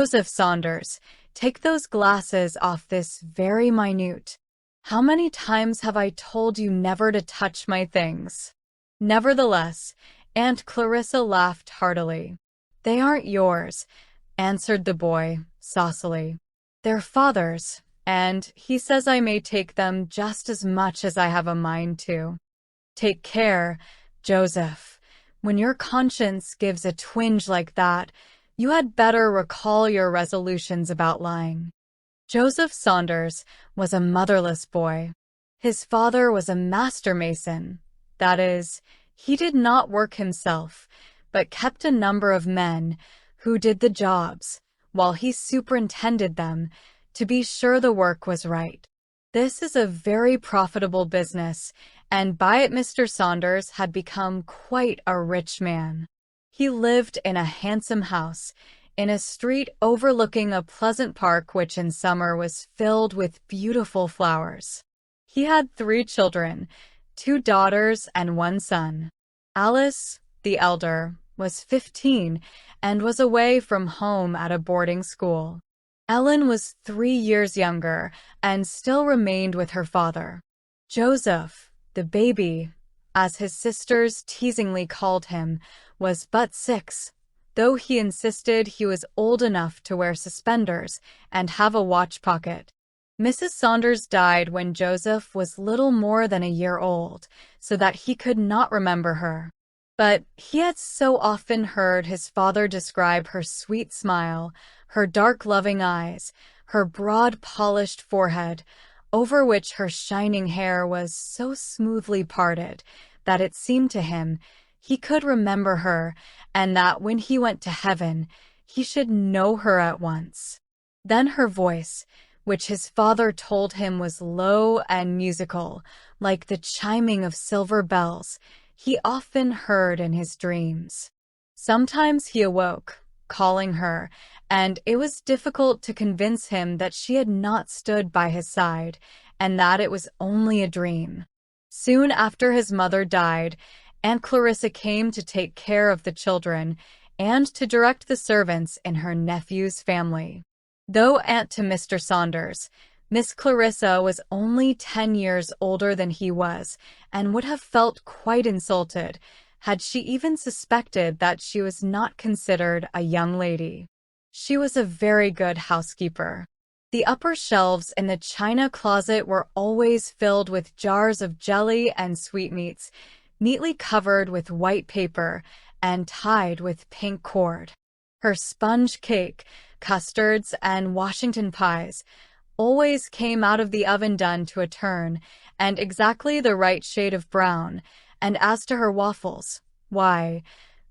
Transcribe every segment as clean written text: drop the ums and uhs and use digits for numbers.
Joseph Saunders, take those glasses off this very minute. How many times have I told you never to touch my things? Nevertheless, Aunt Clarissa laughed heartily. They aren't yours, answered the boy, saucily. They're father's, and he says I may take them just as much as I have a mind to. Take care, Joseph. When your conscience gives a twinge like that, you had better recall your resolutions about lying. Joseph Saunders was a motherless boy. His father was a master mason. That is, he did not work himself, but kept a number of men who did the jobs, while he superintended them, to be sure the work was right. This is a very profitable business, and by it Mr. Saunders had become quite a rich man. He lived in a handsome house, in a street overlooking a pleasant park which in summer was filled with beautiful flowers. He had 3 children, 2 daughters and 1 son. Alice, the elder, was 15 and was away from home at a boarding school. Ellen was 3 years younger and still remained with her father. Joseph, the baby, as his sisters teasingly called him, was but 6, though he insisted he was old enough to wear suspenders and have a watch pocket. Mrs. Saunders died when Joseph was little more than a year old, so that he could not remember her. But he had so often heard his father describe her sweet smile, her dark loving eyes, her broad polished forehead, over which her shining hair was so smoothly parted, that it seemed to him he could remember her, and that when he went to heaven, he should know her at once. Then her voice, which his father told him was low and musical, like the chiming of silver bells, he often heard in his dreams. Sometimes he awoke, calling her, and it was difficult to convince him that she had not stood by his side, and that it was only a dream. Soon after his mother died, Aunt Clarissa came to take care of the children and to direct the servants in her nephew's family. Though aunt to Mr. Saunders, Miss Clarissa was only 10 years older than he was, and would have felt quite insulted had she even suspected that she was not considered a young lady. She was a very good housekeeper. The upper shelves in the china closet were always filled with jars of jelly and sweetmeats, neatly covered with white paper and tied with pink cord. Her sponge cake, custards, and Washington pies always came out of the oven done to a turn, and exactly the right shade of brown, and as to her waffles, why,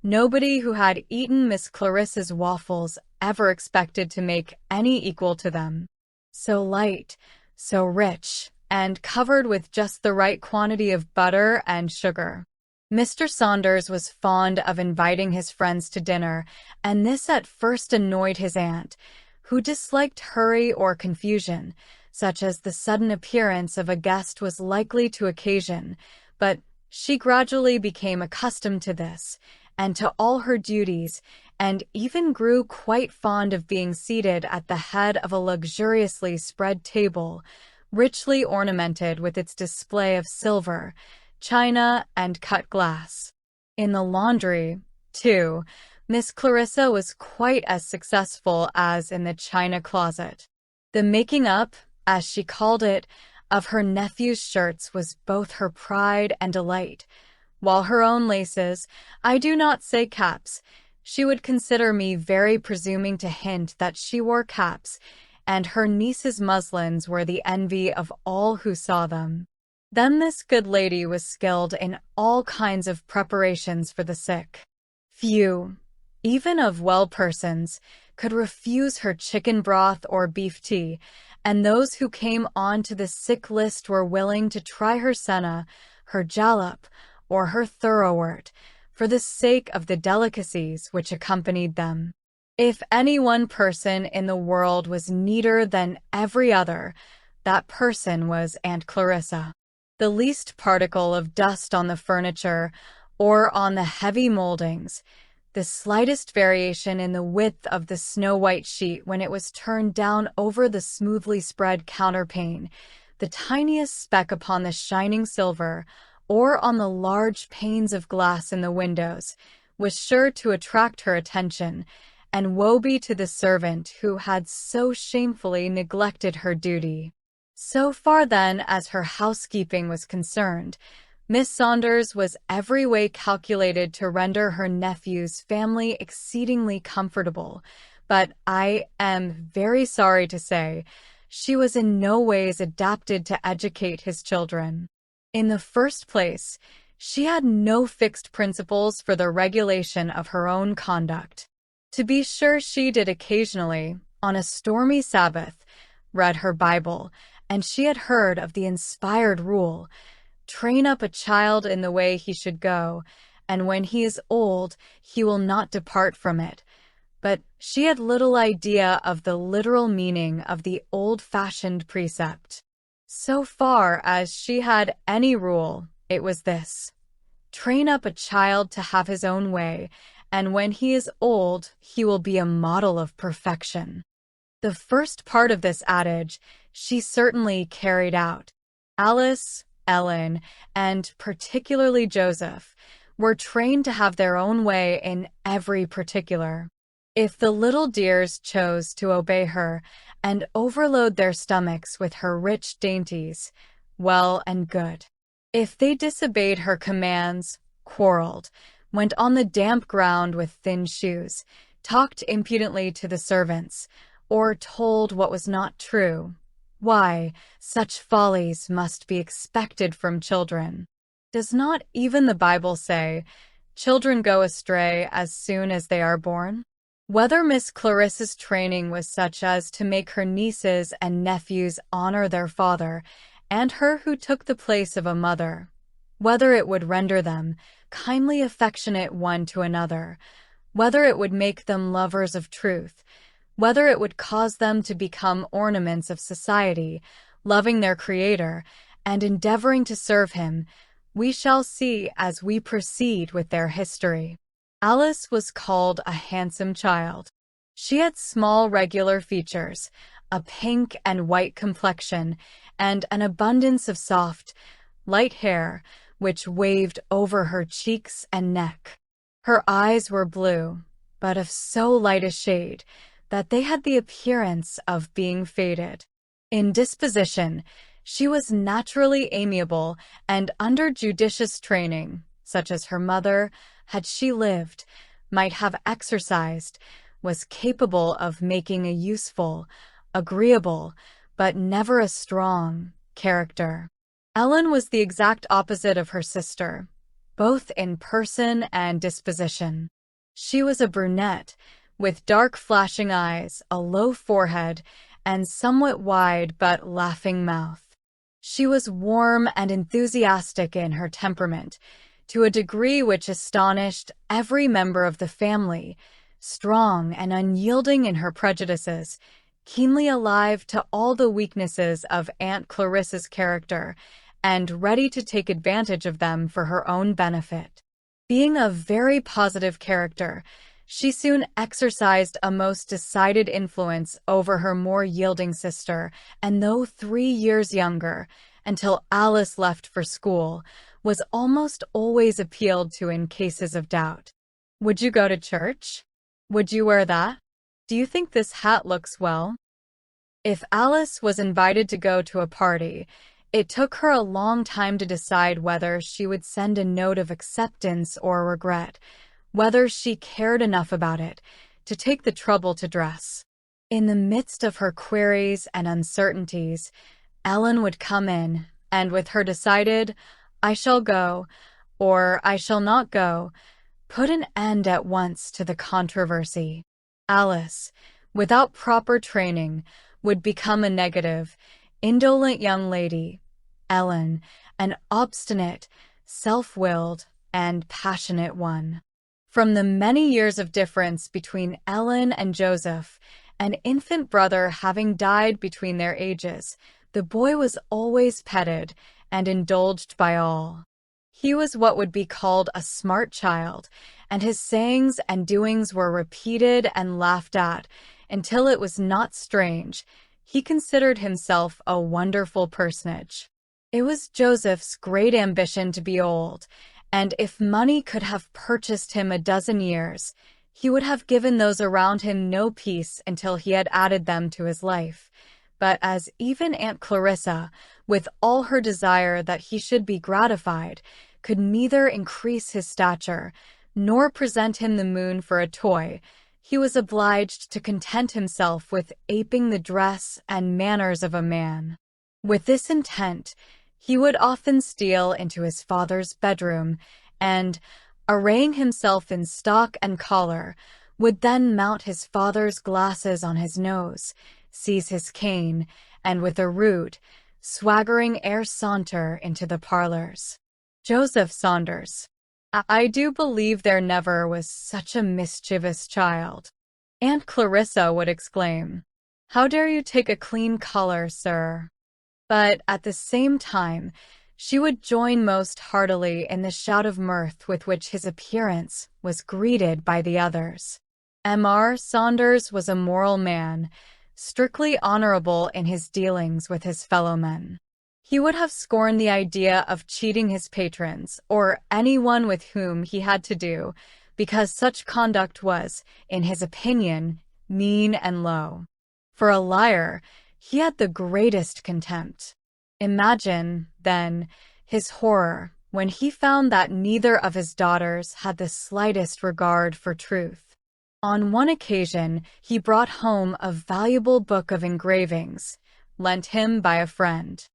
nobody who had eaten Miss Clarissa's waffles ever expected to make any equal to them. So light, so rich, and covered with just the right quantity of butter and sugar. Mr. Saunders was fond of inviting his friends to dinner, and this at first annoyed his aunt, who disliked hurry or confusion, such as the sudden appearance of a guest was likely to occasion, but she gradually became accustomed to this, and to all her duties, and even grew quite fond of being seated at the head of a luxuriously spread table, richly ornamented with its display of silver, china, and cut glass. In the laundry, too, Miss Clarissa was quite as successful as in the china closet. The making up, as she called it, of her nephew's shirts was both her pride and delight, while her own laces, I do not say caps, she would consider me very presuming to hint that she wore caps, and her niece's muslins were the envy of all who saw them. Then this good lady was skilled in all kinds of preparations for the sick. Few, even of well persons, could refuse her chicken broth or beef tea, and those who came on to the sick list were willing to try her senna, her jalap, or her thoroughwort, for the sake of the delicacies which accompanied them. If any one person in the world was neater than every other, that person was Aunt Clarissa. The least particle of dust on the furniture, or on the heavy moldings, The slightest variation in the width of the snow-white sheet when it was turned down over the smoothly spread counterpane, the tiniest speck upon the shining silver, or on the large panes of glass in the windows, was sure to attract her attention, and woe be to the servant who had so shamefully neglected her duty. So far then as her housekeeping was concerned, Miss Saunders was every way calculated to render her nephew's family exceedingly comfortable, but I am very sorry to say she was in no ways adapted to educate his children. In the first place, she had no fixed principles for the regulation of her own conduct. To be sure, she did occasionally, on a stormy Sabbath, read her Bible, and she had heard of the inspired rule, "Train up a child in the way he should go, and when he is old, he will not depart from it." But she had little idea of the literal meaning of the old-fashioned precept. So far as she had any rule, it was this: train up a child to have his own way, and when he is old, he will be a model of perfection. The first part of this adage she certainly carried out. Alice, Ellen, and particularly Joseph, were trained to have their own way in every particular. If the little dears chose to obey her and overload their stomachs with her rich dainties, well and good. If they disobeyed her commands, quarreled, went on the damp ground with thin shoes, talked impudently to the servants, or told what was not true, why, such follies must be expected from children. Does not even the Bible say, "Children go astray as soon as they are born"? Whether Miss Clarissa's training was such as to make her nieces and nephews honor their father, and her who took the place of a mother, whether it would render them kindly affectionate one to another, whether it would make them lovers of truth, whether it would cause them to become ornaments of society, loving their Creator, and endeavoring to serve Him, we shall see as we proceed with their history. Alice was called a handsome child. She had small regular features, a pink and white complexion, and an abundance of soft, light hair, which waved over her cheeks and neck. Her eyes were blue, but of so light a shade that they had the appearance of being faded. In disposition, she was naturally amiable, and under judicious training, such as her mother, had she lived, might have exercised, was capable of making a useful, agreeable, but never a strong, character. Ellen was the exact opposite of her sister, both in person and disposition. She was a brunette, with dark flashing eyes, a low forehead, and somewhat wide but laughing mouth. She was warm and enthusiastic in her temperament, to a degree which astonished every member of the family, strong and unyielding in her prejudices, keenly alive to all the weaknesses of Aunt Clarissa's character, and ready to take advantage of them for her own benefit. Being a very positive character, she soon exercised a most decided influence over her more yielding sister, and though 3 years younger, until Alice left for school, was almost always appealed to in cases of doubt. "Would you go to church? Would you wear that? Do you think this hat looks well?" If Alice was invited to go to a party, it took her a long time to decide whether she would send a note of acceptance or regret, whether she cared enough about it to take the trouble to dress. In the midst of her queries and uncertainties, Ellen would come in, and with her decided, "I shall go," or "I shall not go," put an end at once to the controversy. Alice, without proper training, would become a negative, indolent young lady. Ellen, an obstinate, self-willed, and passionate one. From the many years of difference between Ellen and Joseph, an infant brother having died between their ages, the boy was always petted and indulged by all. He was what would be called a smart child, and his sayings and doings were repeated and laughed at until it was not strange. He considered himself a wonderful personage. It was Joseph's great ambition to be old, and if money could have purchased him a dozen years, he would have given those around him no peace until he had added them to his life. But as even Aunt Clarissa, with all her desire that he should be gratified, could neither increase his stature nor present him the moon for a toy, he was obliged to content himself with aping the dress and manners of a man. With this intent, he would often steal into his father's bedroom and, arraying himself in stock and collar, would then mount his father's glasses on his nose, seize his cane, and with a rude, swaggering air saunter into the parlors. Joseph Saunders. I do believe there never was such a mischievous child. Aunt Clarissa would exclaim, "How dare you take a clean color, sir?" But at the same time, she would join most heartily in the shout of mirth with which his appearance was greeted by the others. Mr. Saunders was a moral man, strictly honorable in his dealings with his fellow-men. He would have scorned the idea of cheating his patrons or anyone with whom he had to do, because such conduct was, in his opinion, mean and low. For a liar, he had the greatest contempt. Imagine, then, his horror when he found that neither of his daughters had the slightest regard for truth. On one occasion, he brought home a valuable book of engravings, lent him by a friend.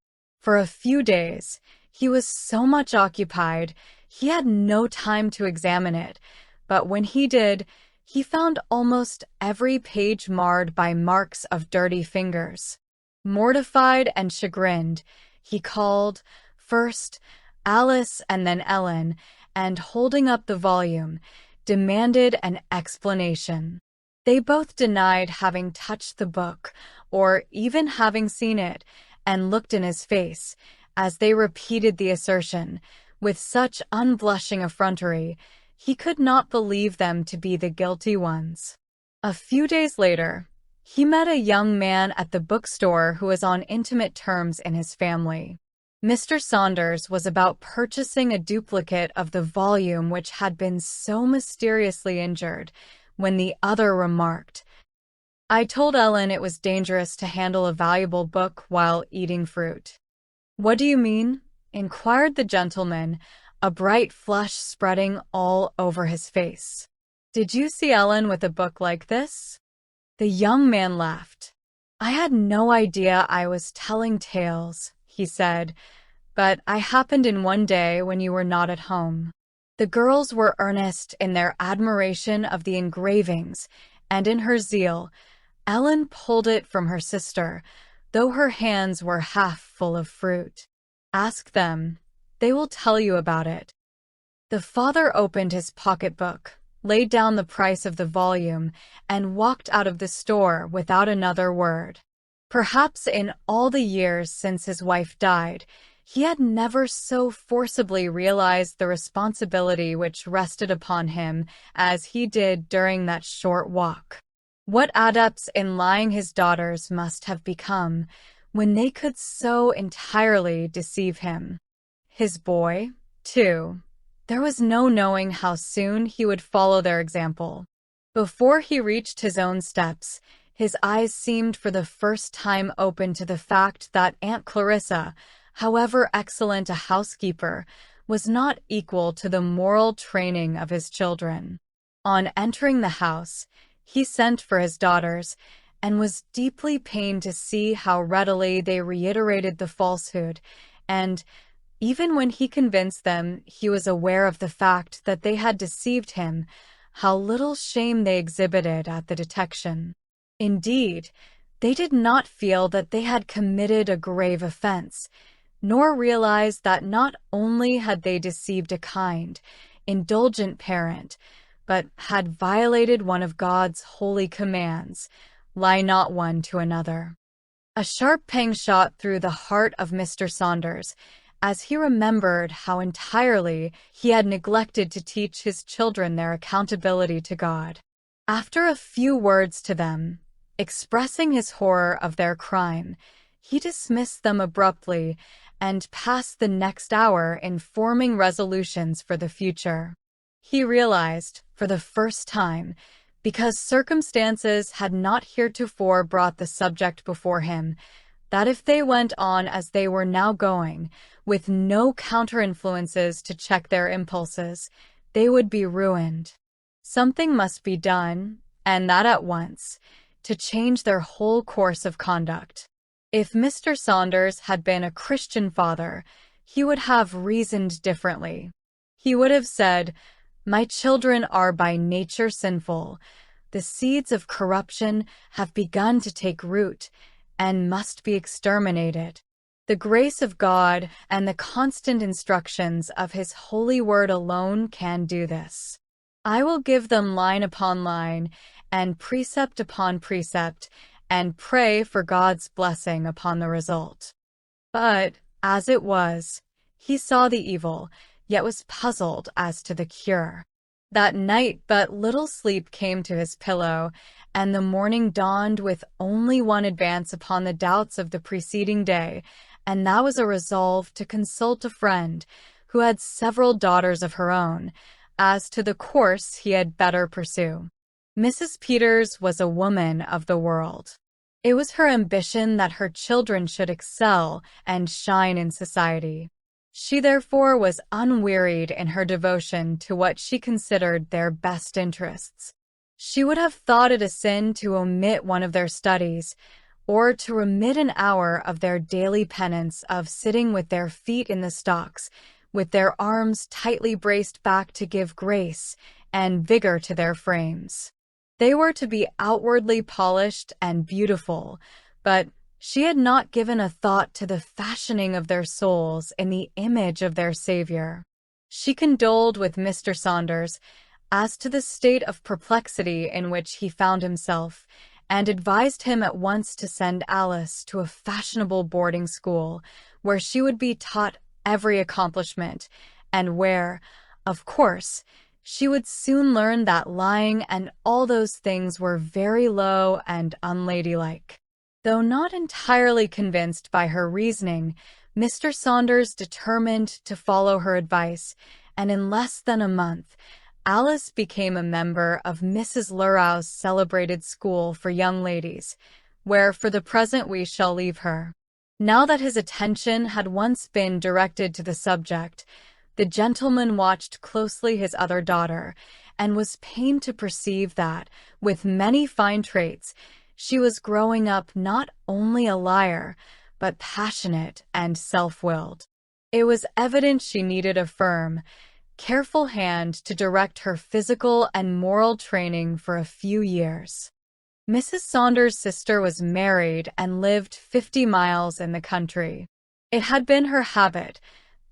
For a few days, he was so much occupied, he had no time to examine it, but when he did, he found almost every page marred by marks of dirty fingers. Mortified and chagrined, he called, first Alice and then Ellen, and holding up the volume, demanded an explanation. They both denied having touched the book, or even having seen it, and looked in his face, as they repeated the assertion, with such unblushing effrontery, he could not believe them to be the guilty ones. A few days later, he met a young man at the bookstore who was on intimate terms in his family. Mr. Saunders was about purchasing a duplicate of the volume which had been so mysteriously injured, when the other remarked, "I told Ellen it was dangerous to handle a valuable book while eating fruit." "What do you mean?" inquired the gentleman, a bright flush spreading all over his face. "Did you see Ellen with a book like this?" The young man laughed. "I had no idea I was telling tales," he said, "but I happened in one day when you were not at home." The girls were earnest in their admiration of the engravings, and in her zeal, Ellen pulled it from her sister, though her hands were half full of fruit. "Ask them. They will tell you about it." The father opened his pocketbook, laid down the price of the volume, and walked out of the store without another word. Perhaps in all the years since his wife died, he had never so forcibly realized the responsibility which rested upon him as he did during that short walk. What adepts in lying his daughters must have become when they could so entirely deceive him. His boy, too. There was no knowing how soon he would follow their example. Before he reached his own steps, his eyes seemed for the first time open to the fact that Aunt Clarissa, however excellent a housekeeper, was not equal to the moral training of his children. On entering the house, he sent for his daughters, and was deeply pained to see how readily they reiterated the falsehood, and, even when he convinced them he was aware of the fact that they had deceived him, how little shame they exhibited at the detection. Indeed, they did not feel that they had committed a grave offense, nor realize that not only had they deceived a kind, indulgent parent, but had violated one of God's holy commands, "Lie not one to another." A sharp pang shot through the heart of Mr. Saunders, as he remembered how entirely he had neglected to teach his children their accountability to God. After a few words to them, expressing his horror of their crime, he dismissed them abruptly and passed the next hour in forming resolutions for the future. He realized, for the first time, because circumstances had not heretofore brought the subject before him, that if they went on as they were now going, with no counter-influences to check their impulses, they would be ruined. Something must be done, and that at once, to change their whole course of conduct. If Mr. Saunders had been a Christian father, he would have reasoned differently. He would have said, "My children are by nature sinful. The seeds of corruption have begun to take root and must be exterminated. The grace of God and the constant instructions of His holy word alone can do this. I will give them line upon line and precept upon precept, and pray for God's blessing upon the result." But, as it was, he saw the evil, yet was puzzled as to the cure. That night but little sleep came to his pillow, and the morning dawned with only one advance upon the doubts of the preceding day, and that was a resolve to consult a friend, who had several daughters of her own, as to the course he had better pursue. Mrs. Peters was a woman of the world. It was her ambition that her children should excel and shine in society. She therefore was unwearied in her devotion to what she considered their best interests. She would have thought it a sin to omit one of their studies, or to remit an hour of their daily penance of sitting with their feet in the stocks, with their arms tightly braced back to give grace and vigor to their frames. They were to be outwardly polished and beautiful, but she had not given a thought to the fashioning of their souls in the image of their Savior. She condoled with Mr. Saunders as to the state of perplexity in which he found himself, and advised him at once to send Alice to a fashionable boarding school, where she would be taught every accomplishment, and where, of course, she would soon learn that lying and all those things were very low and unladylike. Though not entirely convinced by her reasoning, Mr. Saunders determined to follow her advice, and in less than a month, Alice became a member of Mrs. Lurow's celebrated school for young ladies, where for the present we shall leave her. Now that his attention had once been directed to the subject, the gentleman watched closely his other daughter, and was pained to perceive that, with many fine traits, she was growing up not only a liar, but passionate and self-willed. It was evident she needed a firm, careful hand to direct her physical and moral training for a few years. Mrs. Saunders' sister was married and lived 50 miles in the country. It had been her habit,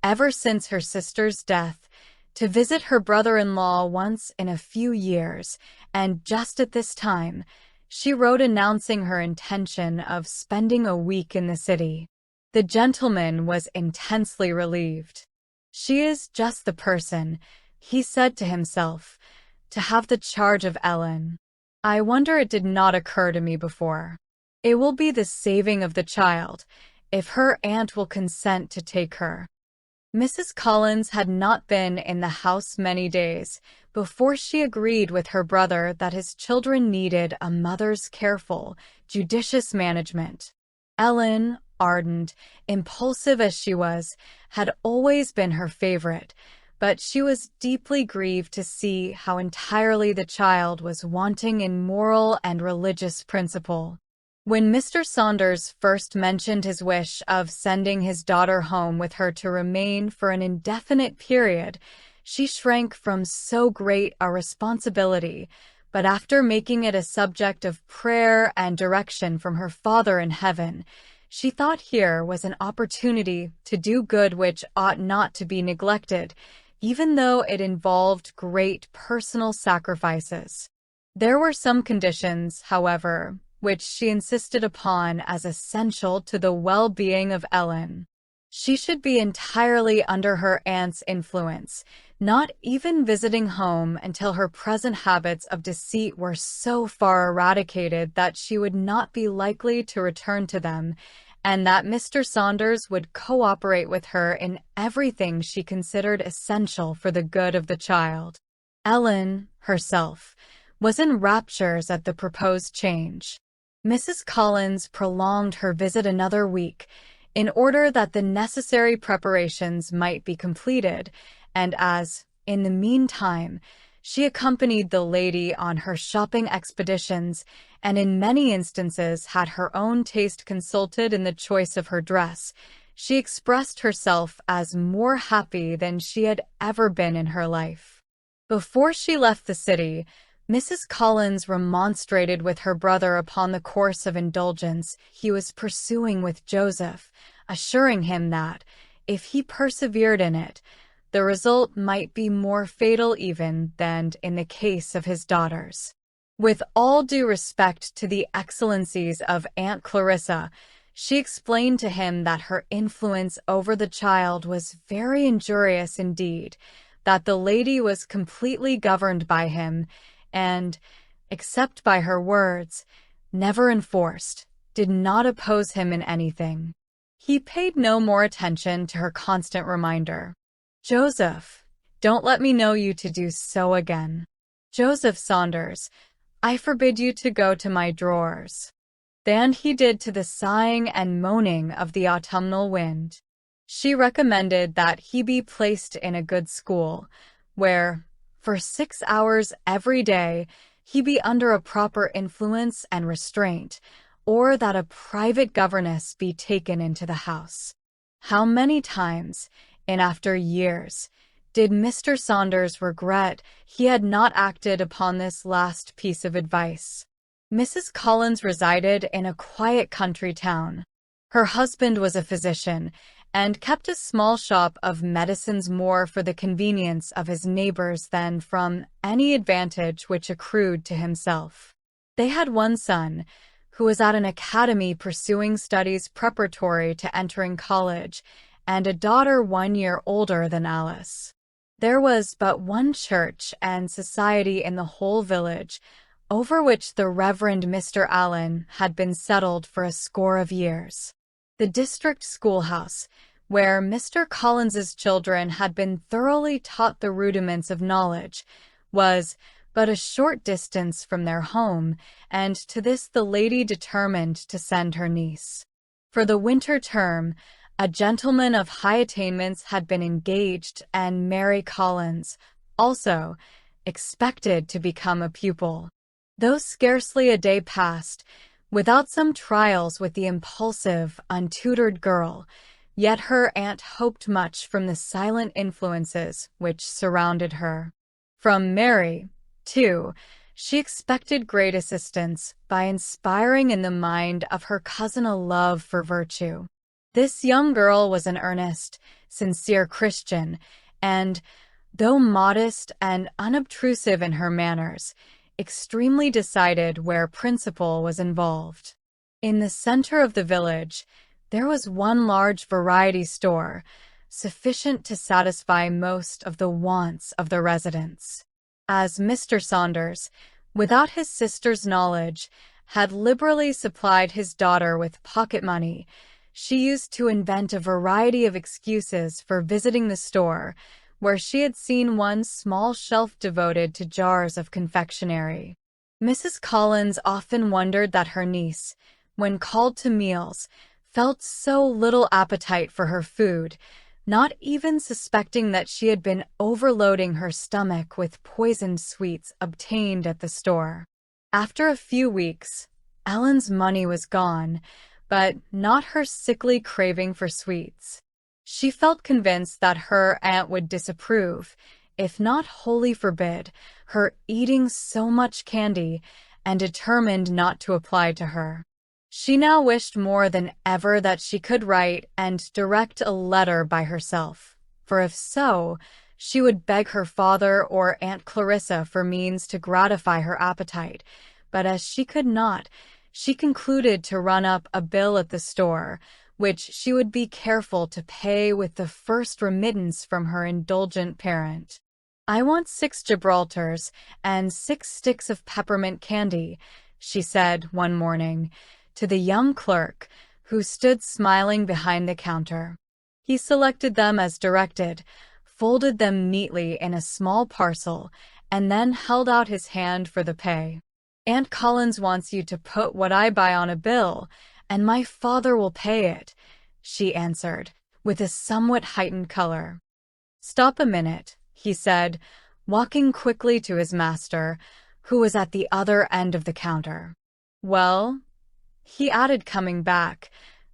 ever since her sister's death, to visit her brother-in-law once in a few years, and just at this time, she wrote announcing her intention of spending a week in the city. The gentleman was intensely relieved. "She is just the person," he said to himself, "to have the charge of Ellen. I wonder it did not occur to me before. It will be the saving of the child, if her aunt will consent to take her." Mrs. Collins had not been in the house many days before she agreed with her brother that his children needed a mother's careful, judicious management. Ellen, ardent, impulsive as she was, had always been her favorite, but she was deeply grieved to see how entirely the child was wanting in moral and religious principle. When Mr. Saunders first mentioned his wish of sending his daughter home with her to remain for an indefinite period, she shrank from so great a responsibility, but after making it a subject of prayer and direction from her Father in heaven, she thought here was an opportunity to do good which ought not to be neglected, even though it involved great personal sacrifices. There were some conditions, however, which she insisted upon as essential to the well-being of Ellen. She should be entirely under her aunt's influence, not even visiting home until her present habits of deceit were so far eradicated that she would not be likely to return to them, and that Mr. Saunders would cooperate with her in everything she considered essential for the good of the child. Ellen, herself, was in raptures at the proposed change. Mrs. Collins prolonged her visit another week in order that the necessary preparations might be completed, and as, in the meantime, she accompanied the lady on her shopping expeditions and in many instances had her own taste consulted in the choice of her dress, she expressed herself as more happy than she had ever been in her life. Before she left the city, Mrs. Collins remonstrated with her brother upon the course of indulgence he was pursuing with Joseph, assuring him that, if he persevered in it, the result might be more fatal even than in the case of his daughters. With all due respect to the excellencies of Aunt Clarissa, she explained to him that her influence over the child was very injurious indeed, that the lady was completely governed by him, and, except by her words, never enforced, did not oppose him in anything. He paid no more attention to her constant reminder. "Joseph, don't let me know you to do so again. Joseph Saunders, I forbid you to go to my drawers," than he did to the sighing and moaning of the autumnal wind. She recommended that he be placed in a good school, where, for 6 hours every day, he be under a proper influence and restraint, or that a private governess be taken into the house. How many times, in after years, did Mr. Saunders regret he had not acted upon this last piece of advice? Mrs. Collins resided in a quiet country town. Her husband was a physician, and kept a small shop of medicines more for the convenience of his neighbors than from any advantage which accrued to himself. They had one son, who was at an academy pursuing studies preparatory to entering college, and a daughter 1 year older than Alice. There was but one church and society in the whole village, over which the Reverend Mr. Allen had been settled for a score of years. The district schoolhouse, where Mr. Collins's children had been thoroughly taught the rudiments of knowledge, was but a short distance from their home, and to this the lady determined to send her niece. For the winter term, a gentleman of high attainments had been engaged, and Mary Collins, also, expected to become a pupil. Though scarcely a day passed without some trials with the impulsive, untutored girl, yet her aunt hoped much from the silent influences which surrounded her. From Mary, too, she expected great assistance by inspiring in the mind of her cousin a love for virtue. This young girl was an earnest, sincere Christian, and, though modest and unobtrusive in her manners, extremely decided where principle was involved. In the center of the village, there was one large variety store, sufficient to satisfy most of the wants of the residents. As Mr. Saunders, without his sister's knowledge, had liberally supplied his daughter with pocket money, she used to invent a variety of excuses for visiting the store, where she had seen one small shelf devoted to jars of confectionery. Mrs. Collins often wondered that her niece, when called to meals, felt so little appetite for her food, not even suspecting that she had been overloading her stomach with poisoned sweets obtained at the store. After a few weeks, Ellen's money was gone, but not her sickly craving for sweets. She felt convinced that her aunt would disapprove, if not wholly forbid, her eating so much candy, and determined not to apply to her. She now wished more than ever that she could write and direct a letter by herself, for if so, she would beg her father or Aunt Clarissa for means to gratify her appetite, but as she could not, she concluded to run up a bill at the store, which she would be careful to pay with the first remittance from her indulgent parent. "I want 6 Gibraltars and 6 sticks of peppermint candy," she said one morning to the young clerk who stood smiling behind the counter. He selected them as directed, folded them neatly in a small parcel, and then held out his hand for the pay. "Aunt Collins wants you to put what I buy on a bill, and my father will pay it," she answered, with a somewhat heightened color. "Stop a minute," he said, walking quickly to his master, who was at the other end of the counter. "Well," he added, coming back,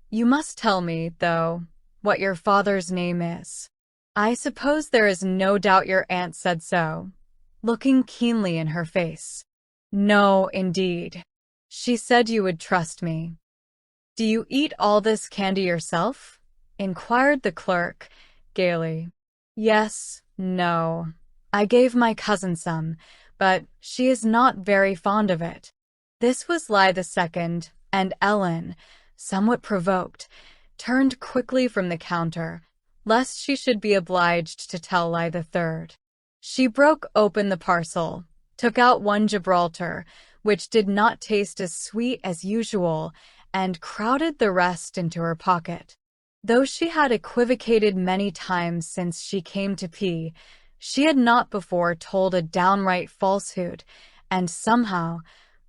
"you must tell me, though, what your father's name is. I suppose there is no doubt your aunt said so," looking keenly in her face. "No, indeed. She said you would trust me." "Do you eat all this candy yourself?" inquired the clerk, gaily. "Yes, no. I gave my cousin some, but she is not very fond of it." This was Lie the second, and Ellen, somewhat provoked, turned quickly from the counter, lest she should be obliged to tell Lie the third. She broke open the parcel, took out 1 Gibraltar, which did not taste as sweet as usual, and crowded the rest into her pocket. Though she had equivocated many times since she came to P, she had not before told a downright falsehood, and somehow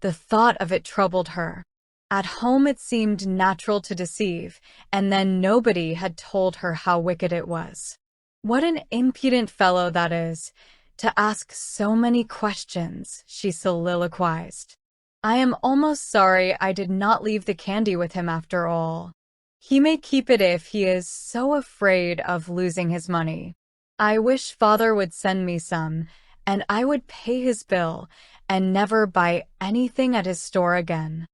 the thought of it troubled her. At home it seemed natural to deceive, and then nobody had told her how wicked it was. "What an impudent fellow that is, to ask so many questions," she soliloquized. "I am almost sorry I did not leave the candy with him after all. He may keep it if he is so afraid of losing his money. I wish father would send me some, and I would pay his bill and never buy anything at his store again."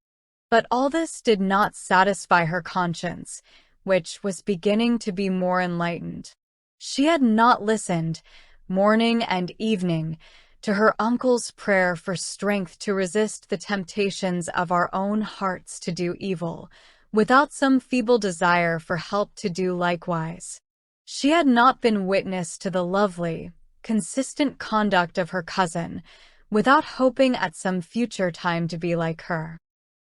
But all this did not satisfy her conscience, which was beginning to be more enlightened. She had not listened, morning and evening, to her uncle's prayer for strength to resist the temptations of our own hearts to do evil, without some feeble desire for help to do likewise. She had not been witness to the lovely, consistent conduct of her cousin, without hoping at some future time to be like her.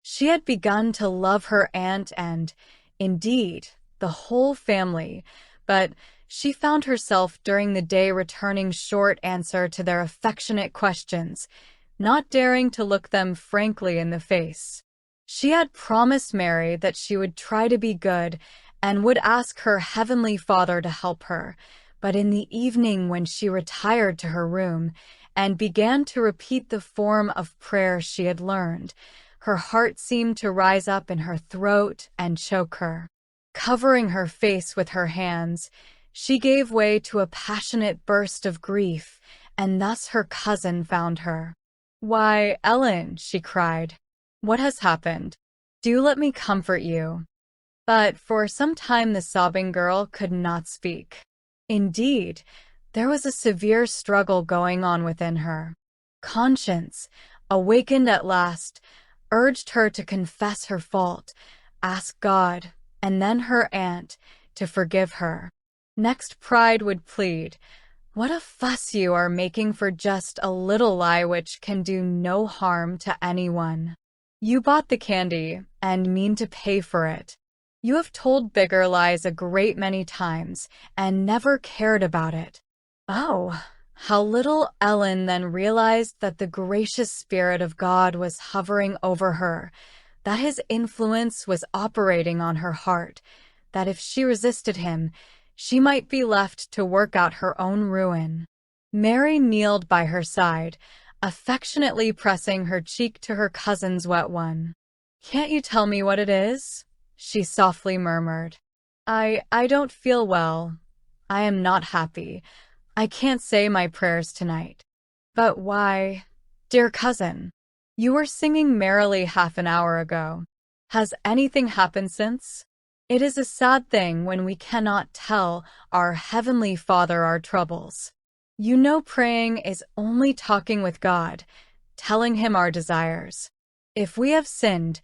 She had begun to love her aunt and, indeed, the whole family, but she found herself during the day returning short answer to their affectionate questions, not daring to look them frankly in the face. She had promised Mary that she would try to be good and would ask her Heavenly Father to help her, but in the evening when she retired to her room and began to repeat the form of prayer she had learned, her heart seemed to rise up in her throat and choke her. Covering her face with her hands, she gave way to a passionate burst of grief, and thus her cousin found her. "Why, Ellen," she cried, "what has happened? Do let me comfort you." But for some time the sobbing girl could not speak. Indeed, there was a severe struggle going on within her. Conscience, awakened at last, urged her to confess her fault, ask God, and then her aunt, to forgive her. Next pride would plead, "What a fuss you are making for just a little lie which can do no harm to anyone. You bought the candy, and mean to pay for it. You have told bigger lies a great many times, and never cared about it." Oh, how little Ellen then realized that the gracious Spirit of God was hovering over her, that his influence was operating on her heart, that if she resisted him, she might be left to work out her own ruin. Mary kneeled by her side, affectionately pressing her cheek to her cousin's wet one. "Can't you tell me what it is?" she softly murmured. I don't feel well. I am not happy. I can't say my prayers tonight." "But why, dear cousin, you were singing merrily half an hour ago. Has anything happened since? It is a sad thing when we cannot tell our Heavenly Father our troubles. You know praying is only talking with God, telling Him our desires. If we have sinned,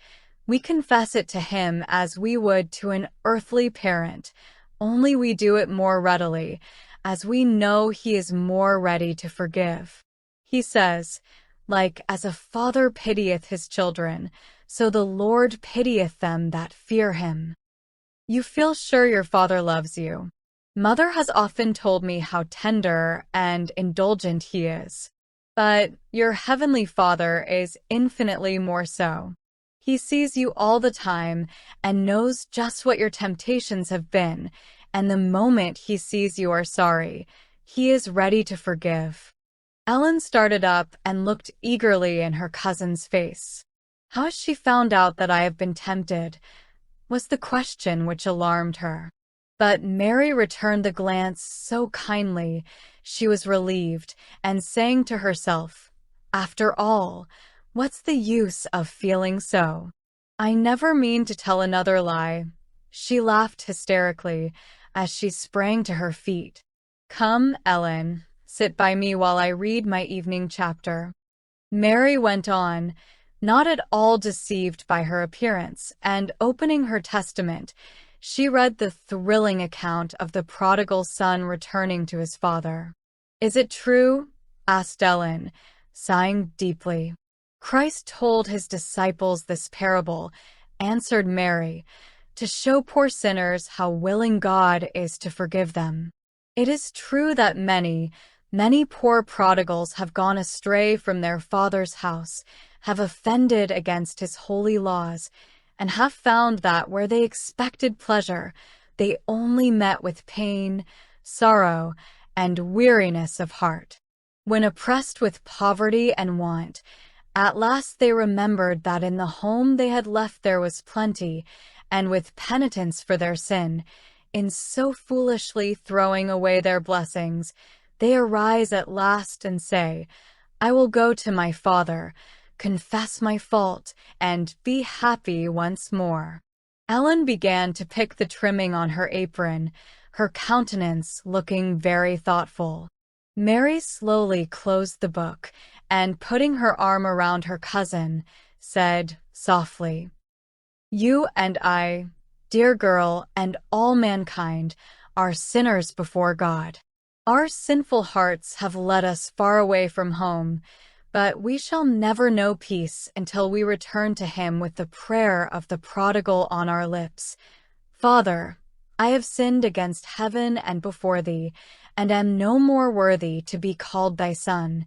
We confess it to him as we would to an earthly parent, only we do it more readily, as we know he is more ready to forgive. He says, like, as a father pitieth his children, so the Lord pitieth them that fear him. You feel sure your father loves you. Mother has often told me how tender and indulgent he is. But your heavenly Father is infinitely more so. He sees you all the time and knows just what your temptations have been, and the moment he sees you are sorry, he is ready to forgive. Ellen started up and looked eagerly in her cousin's face. How has she found out that I have been tempted? Was the question which alarmed her. But Mary returned the glance so kindly, she was relieved, and saying to herself, "After all, what's the use of feeling so? I never mean to tell another lie." She laughed hysterically as she sprang to her feet. "Come, Ellen, sit by me while I read my evening chapter." Mary went on, not at all deceived by her appearance, and opening her testament, she read the thrilling account of the prodigal son returning to his father. "Is it true?" asked Ellen, sighing deeply. "Christ told his disciples this parable," answered Mary, "to show poor sinners how willing God is to forgive them. It is true that many poor prodigals have gone astray from their Father's house, have offended against his holy laws, and have found that where they expected pleasure, they only met with pain, sorrow, and weariness of heart. When oppressed with poverty and want, at last they remembered that in the home they had left there was plenty, and with penitence for their sin, in so foolishly throwing away their blessings, they arise at last and say, 'I will go to my Father, confess my fault, and be happy once more.'" Ellen began to pick the trimming on her apron, her countenance looking very thoughtful. Mary slowly closed the book, and putting her arm around her cousin, said softly, "You and I, dear girl, and all mankind, are sinners before God. Our sinful hearts have led us far away from home, but we shall never know peace until we return to him with the prayer of the prodigal on our lips. 'Father, I have sinned against heaven and before thee, and am no more worthy to be called thy son.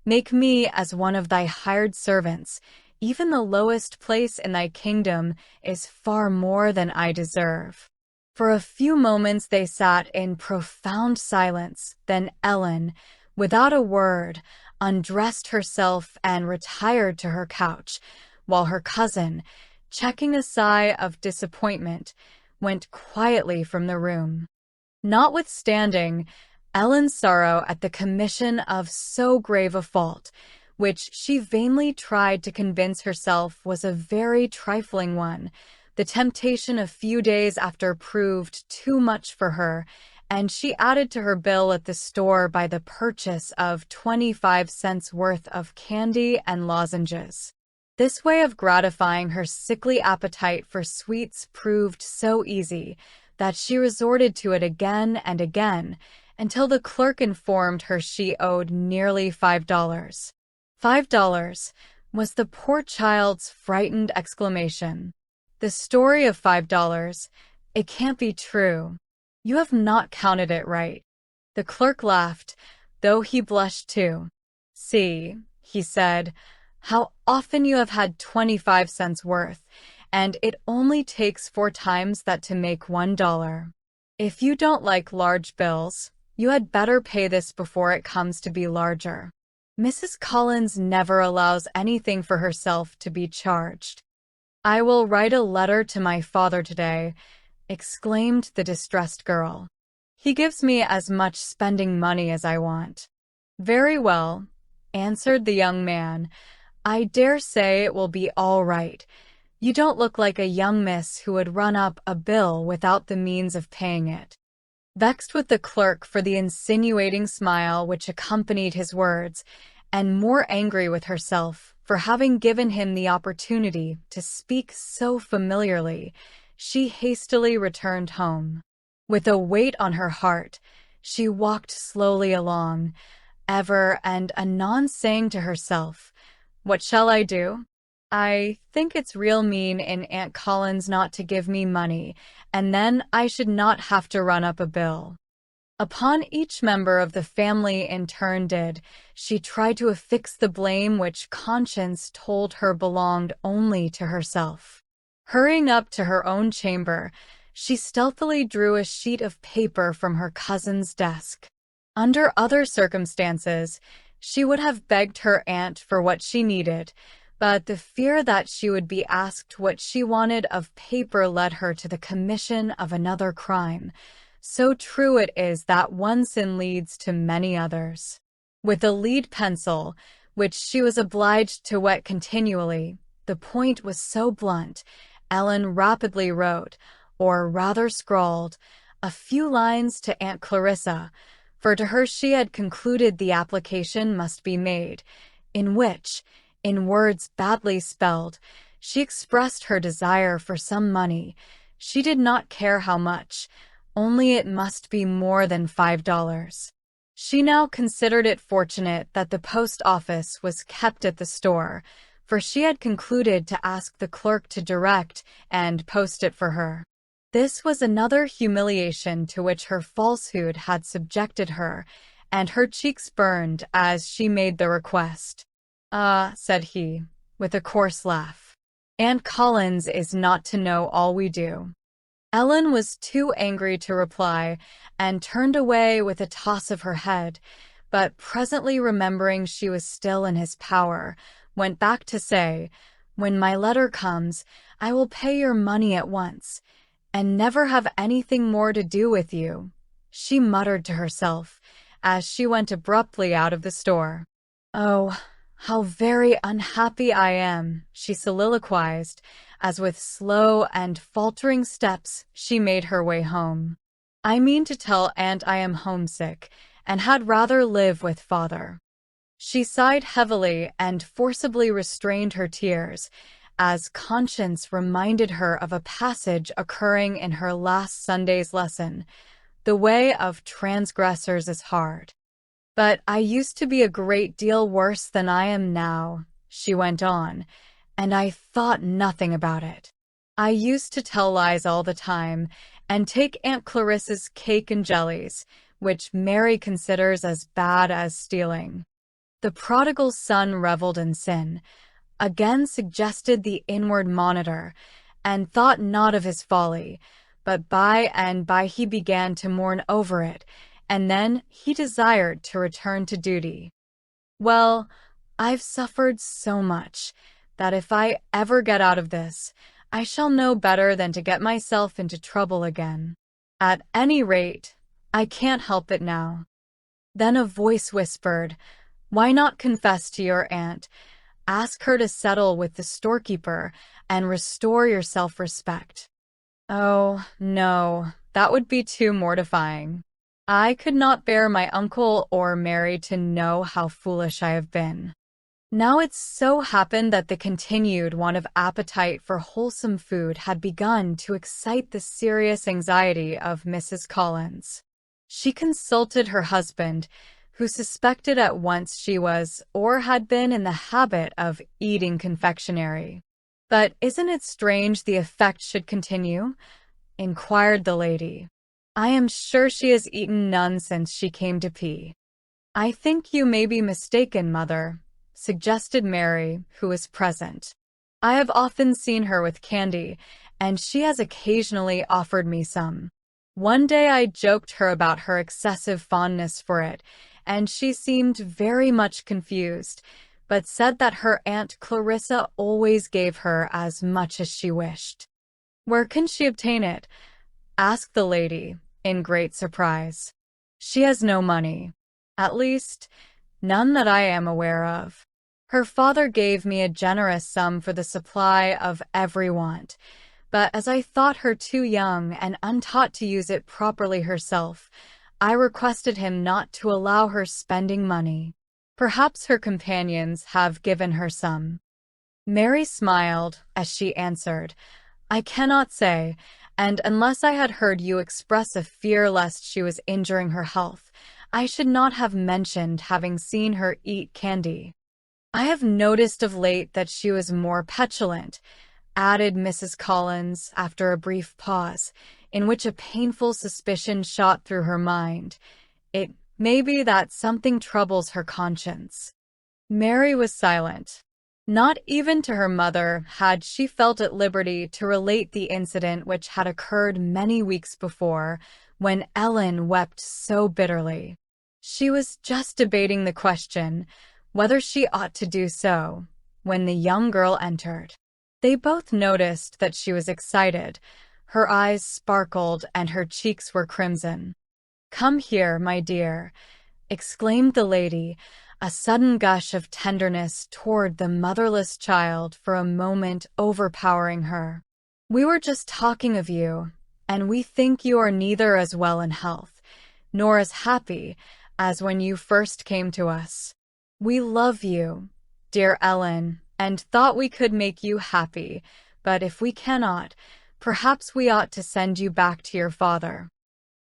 Make me as one of thy hired servants. Even the lowest place in thy kingdom is far more than I deserve.'" For a few moments they sat in profound silence, then Ellen, without a word, undressed herself and retired to her couch, while her cousin, checking a sigh of disappointment, went quietly from the room. Notwithstanding Ellen's sorrow at the commission of so grave a fault, which she vainly tried to convince herself was a very trifling one, the temptation a few days after proved too much for her, and she added to her bill at the store by the purchase of 25 cents worth of candy and lozenges. This way of gratifying her sickly appetite for sweets proved so easy that she resorted to it again and again until the clerk informed her she owed nearly $5. $5 was the poor child's frightened exclamation. "The story of $5, it can't be true. You have not counted it right." The clerk laughed, though he blushed too. "See," he said, "how often you have had 25 cents worth, and it only takes 4 times that to make $1. If you don't like large bills, you had better pay this before it comes to be larger. Mrs. Collins never allows anything for herself to be charged." "I will write a letter to my father today," exclaimed the distressed girl. "He gives me as much spending money as I want." "Very well," answered the young man. "I dare say it will be all right. You don't look like a young miss who would run up a bill without the means of paying it." Vexed with the clerk for the insinuating smile which accompanied his words, and more angry with herself for having given him the opportunity to speak so familiarly, she hastily returned home. With a weight on her heart, she walked slowly along, ever and anon saying to herself, "What shall I do? I think it's real mean in Aunt Collins not to give me money, and then I should not have to run up a bill." Upon each member of the family in turn she tried to affix the blame which conscience told her belonged only to herself. Hurrying up to her own chamber, she stealthily drew a sheet of paper from her cousin's desk. Under other circumstances, she would have begged her aunt for what she needed, but the fear that she would be asked what she wanted of paper led her to the commission of another crime. So true it is that one sin leads to many others. With a lead pencil, which she was obliged to wet continually, the point was so blunt, Ellen rapidly wrote, or rather scrawled, a few lines to Aunt Clarissa, for to her she had concluded the application must be made, in which, in words badly spelled, she expressed her desire for some money. She did not care how much, only it must be more than $5. She now considered it fortunate that the post office was kept at the store, for she had concluded to ask the clerk to direct and post it for her. This was another humiliation to which her falsehood had subjected her, and her cheeks burned as she made the request. "Ah," said he, with a coarse laugh, "Aunt Collins is not to know all we do." Ellen was too angry to reply, and turned away with a toss of her head, but presently remembering she was still in his power, went back to say, "When my letter comes, I will pay your money at once, and never have anything more to do with you," she muttered to herself, as she went abruptly out of the store. "Oh, how very unhappy I am," she soliloquized, as with slow and faltering steps she made her way home. "I mean to tell Aunt I am homesick, and had rather live with Father." She sighed heavily and forcibly restrained her tears, as conscience reminded her of a passage occurring in her last Sunday's lesson, "The way of transgressors is hard." "But I used to be a great deal worse than I am now," she went on, "and I thought nothing about it. I used to tell lies all the time, and take Aunt Clarissa's cake and jellies, which Mary considers as bad as stealing." The prodigal son reveled in sin, again suggested the inward monitor, and thought not of his folly, but by and by he began to mourn over it, and then he desired to return to duty. "Well, I've suffered so much, that if I ever get out of this, I shall know better than to get myself into trouble again. At any rate, I can't help it now." Then a voice whispered, "Why not confess to your aunt? Ask her to settle with the storekeeper and restore your self-respect." "Oh, no, that would be too mortifying. I could not bear my uncle or Mary to know how foolish I have been." Now it so happened that the continued want of appetite for wholesome food had begun to excite the serious anxiety of Mrs. Collins. She consulted her husband, who suspected at once she was or had been in the habit of eating confectionery. "But isn't it strange the effect should continue?" inquired the lady. "I am sure she has eaten none since she came to pee." "I think you may be mistaken, mother," suggested Mary, who was present. "I have often seen her with candy, and she has occasionally offered me some. One day I joked her about her excessive fondness for it, and she seemed very much confused, but said that her Aunt Clarissa always gave her as much as she wished." "Where can she obtain it?" asked the lady, in great surprise. "She has no money. At least, none that I am aware of. Her father gave me a generous sum for the supply of every want, but as I thought her too young and untaught to use it properly herself, I requested him not to allow her spending money." Perhaps her companions have given her some. Mary smiled as she answered, I cannot say, and unless I had heard you express a fear lest she was injuring her health, I should not have mentioned having seen her eat candy. I have noticed of late that she was more petulant, added Mrs. Collins after a brief pause, in which a painful suspicion shot through her mind. It may be that something troubles her conscience. Mary was silent. Not even to her mother had she felt at liberty to relate the incident which had occurred many weeks before, when Ellen wept so bitterly. She was just debating the question, whether she ought to do so, when the young girl entered. They both noticed that she was excited. Her eyes sparkled and her cheeks were crimson. Come here, my dear, exclaimed the lady, a sudden gush of tenderness toward the motherless child for a moment overpowering her. We were just talking of you, and we think you are neither as well in health, nor as happy as when you first came to us. We love you, dear Ellen, and thought we could make you happy, but if we cannot, perhaps we ought to send you back to your father.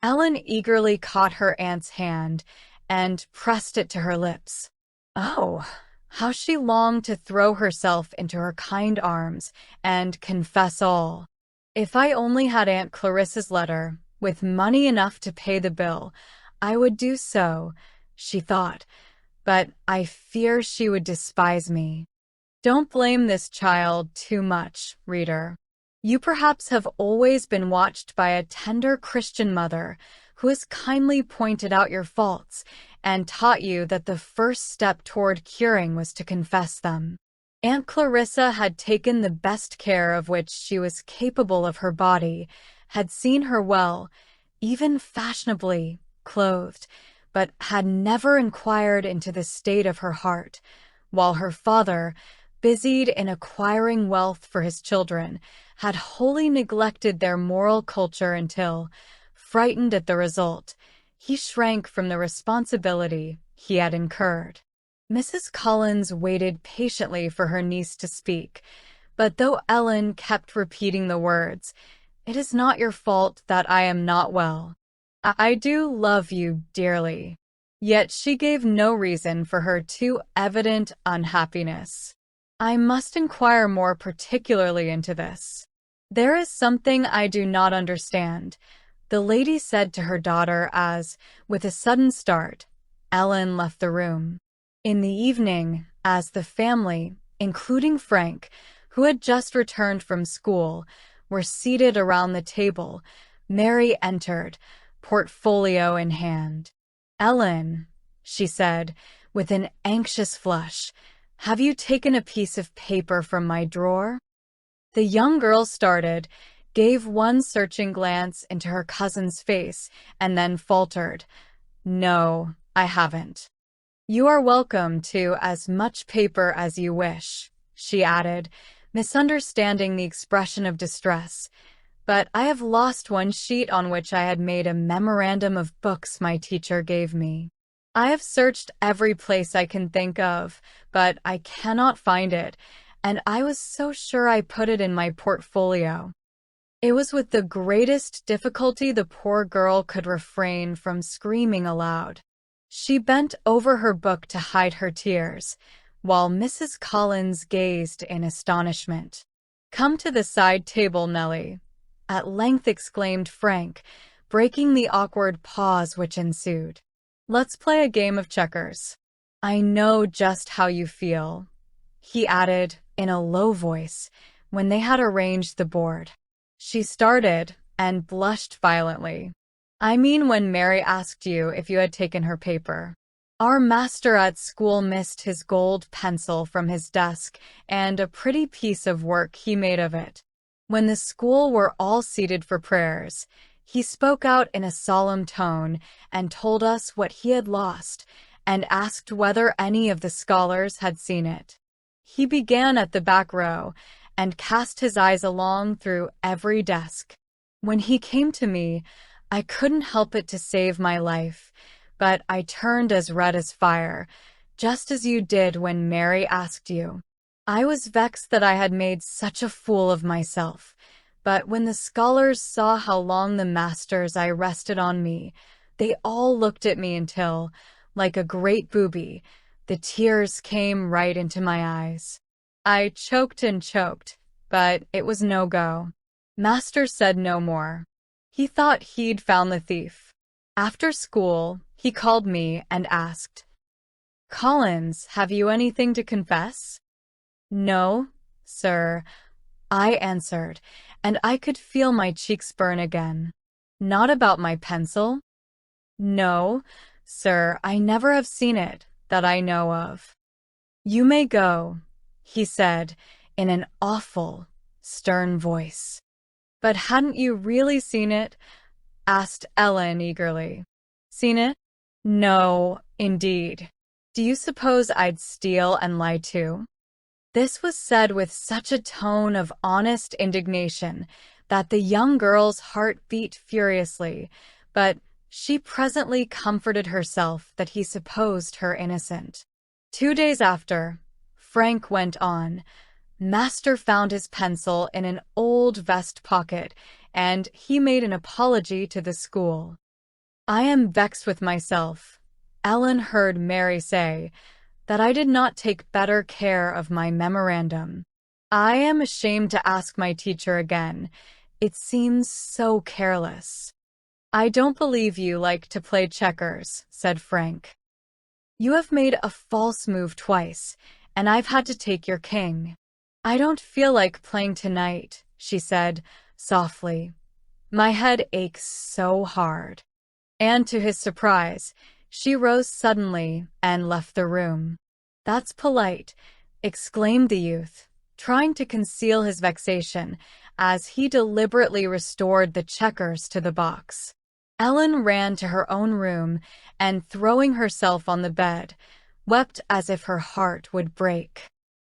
Ellen eagerly caught her aunt's hand and pressed it to her lips. Oh, how she longed to throw herself into her kind arms and confess all. If I only had Aunt Clarissa's letter, with money enough to pay the bill, I would do so, she thought, but I fear she would despise me. Don't blame this child too much, reader. You perhaps have always been watched by a tender Christian mother who has kindly pointed out your faults and taught you that the first step toward curing was to confess them. Aunt Clarissa had taken the best care of which she was capable of her body, had seen her well, even fashionably, clothed, but had never inquired into the state of her heart, while her father, busied in acquiring wealth for his children, had wholly neglected their moral culture until, frightened at the result, he shrank from the responsibility he had incurred. Mrs. Collins waited patiently for her niece to speak, but though Ellen kept repeating the words, "It is not your fault that I am not well. I do love you dearly," yet she gave no reason for her too evident unhappiness. I must inquire more particularly into this. There is something I do not understand, the lady said to her daughter as, with a sudden start, Ellen left the room. In the evening, as the family, including Frank, who had just returned from school, were seated around the table, Mary entered, portfolio in hand. "Ellen," she said, with an anxious flush, "have you taken a piece of paper from my drawer?" The young girl started, gave one searching glance into her cousin's face, and then faltered, "No, I haven't." "You are welcome to as much paper as you wish," she added, misunderstanding the expression of distress, "but I have lost one sheet on which I had made a memorandum of books my teacher gave me. I have searched every place I can think of, but I cannot find it, and I was so sure I put it in my portfolio." It was with the greatest difficulty the poor girl could refrain from screaming aloud. She bent over her book to hide her tears, while Mrs. Collins gazed in astonishment. "Come to the side table, Nellie," at length exclaimed Frank, breaking the awkward pause which ensued. "Let's play a game of checkers. I know just how you feel," he added in a low voice when they had arranged the board. She started and blushed violently. "I mean when Mary asked you if you had taken her paper. Our master at school missed his gold pencil from his desk and a pretty piece of work he made of it. When the school were all seated for prayers, he spoke out in a solemn tone and told us what he had lost and asked whether any of the scholars had seen it. He began at the back row and cast his eyes along through every desk. When he came to me, I couldn't help it to save my life, but I turned as red as fire, just as you did when Mary asked you. I was vexed that I had made such a fool of myself, but when the scholars saw how long the masters I rested on me, they all looked at me until, like a great booby, the tears came right into my eyes. I choked and choked, but it was no go. Master said no more. He thought he'd found the thief. After school, he called me and asked, "Collins, have you anything to confess?" "No, sir," I answered, and I could feel my cheeks burn again. "Not about my pencil?" "No, sir, I never have seen it, that I know of." "You may go," he said, in an awful, stern voice. "But hadn't you really seen it?" asked Ellen eagerly. "Seen it? No, indeed. Do you suppose I'd steal and lie too?" This was said with such a tone of honest indignation that the young girl's heart beat furiously, but she presently comforted herself that he supposed her innocent. 2 days after, Frank went on. Master found his pencil in an old vest pocket, and he made an apology to the school. "I am vexed with myself," Ellen heard Mary say, "that I did not take better care of my memorandum. I am ashamed to ask my teacher again. It seems so careless." "I don't believe you like to play checkers," said Frank. "You have made a false move twice, and I've had to take your king." "I don't feel like playing tonight," she said softly. "My head aches so hard." And to his surprise, she rose suddenly and left the room. "That's polite," exclaimed the youth, trying to conceal his vexation as he deliberately restored the checkers to the box. Ellen ran to her own room and, throwing herself on the bed, wept as if her heart would break.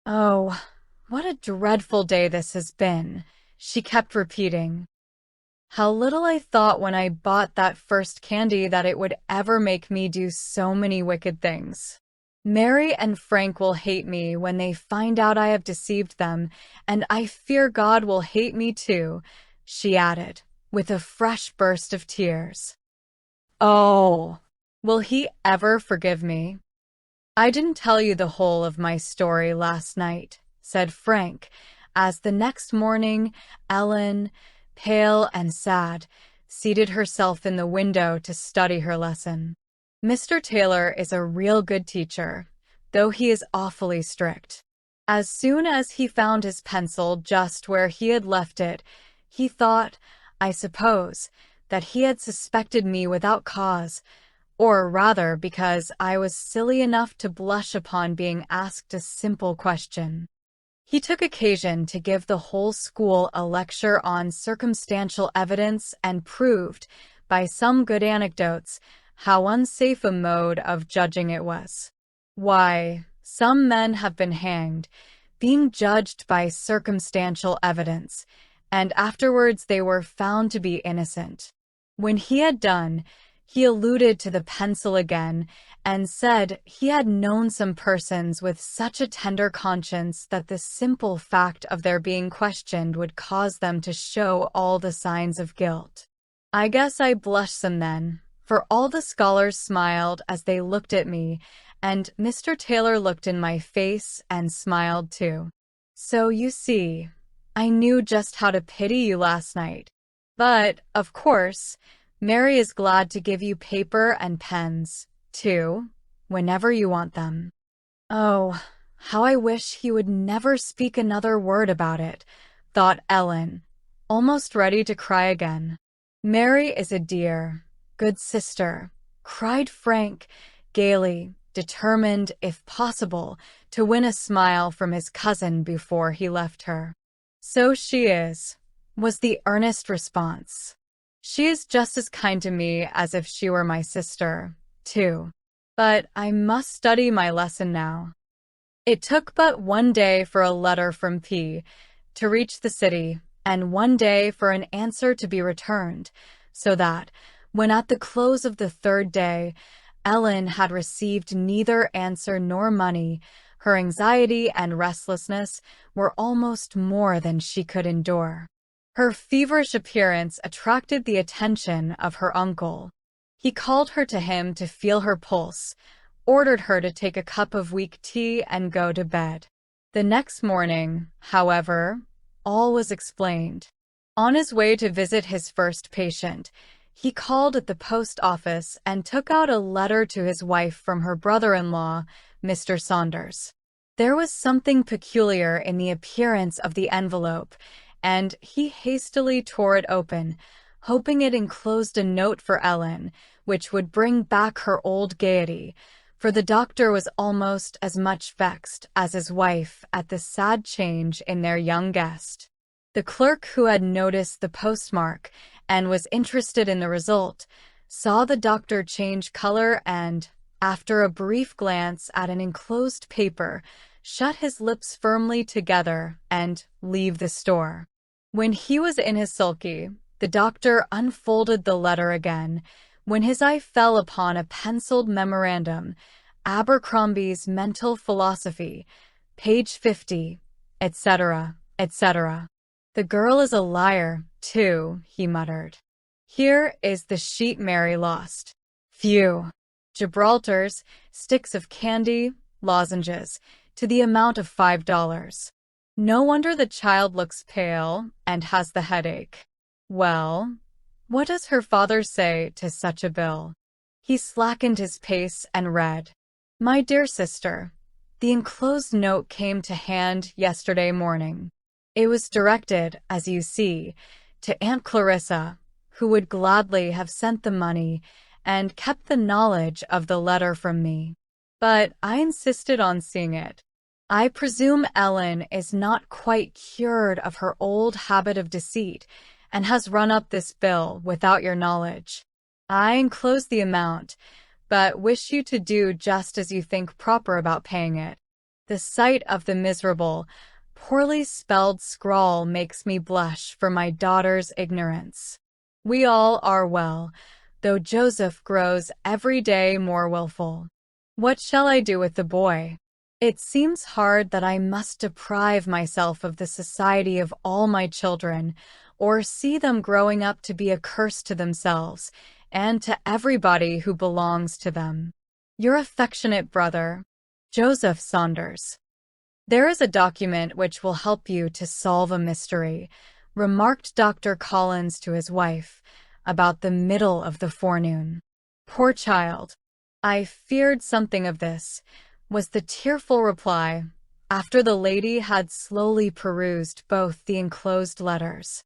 "Oh, what a dreadful day this has been," she kept repeating. "How little I thought when I bought that first candy that it would ever make me do so many wicked things. Mary and Frank will hate me when they find out I have deceived them, and I fear God will hate me too," she added, with a fresh burst of tears. "Oh, will he ever forgive me?" "I didn't tell you the whole of my story last night," said Frank, as the next morning Ellen, pale and sad, seated herself in the window to study her lesson. "Mr. Taylor is a real good teacher, though he is awfully strict. As soon as he found his pencil just where he had left it, he thought, I suppose, that he had suspected me without cause, or rather because I was silly enough to blush upon being asked a simple question. He took occasion to give the whole school a lecture on circumstantial evidence and proved, by some good anecdotes, how unsafe a mode of judging it was. Why, some men have been hanged, being judged by circumstantial evidence, and afterwards they were found to be innocent. When he had done, he alluded to the pencil again and said he had known some persons with such a tender conscience that the simple fact of their being questioned would cause them to show all the signs of guilt. I guess I blushed some then, for all the scholars smiled as they looked at me, and Mr. Taylor looked in my face and smiled too. So you see, I knew just how to pity you last night. But, of course, Mary is glad to give you paper and pens, too, whenever you want them." "Oh, how I wish he would never speak another word about it," thought Ellen, almost ready to cry again. "Mary is a dear, good sister," cried Frank, gaily, determined, if possible, to win a smile from his cousin before he left her. "So she is," was the earnest response. "She is just as kind to me as if she were my sister, too. But I must study my lesson now." It took but 1 day for a letter from P to reach the city, and 1 day for an answer to be returned, so that, when at the close of the 3rd day, Ellen had received neither answer nor money. Her anxiety and restlessness were almost more than she could endure. Her feverish appearance attracted the attention of her uncle. He called her to him to feel her pulse, ordered her to take a cup of weak tea and go to bed. The next morning, however, all was explained. On his way to visit his first patient, he called at the post office and took out a letter to his wife from her brother-in-law, Mr. Saunders. There was something peculiar in the appearance of the envelope, and he hastily tore it open, hoping it enclosed a note for Ellen, which would bring back her old gaiety, for the doctor was almost as much vexed as his wife at the sad change in their young guest. The clerk, who had noticed the postmark and was interested in the result, saw the doctor change color and, after a brief glance at an enclosed paper, shut his lips firmly together and leave the store. When he was in his sulky, the doctor unfolded the letter again, when his eye fell upon a penciled memorandum, Abercrombie's Mental Philosophy, page 50, etc., etc. "The girl is a liar, too," he muttered. "Here is the sheet Mary lost. Phew. Gibraltar's, sticks of candy, lozenges, to the amount of $5. No wonder the child looks pale and has the headache. Well, what does her father say to such a bill?" He slackened his pace and read, "My dear sister, the enclosed note came to hand yesterday morning. It was directed, as you see, to Aunt Clarissa, who would gladly have sent the money and kept the knowledge of the letter from me. But I insisted on seeing it. I presume Ellen is not quite cured of her old habit of deceit and has run up this bill without your knowledge. I enclose the amount, but wish you to do just as you think proper about paying it. The sight of the miserable, poorly spelled scrawl makes me blush for my daughter's ignorance. We all are well, though Joseph grows every day more willful. What shall I do with the boy? It seems hard that I must deprive myself of the society of all my children, or see them growing up to be a curse to themselves and to everybody who belongs to them. Your affectionate brother, Joseph Saunders." "There is a document which will help you to solve a mystery," remarked Dr. Collins to his wife, about the middle of the forenoon. "Poor child. I feared something of this," was the tearful reply, after the lady had slowly perused both the enclosed letters.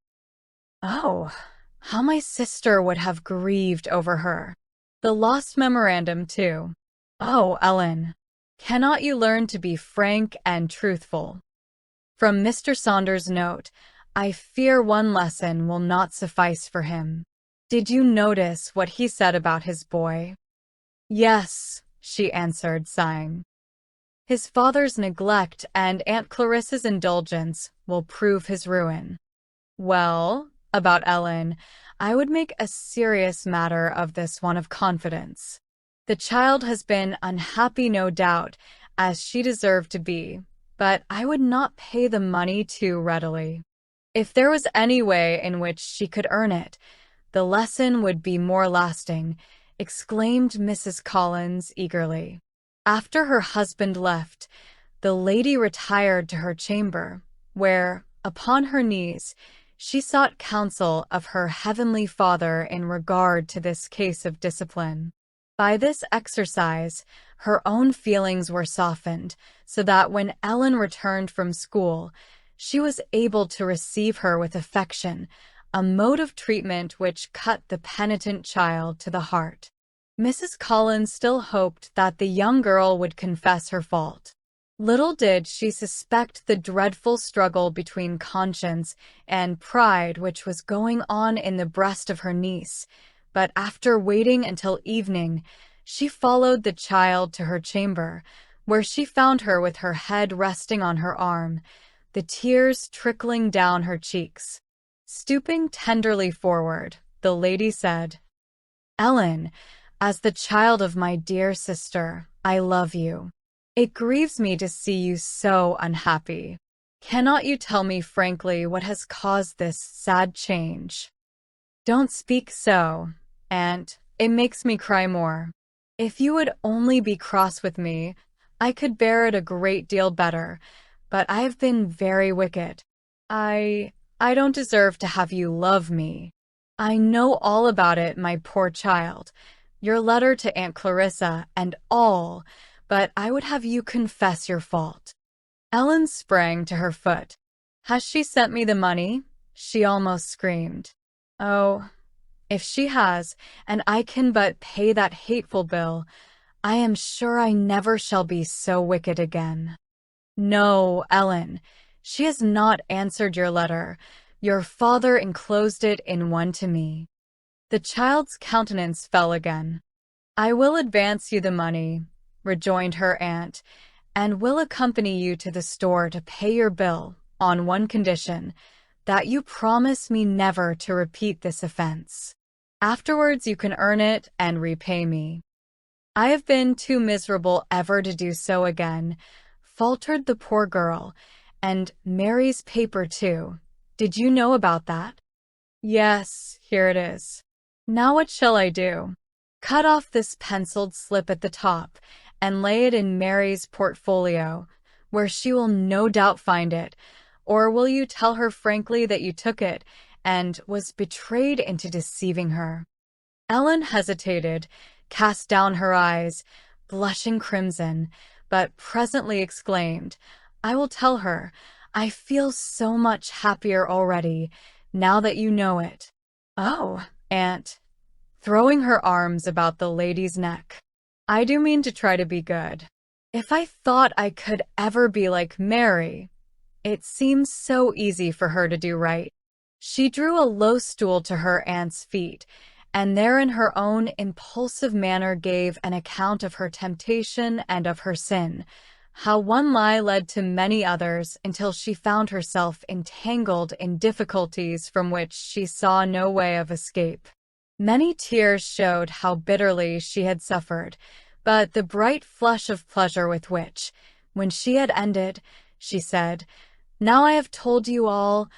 "Oh, how my sister would have grieved over her. The lost memorandum, too. Oh, Ellen, cannot you learn to be frank and truthful? From Mr. Saunders' note, I fear one lesson will not suffice for him. Did you notice what he said about his boy?" "Yes," she answered, sighing. "His father's neglect and Aunt Clarissa's indulgence will prove his ruin. Well, about Ellen, I would make a serious matter of this one of confidence. The child has been unhappy, no doubt, as she deserved to be, but I would not pay the money too readily. If there was any way in which she could earn it, the lesson would be more lasting," exclaimed Mrs. Collins eagerly. After her husband left, the lady retired to her chamber, where, upon her knees, she sought counsel of her Heavenly Father in regard to this case of discipline. By this exercise, her own feelings were softened, so that when Ellen returned from school, she was able to receive her with affection, a mode of treatment which cut the penitent child to the heart. Mrs. Collins still hoped that the young girl would confess her fault. Little did she suspect the dreadful struggle between conscience and pride which was going on in the breast of her niece, but after waiting until evening, she followed the child to her chamber, where she found her with her head resting on her arm, the tears trickling down her cheeks. Stooping tenderly forward, the lady said, "Ellen, As the child of my dear sister, I love you. It grieves me to see you so unhappy. Cannot you tell me frankly what has caused this sad change? Don't speak so, Aunt. It makes me cry more. If you would only be cross with me, I could bear it a great deal better, but I have been very wicked. I don't deserve to have you love me. I know all about it, my poor child, your letter to Aunt Clarissa and all, but I would have you confess your fault. Ellen sprang to her foot. Has she sent me the money? She almost screamed. Oh, if she has, and I can but pay that hateful bill, I am sure I never shall be so wicked again. No, Ellen, she has not answered your letter. Your father enclosed it in one to me. The child's countenance fell again. I will advance you the money, rejoined her aunt, and will accompany you to the store to pay your bill on one condition, that you promise me never to repeat this offense. Afterwards you can earn it and repay me. I have been too miserable ever to do so again, faltered the poor girl, and Mary's paper too. Did you know about that? Yes, here it is. Now what shall I do? Cut off this penciled slip at the top and lay it in Mary's portfolio, where she will no doubt find it, or will you tell her frankly that you took it and was betrayed into deceiving her? Ellen hesitated, cast down her eyes, blushing crimson, but presently exclaimed, I will tell her. I feel so much happier already, now that you know it. Oh, Aunt, throwing her arms about the lady's neck, I do mean to try to be good. If I thought I could ever be like Mary, it seems so easy for her to do right. She drew a low stool to her aunt's feet, and there in her own impulsive manner gave an account of her temptation and of her sin, how one lie led to many others until she found herself entangled in difficulties from which she saw no way of escape. Many tears showed how bitterly she had suffered, but the bright flush of pleasure with which, when she had ended, she said, Now I have told you all,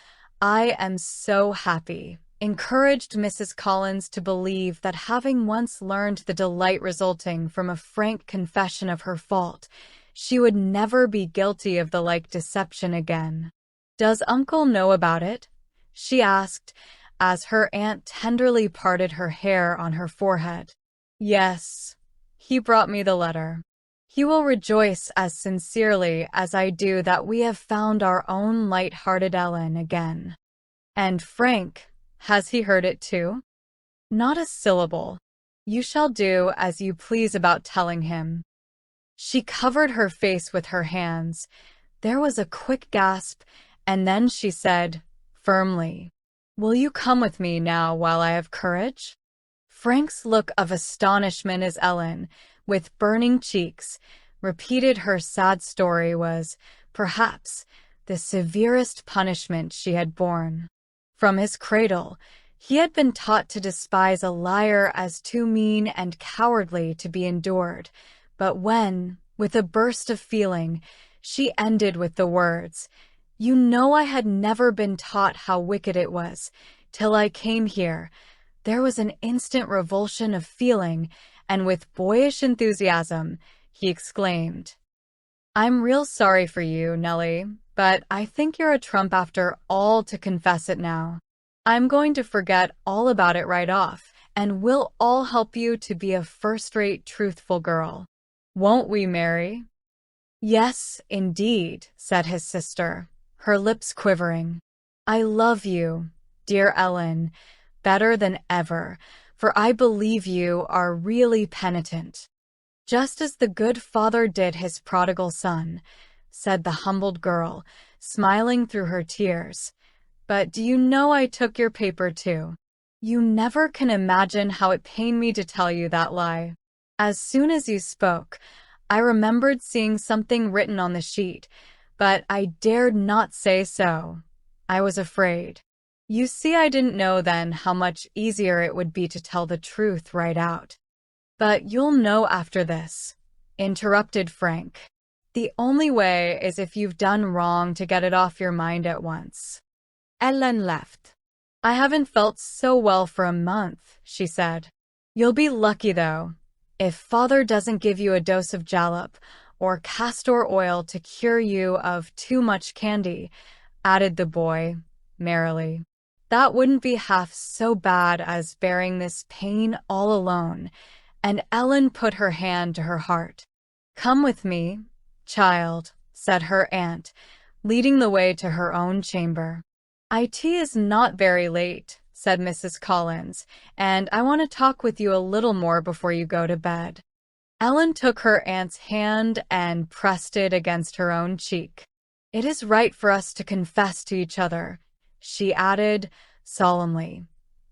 I am so happy, encouraged Mrs. Collins to believe that having once learned the delight resulting from a frank confession of her fault, she would never be guilty of the like deception again. Does Uncle know about it? She asked, as her aunt tenderly parted her hair on her forehead. Yes, he brought me the letter. He will rejoice as sincerely as I do that we have found our own light-hearted Ellen again. And Frank, has he heard it too? Not a syllable. You shall do as you please about telling him. She covered her face with her hands. There was a quick gasp, and then she said, firmly, Will you come with me now while I have courage? Frank's look of astonishment as Ellen, with burning cheeks, repeated her sad story was, perhaps, the severest punishment she had borne. From his cradle, he had been taught to despise a liar as too mean and cowardly to be endured, but when, with a burst of feeling, she ended with the words, You know I had never been taught how wicked it was, till I came here, there was an instant revulsion of feeling, and with boyish enthusiasm, he exclaimed, I'm real sorry for you, Nellie, but I think you're a trump after all to confess it now. I'm going to forget all about it right off, and we'll all help you to be a first-rate, truthful girl. Won't we, Mary? Yes, indeed, said his sister, her lips quivering. I love you, dear Ellen, better than ever, for I believe you are really penitent. Just as the good father did his prodigal son, said the humbled girl, smiling through her tears. But do you know I took your paper too? You never can imagine how it pained me to tell you that lie. As soon as you spoke, I remembered seeing something written on the sheet, but I dared not say so. I was afraid. You see, I didn't know then how much easier it would be to tell the truth right out. But you'll know after this, interrupted Frank. The only way is if you've done wrong to get it off your mind at once. Ellen left. I haven't felt so well for a month, she said. You'll be lucky, though, if Father doesn't give you a dose of jalap or castor oil to cure you of too much candy, added the boy, merrily. That wouldn't be half so bad as bearing this pain all alone, and Ellen put her hand to her heart. Come with me, child, said her aunt, leading the way to her own chamber. It is not very late, said Mrs. Collins, and I want to talk with you a little more before you go to bed. Ellen took her aunt's hand and pressed it against her own cheek. It is right for us to confess to each other, she added solemnly,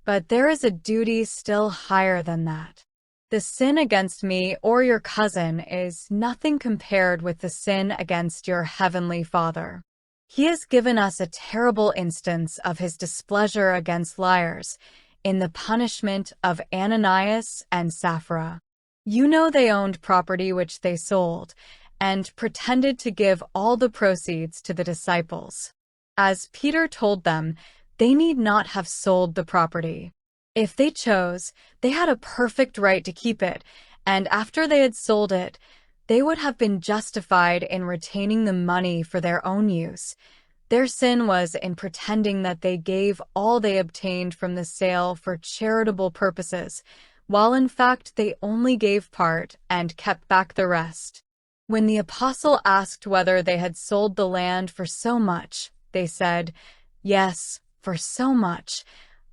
but there is a duty still higher than that. The sin against me or your cousin is nothing compared with the sin against your heavenly Father. He has given us a terrible instance of his displeasure against liars in the punishment of Ananias and Sapphira. You know they owned property which they sold, and pretended to give all the proceeds to the disciples. As Peter told them, they need not have sold the property. If they chose, they had a perfect right to keep it, and after they had sold it, they would have been justified in retaining the money for their own use. Their sin was in pretending that they gave all they obtained from the sale for charitable purposes, while in fact they only gave part and kept back the rest. When the apostle asked whether they had sold the land for so much, they said, "Yes, for so much,"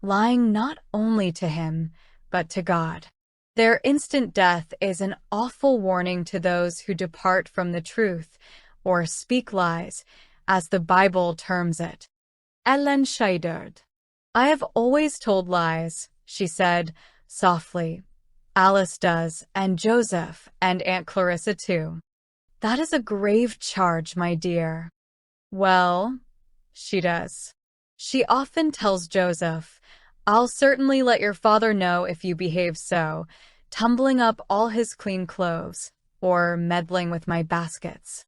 lying not only to him, but to God. Their instant death is an awful warning to those who depart from the truth, or speak lies, as the Bible terms it. Ellen shuddered. I have always told lies, she said, softly. Alice does, and Joseph, and Aunt Clarissa too. That is a grave charge, my dear. Well, she does. She often tells Joseph, I'll certainly let your father know if you behave so, tumbling up all his clean clothes, or meddling with my baskets.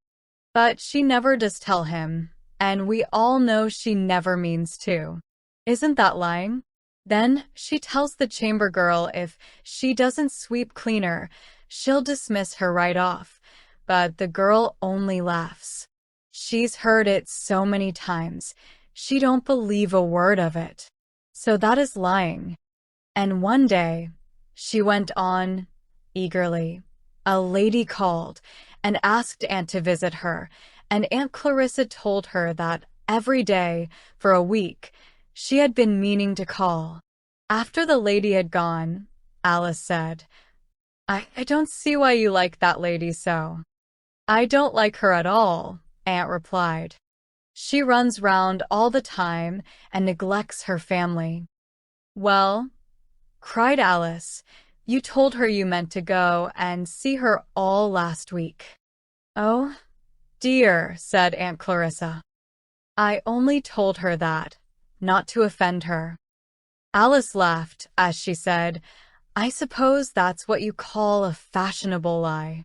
But she never does tell him, and we all know she never means to. Isn't that lying? Then she tells the chamber girl if she doesn't sweep cleaner, she'll dismiss her right off, but the girl only laughs. She's heard it so many times, she don't believe a word of it. So that is lying. And one day, she went on, eagerly, a lady called and asked Aunt to visit her, and Aunt Clarissa told her that every day, for a week, she had been meaning to call. After the lady had gone, Alice said, I don't see why you like that lady so. I don't like her at all, Aunt replied. She runs round all the time and neglects her family. Well, cried Alice, you told her you meant to go and see her all last week. Oh, dear, said Aunt Clarissa. I only told her that, not to offend her. Alice laughed as she said, I suppose that's what you call a fashionable lie.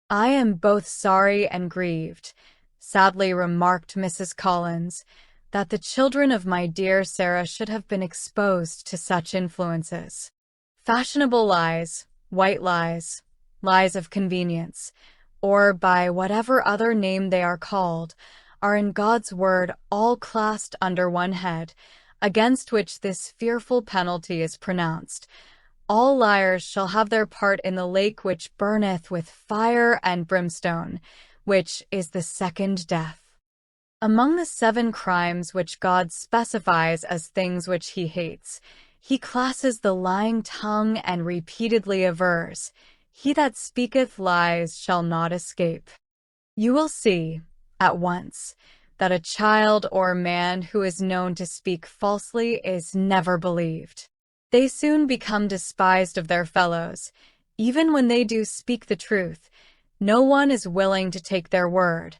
I am both sorry and grieved, sadly remarked Mrs. Collins, that the children of my dear Sarah should have been exposed to such influences. Fashionable lies, white lies, lies of convenience, or by whatever other name they are called, are in God's word all classed under one head, against which this fearful penalty is pronounced. All liars shall have their part in the lake which burneth with fire and brimstone, which is the second death. Among the 7 crimes which God specifies as things which he hates, he classes the lying tongue and repeatedly avers, he that speaketh lies shall not escape. You will see, at once, that a child or man who is known to speak falsely is never believed. They soon become despised of their fellows. Even when they do speak the truth, no one is willing to take their word,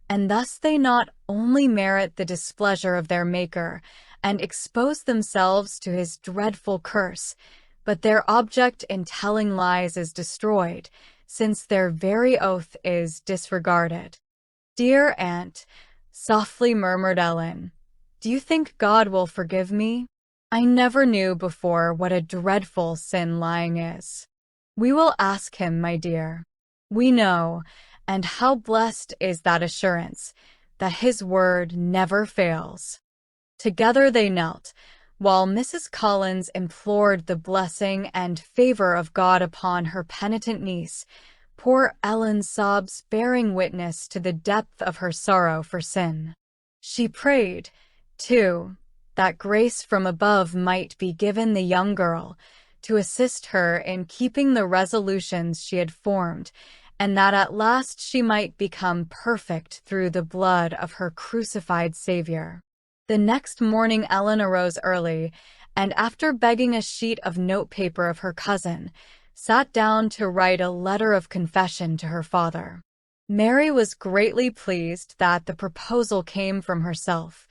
and thus they not only merit the displeasure of their Maker and expose themselves to his dreadful curse, but their object in telling lies is destroyed, since their very oath is disregarded. "Dear Aunt," softly murmured Ellen, "do you think God will forgive me? I never knew before what a dreadful sin lying is." "We will ask him, my dear. We know, and how blessed is that assurance, that his word never fails." Together they knelt, while Mrs. Collins implored the blessing and favor of God upon her penitent niece, poor Ellen's sobs bearing witness to the depth of her sorrow for sin. She prayed, too, that grace from above might be given the young girl, to assist her in keeping the resolutions she had formed, and that at last she might become perfect through the blood of her crucified Savior. The next morning Ellen arose early, and after begging a sheet of notepaper of her cousin, sat down to write a letter of confession to her father. Mary was greatly pleased that the proposal came from herself,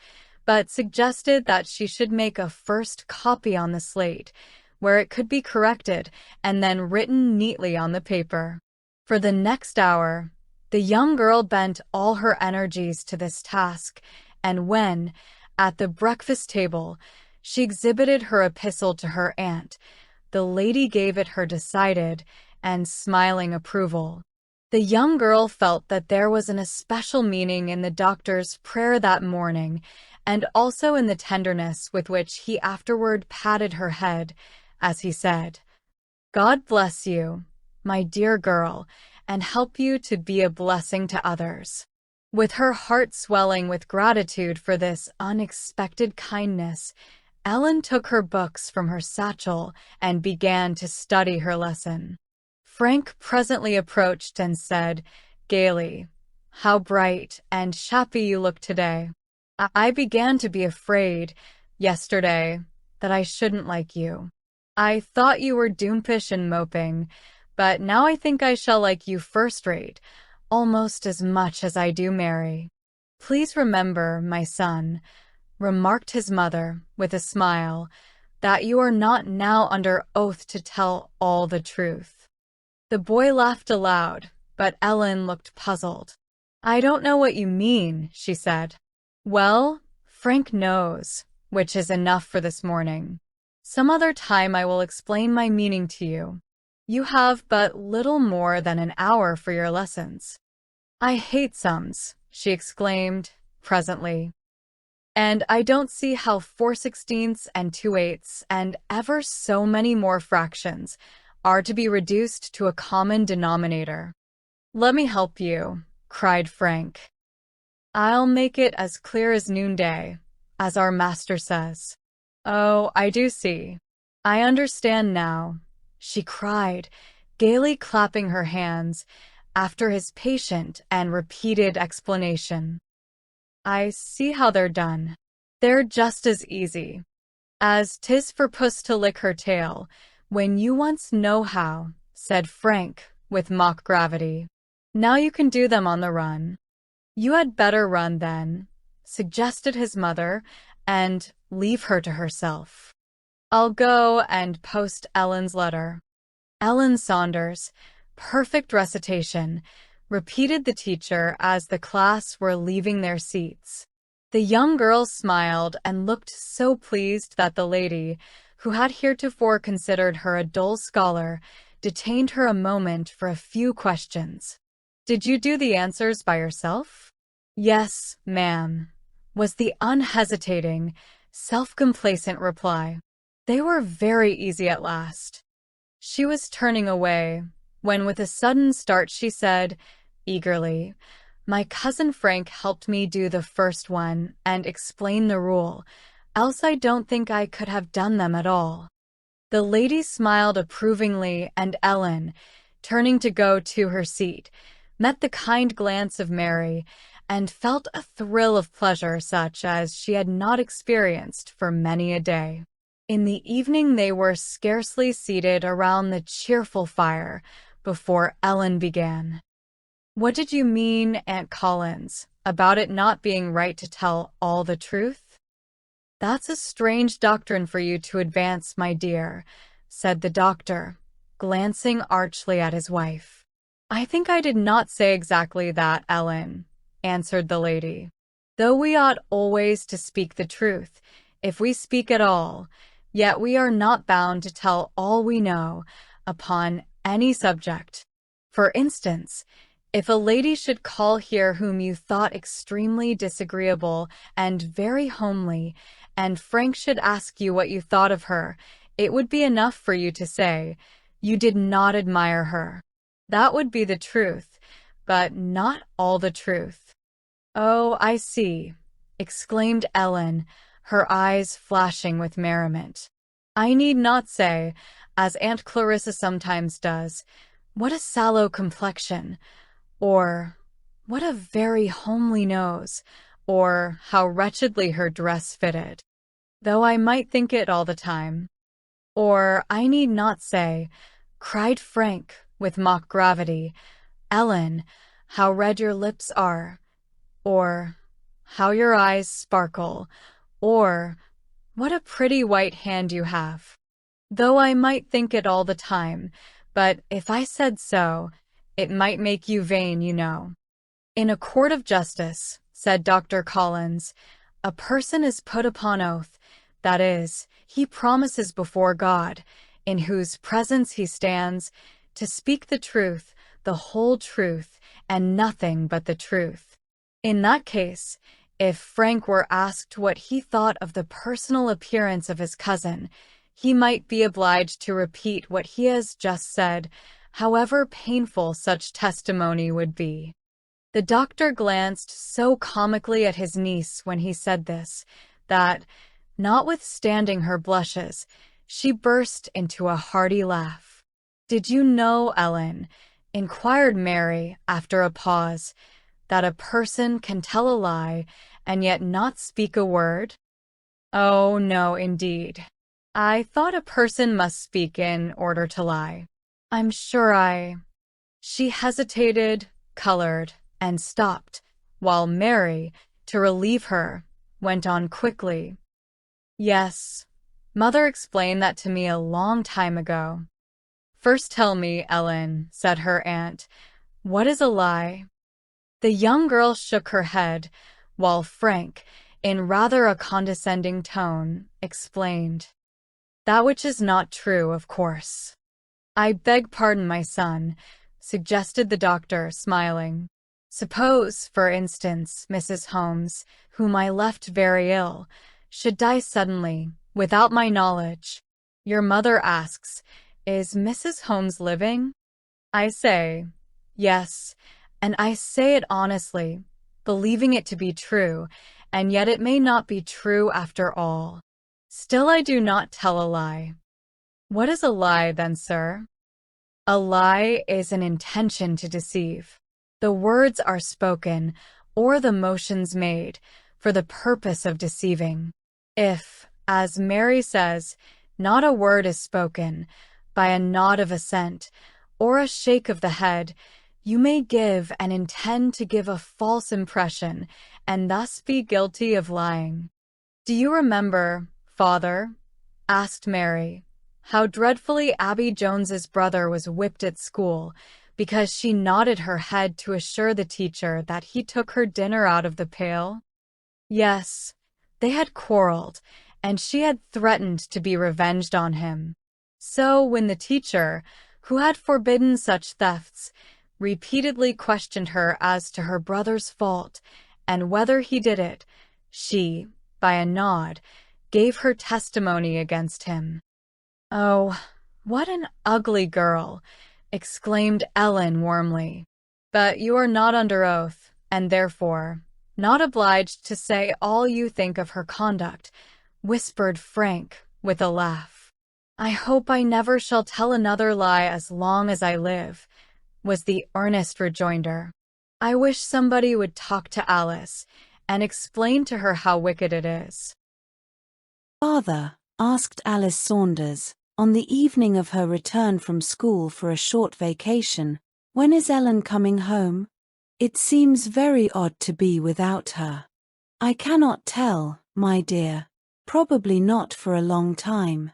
but suggested that she should make a first copy on the slate, where it could be corrected and then written neatly on the paper. For the next hour, the young girl bent all her energies to this task, and when, at the breakfast table, she exhibited her epistle to her aunt, the lady gave it her decided and smiling approval. The young girl felt that there was an especial meaning in the doctor's prayer that morning, and also in the tenderness with which he afterward patted her head, as he said, "God bless you, my dear girl, and help you to be a blessing to others." With her heart swelling with gratitude for this unexpected kindness, Ellen took her books from her satchel and began to study her lesson. Frank presently approached and said, gaily, "How bright and shappy you look today. I began to be afraid, yesterday, that I shouldn't like you. I thought you were doompish and moping, but now I think I shall like you first-rate, almost as much as I do Mary. Please remember, my son," remarked his mother, with a smile, "that you are not now under oath to tell all the truth." The boy laughed aloud, but Ellen looked puzzled. "I don't know what you mean," she said. "Well, Frank knows, which is enough for this morning. Some other time I will explain my meaning to you. You have but little more than an hour for your lessons." "I hate sums," she exclaimed, presently. "And I don't see how 4/16 and 2/8 and ever so many more fractions are to be reduced to a common denominator." "Let me help you," cried Frank. "I'll make it as clear as noonday, as our master says." "Oh, I do see. I understand now," she cried, gaily clapping her hands, after his patient and repeated explanation. "I see how they're done. They're just as easy as 'tis for puss to lick her tail, when you once know how," said Frank, with mock gravity. "Now you can do them on the run." "You had better run, then," suggested his mother, "and leave her to herself. I'll go and post Ellen's letter." "Ellen Saunders, perfect recitation," repeated the teacher as the class were leaving their seats. The young girl smiled and looked so pleased that the lady, who had heretofore considered her a dull scholar, detained her a moment for a few questions. "Did you do the answers by yourself?" "Yes, ma'am," was the unhesitating, self-complacent reply. "They were very easy at last." She was turning away, when with a sudden start she said, eagerly, "My cousin Frank helped me do the first one and explain the rule, else I don't think I could have done them at all." The lady smiled approvingly, and Ellen, turning to go to her seat, met the kind glance of Mary, and felt a thrill of pleasure such as she had not experienced for many a day. In the evening they were scarcely seated around the cheerful fire before Ellen began. "What did you mean, Aunt Collins, about it not being right to tell all the truth?" "That's a strange doctrine for you to advance, my dear," said the doctor, glancing archly at his wife. I think I did not say exactly that, Ellen, answered the lady. Though we ought always to speak the truth, if we speak at all, yet we are not bound to tell all we know upon any subject. For instance, if a lady should call here whom you thought extremely disagreeable and very homely, and Frank should ask you what you thought of her, it would be enough for you to say, you did not admire her. That would be the truth, but not all the truth. Oh, I see, exclaimed Ellen, her eyes flashing with merriment. I need not say, as Aunt Clarissa sometimes does, what a sallow complexion, or what a very homely nose, or how wretchedly her dress fitted, though I might think it all the time. Or I need not say, cried Frank with mock gravity, Ellen, how red your lips are, or how your eyes sparkle, or what a pretty white hand you have. Though I might think it all the time, but if I said so, it might make you vain, you know. In a court of justice, said Dr. Collins, a person is put upon oath, that is, he promises before God, in whose presence he stands, to speak the truth, the whole truth, and nothing but the truth. In that case, if Frank were asked what he thought of the personal appearance of his cousin, he might be obliged to repeat what he has just said, however painful such testimony would be. The doctor glanced so comically at his niece when he said this, that, notwithstanding her blushes, she burst into a hearty laugh. Did you know, Ellen, inquired Mary after a pause, that a person can tell a lie and yet not speak a word? Oh, no, indeed. I thought a person must speak in order to lie. I'm sure She hesitated, colored, and stopped, while Mary, to relieve her, went on quickly. Yes, Mother explained that to me a long time ago. First tell me, Ellen, said her aunt, what is a lie? The young girl shook her head, while Frank, in rather a condescending tone, explained. That which is not true, of course. I beg pardon, my son, suggested the doctor, smiling. Suppose, for instance, Mrs. Holmes, whom I left very ill, should die suddenly, without my knowledge. Your mother asks, is Mrs. Holmes living? I say, yes, and I say it honestly, believing it to be true, and yet it may not be true after all. Still I do not tell a lie. What is a lie, then, sir? A lie is an intention to deceive. The words are spoken, or the motions made, for the purpose of deceiving. If, as Mary says, not a word is spoken, by a nod of assent, or a shake of the head, you may give and intend to give a false impression, and thus be guilty of lying. Do you remember, Father, asked Mary, how dreadfully Abby Jones's brother was whipped at school because she nodded her head to assure the teacher that he took her dinner out of the pail? Yes, they had quarreled, and she had threatened to be revenged on him. So when the teacher, who had forbidden such thefts, repeatedly questioned her as to her brother's fault and whether he did it, she, by a nod, gave her testimony against him. Oh, what an ugly girl, exclaimed Ellen warmly. But you are not under oath, and therefore not obliged to say all you think of her conduct, whispered Frank with a laugh. I hope I never shall tell another lie as long as I live, was the earnest rejoinder. I wish somebody would talk to Alice and explain to her how wicked it is. Father, asked Alice Saunders, on the evening of her return from school for a short vacation, when is Ellen coming home? It seems very odd to be without her. I cannot tell, my dear, probably not for a long time.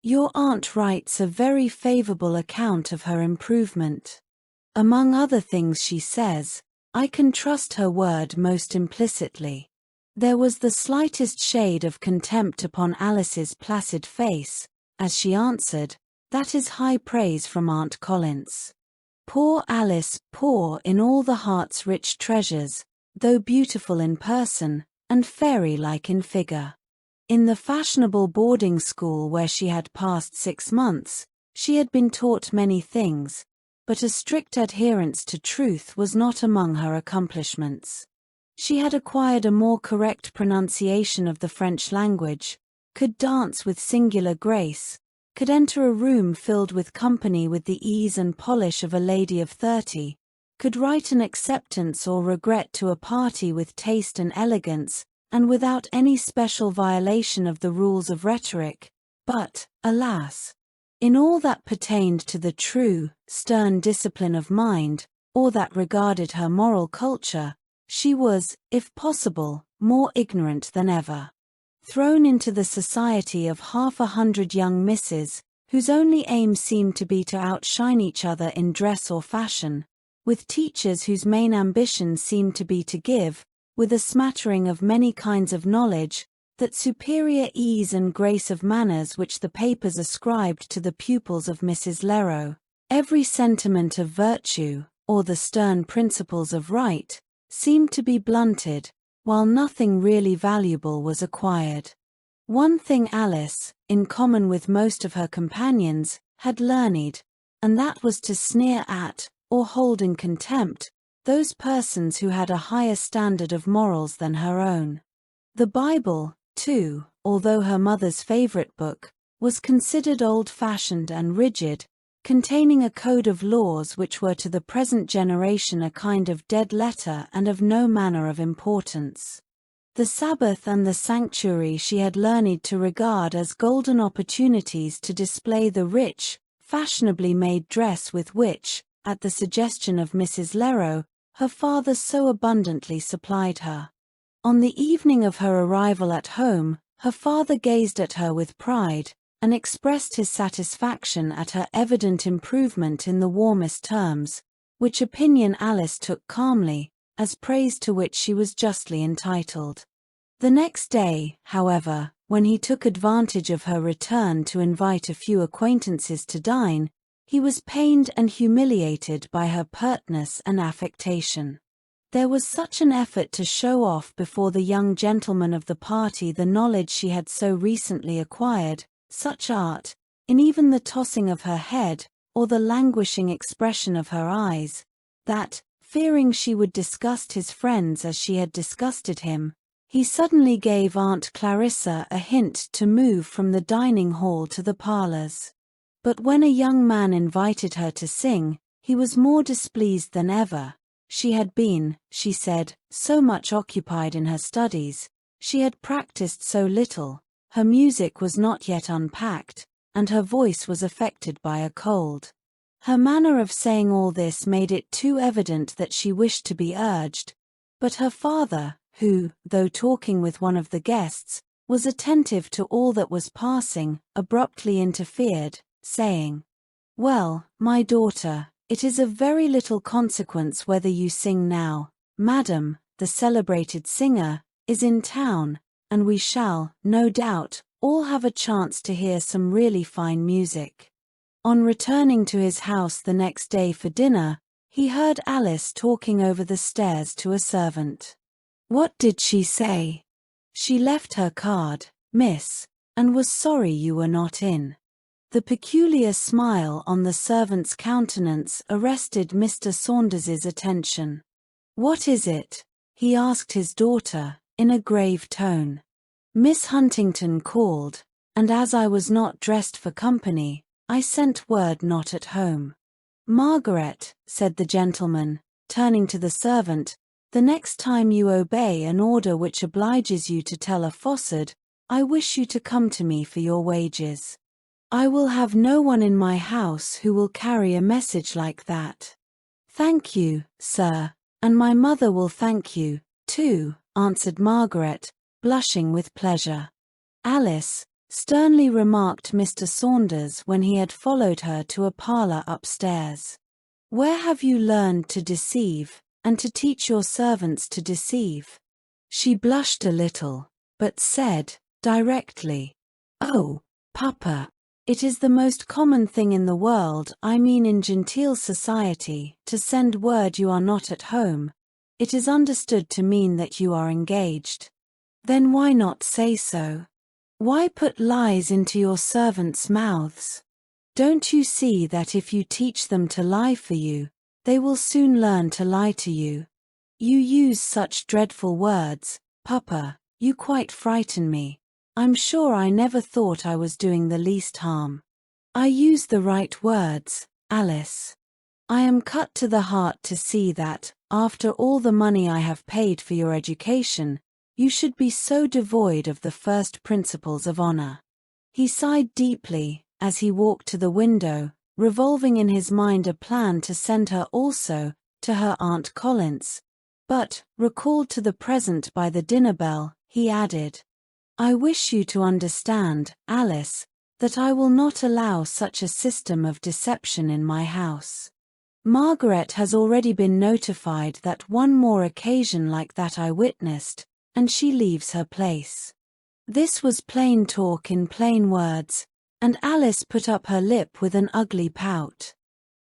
Your aunt writes a very favourable account of her improvement. Among other things she says, I can trust her word most implicitly. There was the slightest shade of contempt upon Alice's placid face, as she answered, that is high praise from Aunt Collins. Poor Alice, poor in all the heart's rich treasures, though beautiful in person, and fairy-like in figure. In the fashionable boarding school where she had passed 6 months, she had been taught many things, but a strict adherence to truth was not among her accomplishments. She had acquired a more correct pronunciation of the French language, could dance with singular grace, could enter a room filled with company with the ease and polish of a lady of 30, could write an acceptance or regret to a party with taste and elegance, and without any special violation of the rules of rhetoric, but, alas! In all that pertained to the true, stern discipline of mind, or that regarded her moral culture, she was, if possible, more ignorant than ever. Thrown into the society of 100 young misses, whose only aim seemed to be to outshine each other in dress or fashion, with teachers whose main ambition seemed to be to give, with a smattering of many kinds of knowledge, that superior ease and grace of manners which the papers ascribed to the pupils of Mrs. Leroux, every sentiment of virtue, or the stern principles of right, seemed to be blunted, while nothing really valuable was acquired. One thing Alice, in common with most of her companions, had learned, and that was to sneer at, or hold in contempt, those persons who had a higher standard of morals than her own. The Bible, too, although her mother's favorite book, was considered old-fashioned and rigid, containing a code of laws which were to the present generation a kind of dead letter and of no manner of importance. The Sabbath and the sanctuary she had learned to regard as golden opportunities to display the rich, fashionably made dress with which, at the suggestion of Mrs. Leroux, her father so abundantly supplied her. On the evening of her arrival at home, her father gazed at her with pride, and expressed his satisfaction at her evident improvement in the warmest terms, which opinion Alice took calmly, as praise to which she was justly entitled. The next day, however, when he took advantage of her return to invite a few acquaintances to dine, he was pained and humiliated by her pertness and affectation. There was such an effort to show off before the young gentlemen of the party the knowledge she had so recently acquired, such art, in even the tossing of her head, or the languishing expression of her eyes, that, fearing she would disgust his friends as she had disgusted him, he suddenly gave Aunt Clarissa a hint to move from the dining hall to the parlours. But when a young man invited her to sing, he was more displeased than ever. She had been, she said, so much occupied in her studies, she had practiced so little, her music was not yet unpacked, and her voice was affected by a cold. Her manner of saying all this made it too evident that she wished to be urged, but her father, who, though talking with one of the guests, was attentive to all that was passing, abruptly interfered, saying, "Well, my daughter, it is of very little consequence whether you sing now. Madam, the celebrated singer, is in town, and we shall, no doubt, all have a chance to hear some really fine music." On returning to his house the next day for dinner, he heard Alice talking over the stairs to a servant. "What did she say?" "She left her card, miss, and was sorry you were not in." The peculiar smile on the servant's countenance arrested Mr. Saunders's attention. "What is it?" he asked his daughter, in a grave tone. "Miss Huntington called, and as I was not dressed for company, I sent word not at home." "Margaret," said the gentleman, turning to the servant, "the next time you obey an order which obliges you to tell a falsehood, I wish you to come to me for your wages. I will have no one in my house who will carry a message like that." "Thank you, sir, and my mother will thank you, too," answered Margaret, blushing with pleasure. "Alice," sternly remarked Mr. Saunders when he had followed her to a parlor upstairs. "Where have you learned to deceive, and to teach your servants to deceive?" She blushed a little, but said, directly, "Oh, Papa, it is the most common thing in the world, I mean in genteel society, to send word you are not at home. It is understood to mean that you are engaged. Then why not say so? Why put lies into your servants' mouths? Don't you see that if you teach them to lie for you, they will soon learn to lie to you? You use such dreadful words, Papa, you quite frighten me. I'm sure I never thought I was doing the least harm. I use the right words, Alice. I am cut to the heart to see that, after all the money I have paid for your education, you should be so devoid of the first principles of honor." He sighed deeply as he walked to the window, revolving in his mind a plan to send her also to her Aunt Collins. But, recalled to the present by the dinner bell, he added, "I wish you to understand, Alice, that I will not allow such a system of deception in my house. Margaret has already been notified that one more occasion like that I witnessed, and she leaves her place." This was plain talk in plain words, and Alice put up her lip with an ugly pout.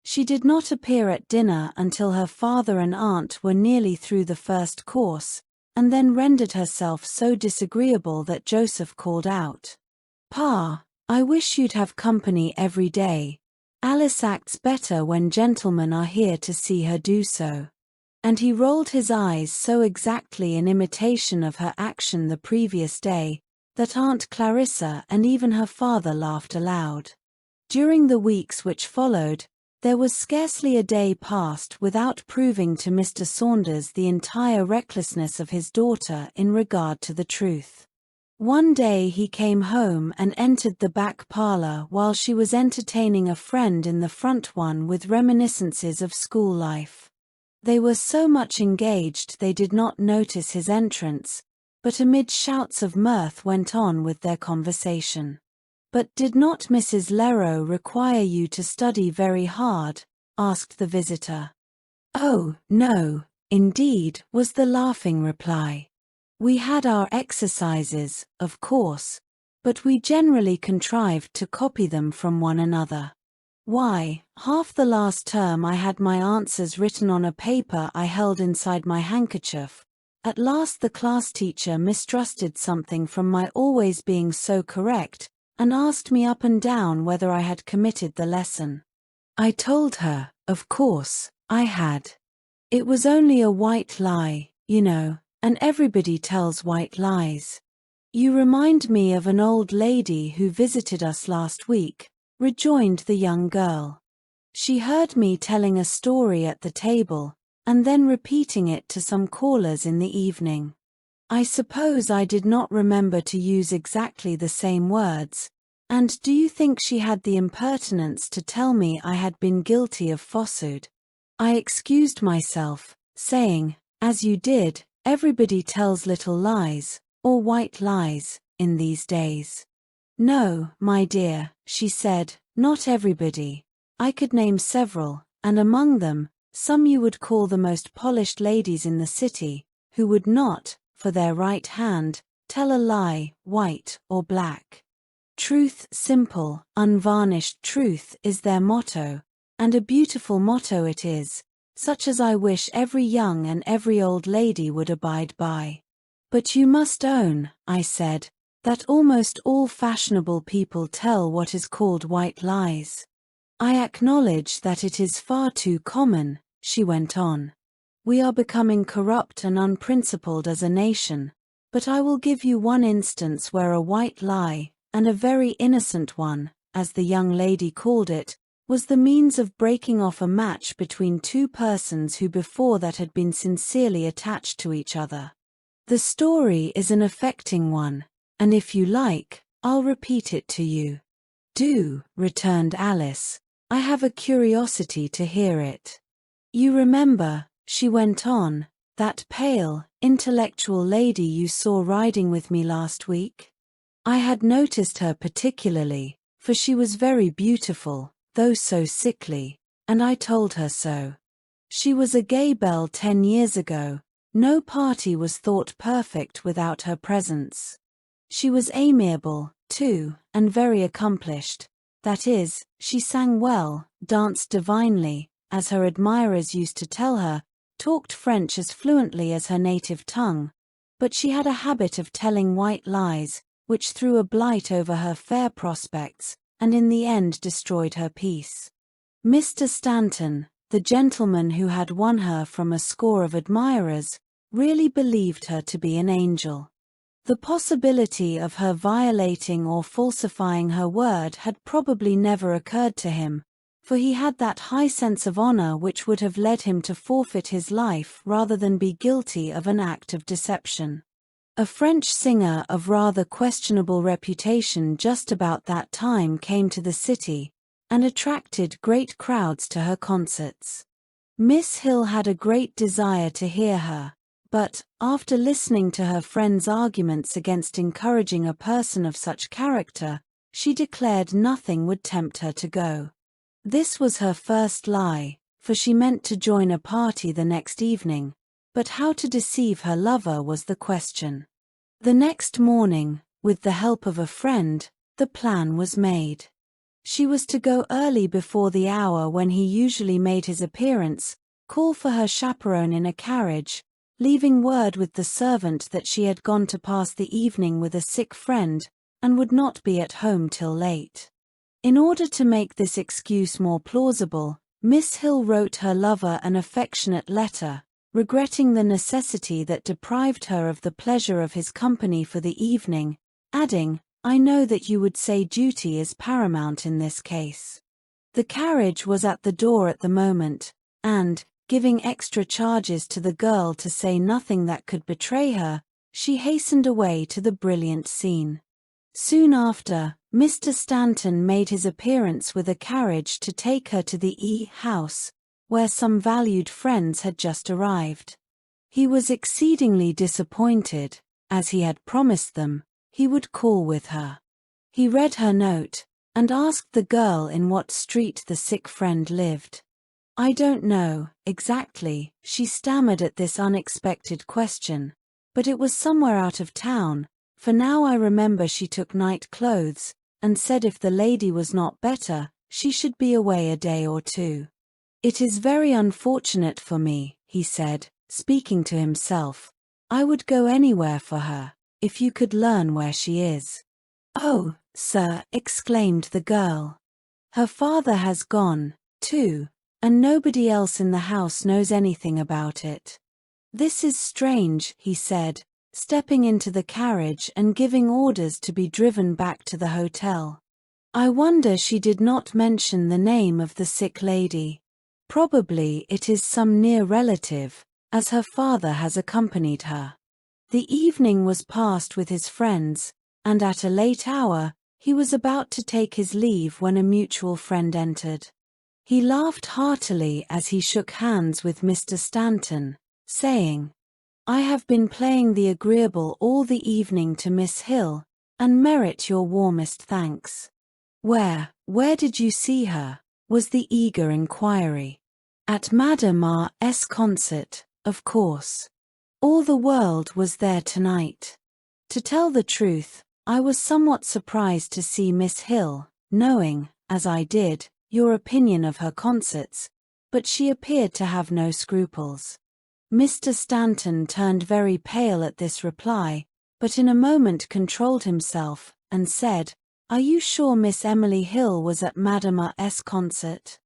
She did not appear at dinner until her father and aunt were nearly through the first course, and then rendered herself so disagreeable that Joseph called out, "Pa, I wish you'd have company every day. Alice acts better when gentlemen are here to see her do so." And he rolled his eyes so exactly in imitation of her action the previous day, that Aunt Clarissa and even her father laughed aloud. During the weeks which followed, there was scarcely a day passed without proving to Mr. Saunders the entire recklessness of his daughter in regard to the truth. One day he came home and entered the back parlor while she was entertaining a friend in the front one with reminiscences of school life. They were so much engaged they did not notice his entrance, but amid shouts of mirth went on with their conversation. "But did not Mrs. Leroux require you to study very hard?" asked the visitor. "Oh, no, indeed," was the laughing reply. "We had our exercises, of course, but we generally contrived to copy them from one another. Why, half the last term I had my answers written on a paper I held inside my handkerchief. At last the class teacher mistrusted something from my always being so correct, and asked me up and down whether I had committed the lesson. I told her, of course, I had. It was only a white lie, you know, and everybody tells white lies." "You remind me of an old lady who visited us last week," rejoined the young girl. "She heard me telling a story at the table, and then repeating it to some callers in the evening. I suppose I did not remember to use exactly the same words, and do you think she had the impertinence to tell me I had been guilty of falsehood? I excused myself, saying, as you did, everybody tells little lies, or white lies, in these days. "No, my dear," she said, "not everybody. I could name several, and among them, some you would call the most polished ladies in the city, who would not, for their right hand, tell a lie, white or black. Truth, simple, unvarnished truth is their motto, and a beautiful motto it is, such as I wish every young and every old lady would abide by. But you must own," I said, "that almost all fashionable people tell what is called white lies." "I acknowledge that it is far too common," she went on. "We are becoming corrupt and unprincipled as a nation, but I will give you one instance where a white lie, and a very innocent one, as the young lady called it, was the means of breaking off a match between two persons who before that had been sincerely attached to each other. The story is an affecting one, and if you like, I'll repeat it to you." "Do," returned Alice. "I have a curiosity to hear it." "You remember," she went on, "that pale, intellectual lady you saw riding with me last week?" I had noticed her particularly, for she was very beautiful, though so sickly, and I told her so. She was a gay belle 10 years ago. No party was thought perfect without her presence. She was amiable, too, and very accomplished. That is, she sang well, danced divinely, as her admirers used to tell her, talked French as fluently as her native tongue. But she had a habit of telling white lies, which threw a blight over her fair prospects, and in the end destroyed her peace. Mr. Stanton, the gentleman who had won her from a score of admirers, really believed her to be an angel. The possibility of her violating or falsifying her word had probably never occurred to him, for he had that high sense of honor which would have led him to forfeit his life rather than be guilty of an act of deception. A French singer of rather questionable reputation just about that time came to the city, and attracted great crowds to her concerts. Miss Hill had a great desire to hear her, but, after listening to her friend's arguments against encouraging a person of such character, she declared nothing would tempt her to go. This was her first lie, for she meant to join a party the next evening, but how to deceive her lover was the question. The next morning, with the help of a friend, the plan was made. She was to go early before the hour when he usually made his appearance, call for her chaperone in a carriage, leaving word with the servant that she had gone to pass the evening with a sick friend, and would not be at home till late. In order to make this excuse more plausible, Miss Hill wrote her lover an affectionate letter, regretting the necessity that deprived her of the pleasure of his company for the evening, adding, "I know that you would say duty is paramount in this case." The carriage was at the door at the moment, and, giving extra charges to the girl to say nothing that could betray her, she hastened away to the brilliant scene. Soon after, Mr. Stanton made his appearance with a carriage to take her to the house, where some valued friends had just arrived. He was exceedingly disappointed, as he had promised them he would call with her. He read her note, and asked the girl in what street the sick friend lived. "I don't know, exactly," she stammered at this unexpected question, "but it was somewhere out of town, for now I remember she took night clothes, and said if the lady was not better, she should be away a day or two. It is very unfortunate for me," he said, speaking to himself. "I would go anywhere for her, if you could learn where she is." "Oh, sir," exclaimed the girl. "Her father has gone, too, and nobody else in the house knows anything about it." "This is strange," he said, stepping into the carriage and giving orders to be driven back to the hotel. "I wonder she did not mention the name of the sick lady. Probably it is some near relative, as her father has accompanied her." The evening was passed with his friends, and at a late hour, he was about to take his leave when a mutual friend entered. He laughed heartily as he shook hands with Mr. Stanton, saying, "I have been playing the agreeable all the evening to Miss Hill, and merit your warmest thanks." Where did you see her?" was the eager inquiry. "At Madame R.'s concert, of course. All the world was there tonight. To tell the truth, I was somewhat surprised to see Miss Hill, knowing, as I did, your opinion of her concerts, but she appeared to have no scruples." Mr. Stanton turned very pale at this reply, but in a moment controlled himself, and said, "Are you sure Miss Emily Hill was at Madame R.'s concert?"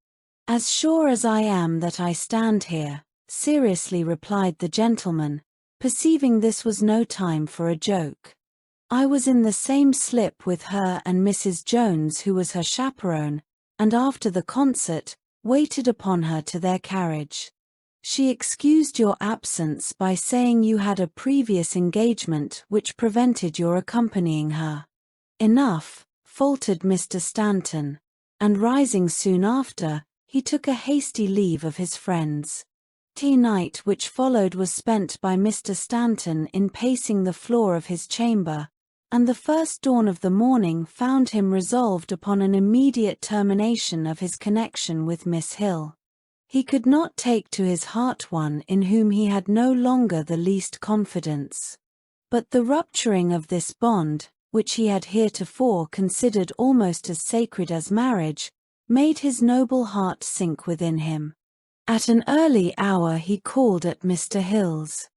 "As sure as I am that I stand here," seriously replied the gentleman, perceiving this was no time for a joke. "I was in the same slip with her and Mrs. Jones, who was her chaperone, and after the concert, waited upon her to their carriage. She excused your absence by saying you had a previous engagement which prevented your accompanying her." "Enough," faltered Mr. Stanton, and rising soon after, he took a hasty leave of his friends. The night which followed was spent by Mr. Stanton in pacing the floor of his chamber, and the first dawn of the morning found him resolved upon an immediate termination of his connection with Miss Hill. He could not take to his heart one in whom he had no longer the least confidence. But the rupturing of this bond, which he had heretofore considered almost as sacred as marriage, made his noble heart sink within him. At an early hour he called at Mr. Hill's.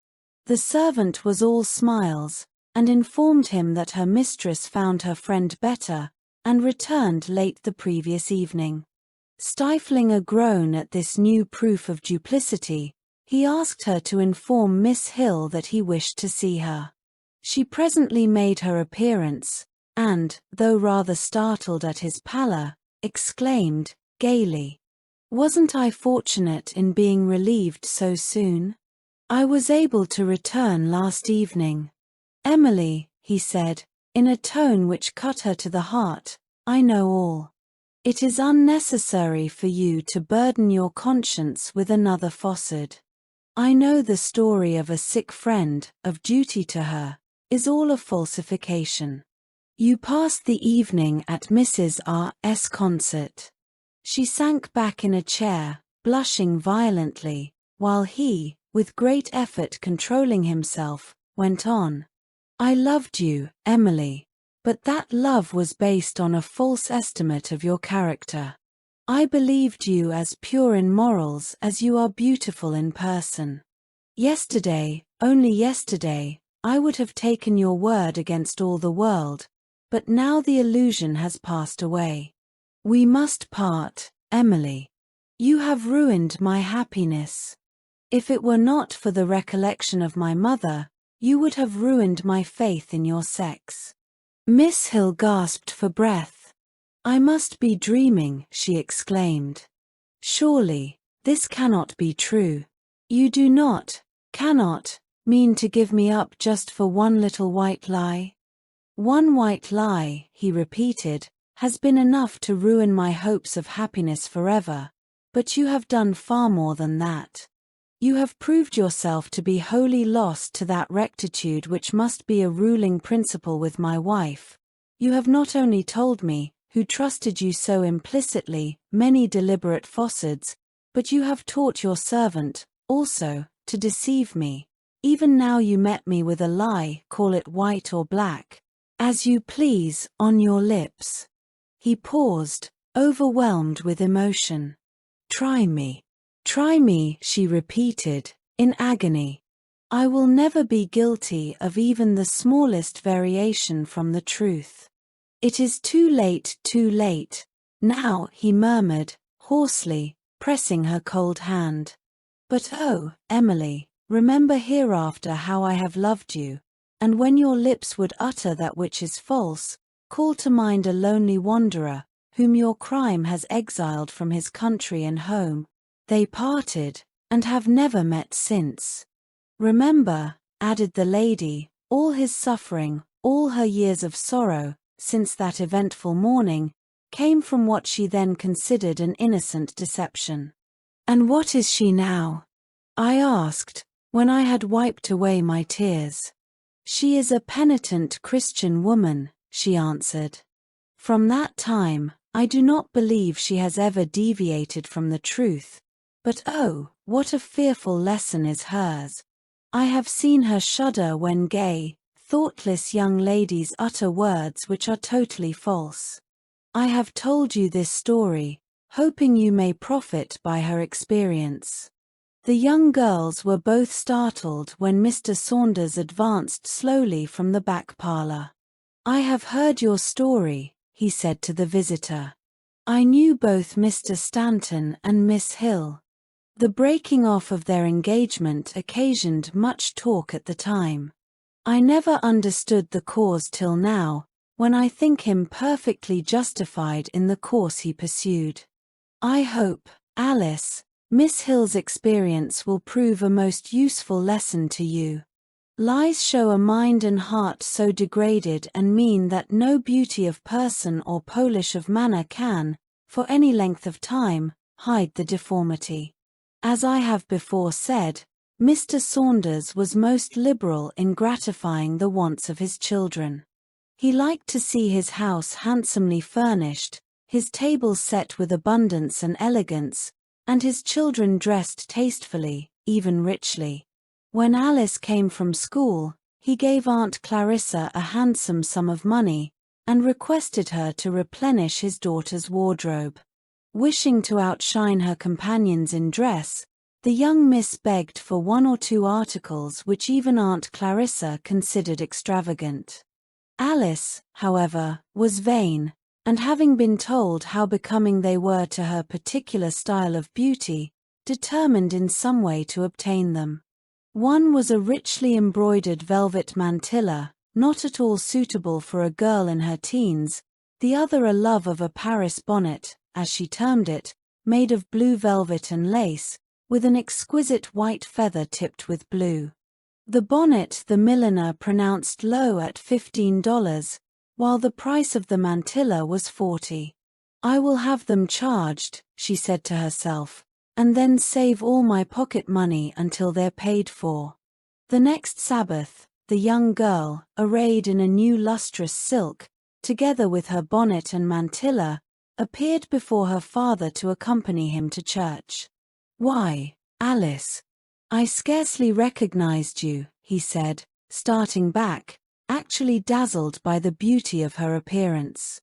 The servant was all smiles, and informed him that her mistress found her friend better, and returned late the previous evening. Stifling a groan at this new proof of duplicity, he asked her to inform Miss Hill that he wished to see her. She presently made her appearance, and, though rather startled at his pallor, exclaimed, gaily, "Wasn't I fortunate in being relieved so soon? I was able to return last evening. Emily," he said, in a tone which cut her to the heart, "I know all. It is unnecessary for you to burden your conscience with another falsehood. I know the story of a sick friend, of duty to her, is all a falsification. You passed the evening at Mrs. R.'s concert." She sank back in a chair, blushing violently, while he, with great effort controlling himself, went on. "I loved you, Emily, but that love was based on a false estimate of your character. I believed you as pure in morals as you are beautiful in person. Yesterday, only yesterday, I would have taken your word against all the world, but now the illusion has passed away. We must part, Emily. You have ruined my happiness. If it were not for the recollection of my mother, you would have ruined my faith in your sex." Miss Hill gasped for breath. "I must be dreaming," she exclaimed. "Surely, this cannot be true. You do not, cannot, mean to give me up just for one little white lie?" "One white lie," he repeated, "has been enough to ruin my hopes of happiness forever, but you have done far more than that. You have proved yourself to be wholly lost to that rectitude which must be a ruling principle with my wife. You have not only told me, who trusted you so implicitly, many deliberate falsehoods, but you have taught your servant, also, to deceive me. Even now you met me with a lie, call it white or black, as you please, on your lips." He paused, overwhelmed with emotion. "Try me. Try me," she repeated, in agony. "I will never be guilty of even the smallest variation from the truth. It is too late now," he murmured, hoarsely, pressing her cold hand. "But oh, Emily, remember hereafter how I have loved you, and when your lips would utter that which is false, call to mind a lonely wanderer, whom your crime has exiled from his country and home. They parted, and have never met since. Remember," added the lady, "all his suffering, all her years of sorrow, since that eventful morning, came from what she then considered an innocent deception." "And what is she now?" I asked, when I had wiped away my tears. "She is a penitent Christian woman," she answered. "From that time, I do not believe she has ever deviated from the truth. But oh, what a fearful lesson is hers. I have seen her shudder when gay, thoughtless young ladies utter words which are totally false. I have told you this story, hoping you may profit by her experience." The young girls were both startled when Mr. Saunders advanced slowly from the back parlor. "I have heard your story," he said to the visitor. "I knew both Mr. Stanton and Miss Hill. The breaking off of their engagement occasioned much talk at the time. I never understood the cause till now, when I think him perfectly justified in the course he pursued. I hope, Alice, Miss Hill's experience will prove a most useful lesson to you. Lies show a mind and heart so degraded and mean that no beauty of person or polish of manner can, for any length of time, hide the deformity. As I have before said, Mr. Saunders was most liberal in gratifying the wants of his children. He liked to see his house handsomely furnished, his table set with abundance and elegance, and his children dressed tastefully, even richly. When Alice came from school, he gave Aunt Clarissa a handsome sum of money, and requested her to replenish his daughter's wardrobe. Wishing to outshine her companions in dress, the young miss begged for 1 or 2 articles which even Aunt Clarissa considered extravagant. Alice, however, was vain, and having been told how becoming they were to her particular style of beauty, determined in some way to obtain them. One was a richly embroidered velvet mantilla, not at all suitable for a girl in her teens, the other a love of a Paris bonnet, as she termed it, made of blue velvet and lace, with an exquisite white feather tipped with blue. The bonnet the milliner pronounced low at $15, while the price of the mantilla was $40. "I will have them charged," she said to herself, "and then save all my pocket money until they're paid for." The next Sabbath, the young girl, arrayed in a new lustrous silk, together with her bonnet and mantilla, appeared before her father to accompany him to church. "Why, Alice, I scarcely recognized you," he said, starting back, actually dazzled by the beauty of her appearance.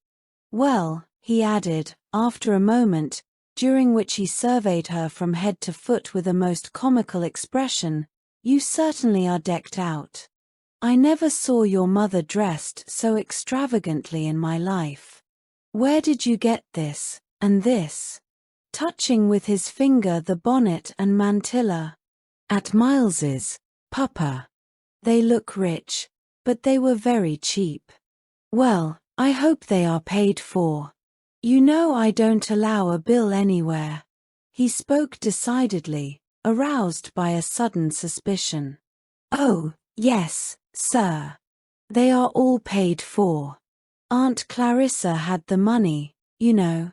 "Well," he added, after a moment, during which he surveyed her from head to foot with a most comical expression, "you certainly are decked out. I never saw your mother dressed so extravagantly in my life. Where did you get this, and this?" touching with his finger the bonnet and mantilla. "At Miles's, Papa. They look rich, but they were very cheap." "Well, I hope they are paid for. You know I don't allow a bill anywhere." He spoke decidedly, aroused by a sudden suspicion. "Oh, yes, sir. They are all paid for. Aunt Clarissa had the money, you know."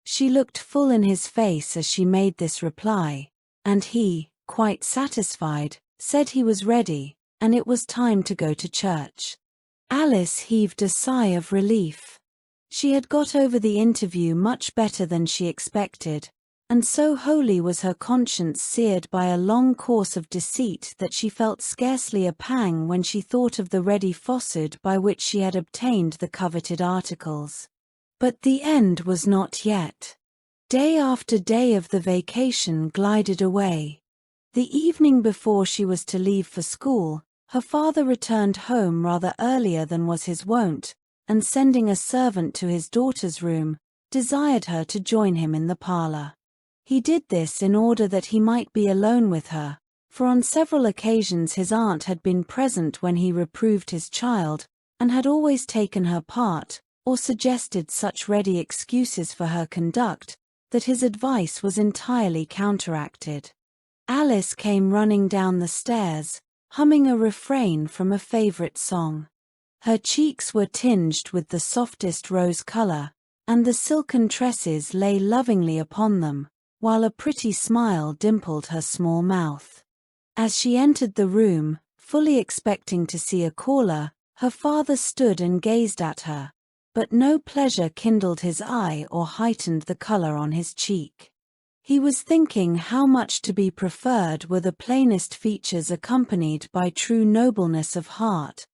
She looked full in his face as she made this reply, and he, quite satisfied, said he was ready, and it was time to go to church. Alice heaved a sigh of relief. She had got over the interview much better than she expected, and so wholly was her conscience seared by a long course of deceit that she felt scarcely a pang when she thought of the ready falsehood by which she had obtained the coveted articles. But the end was not yet. Day after day of the vacation glided away. The evening before she was to leave for school, her father returned home rather earlier than was his wont, and sending a servant to his daughter's room, desired her to join him in the parlor. He did this in order that he might be alone with her, for on several occasions his aunt had been present when he reproved his child, and had always taken her part, or suggested such ready excuses for her conduct, that his advice was entirely counteracted. Alice came running down the stairs, humming a refrain from a favorite song. Her cheeks were tinged with the softest rose color, and the silken tresses lay lovingly upon them, while a pretty smile dimpled her small mouth. As she entered the room, fully expecting to see a caller, her father stood and gazed at her, but no pleasure kindled his eye or heightened the color on his cheek. He was thinking how much to be preferred were the plainest features accompanied by true nobleness of heart.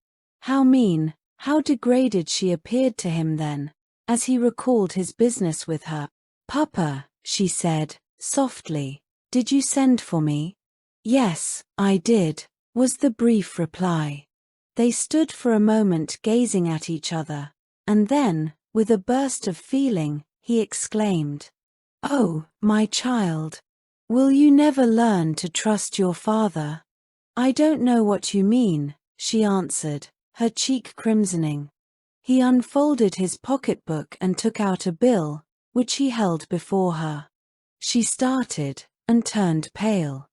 How mean, how degraded she appeared to him then, as he recalled his business with her. "Papa," she said, softly, "did you send for me?" "Yes, I did," was the brief reply. They stood for a moment gazing at each other, and then, with a burst of feeling, he exclaimed, "Oh, my child, will you never learn to trust your father?" "I don't know what you mean," she answered, her cheek crimsoning. He unfolded his pocketbook and took out a bill, which he held before her. She started, and turned pale.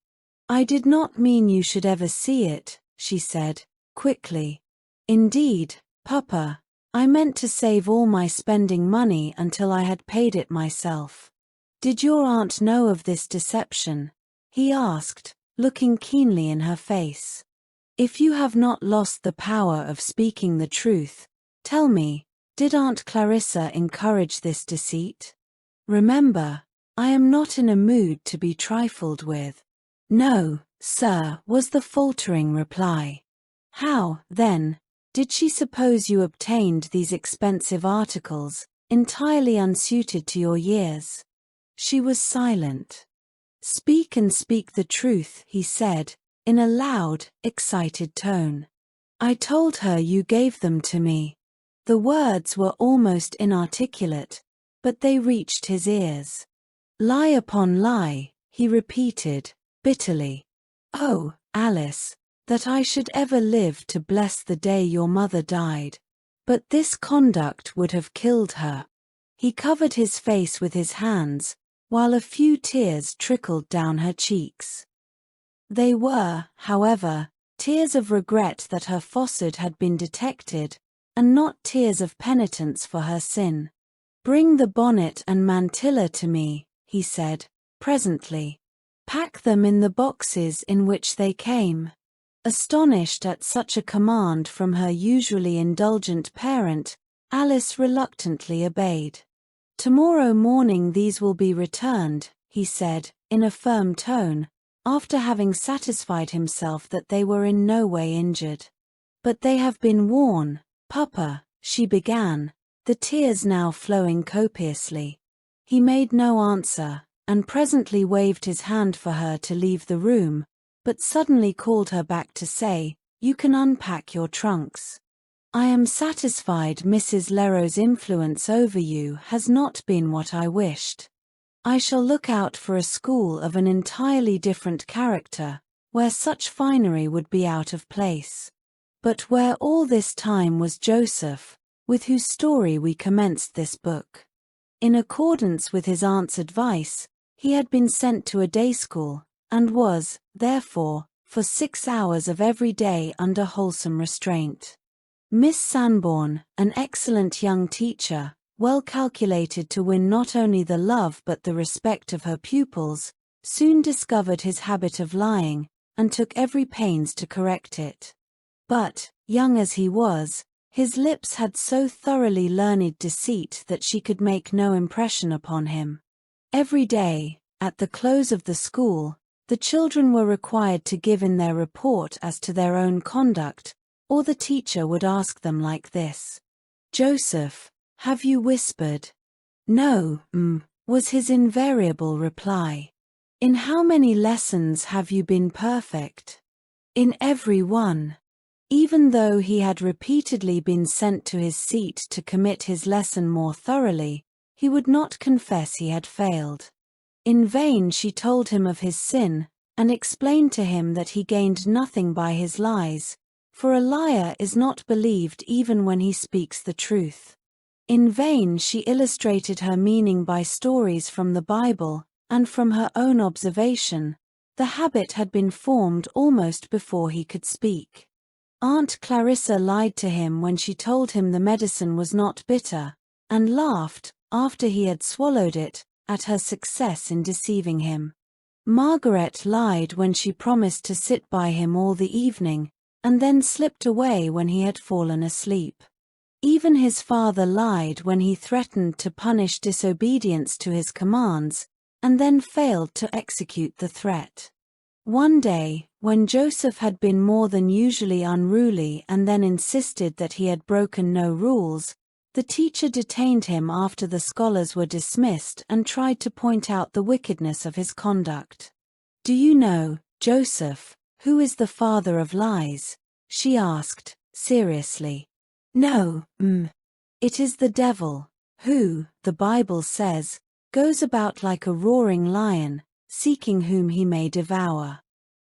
"I did not mean you should ever see it," she said, quickly. "Indeed, Papa, I meant to save all my spending money until I had paid it myself." "Did your aunt know of this deception?" he asked, looking keenly in her face. "If you have not lost the power of speaking the truth, Tell me, did Aunt Clarissa encourage this deceit? Remember, I am not in a mood to be trifled with. No, sir, was the faltering reply. How, then, did she suppose you obtained these expensive articles, entirely unsuited to your years? She was silent. Speak and speak the truth, he said, in a loud, excited tone. I told her you gave them to me. The words were almost inarticulate, but they reached his ears. Lie upon lie, he repeated, bitterly. Oh, Alice, that I should ever live to bless the day your mother died. But this conduct would have killed her. He covered his face with his hands, while a few tears trickled down her cheeks. They were, however, tears of regret that her falsehood had been detected, and not tears of penitence for her sin. Bring the bonnet and mantilla to me, he said, presently. Pack them in the boxes in which they came. Astonished at such a command from her usually indulgent parent, Alice reluctantly obeyed. Tomorrow morning these will be returned, he said, in a firm tone, after having satisfied himself that they were in no way injured. But they have been worn, Papa, she began, the tears now flowing copiously. He made no answer, and presently waved his hand for her to leave the room, but suddenly called her back to say, You can unpack your trunks. I am satisfied Mrs. Leroux's influence over you has not been what I wished. I shall look out for a school of an entirely different character, where such finery would be out of place. But where all this time was Joseph, with whose story we commenced this book. In accordance with his aunt's advice, he had been sent to a day school, and was, therefore, for 6 hours of every day under wholesome restraint. Miss Sanborn, an excellent young teacher, well calculated to win not only the love but the respect of her pupils, soon discovered his habit of lying, and took every pains to correct it. But, young as he was, his lips had so thoroughly learned deceit that she could make no impression upon him. Every day, at the close of the school, the children were required to give in their report as to their own conduct, or the teacher would ask them like this. Joseph, have you whispered? No, was his invariable reply. In how many lessons have you been perfect? In every one. Even though he had repeatedly been sent to his seat to commit his lesson more thoroughly, he would not confess he had failed. In vain she told him of his sin, and explained to him that he gained nothing by his lies, for a liar is not believed even when he speaks the truth. In vain she illustrated her meaning by stories from the Bible, and from her own observation, the habit had been formed almost before he could speak. Aunt Clarissa lied to him when she told him the medicine was not bitter, and laughed, after he had swallowed it, at her success in deceiving him. Margaret lied when she promised to sit by him all the evening, and then slipped away when he had fallen asleep. Even his father lied when he threatened to punish disobedience to his commands, and then failed to execute the threat. One day, when Joseph had been more than usually unruly and then insisted that he had broken no rules, the teacher detained him after the scholars were dismissed and tried to point out the wickedness of his conduct. Do you know, Joseph, who is the father of lies? She asked, seriously. No, it is the devil, who, the Bible says, goes about like a roaring lion, seeking whom he may devour.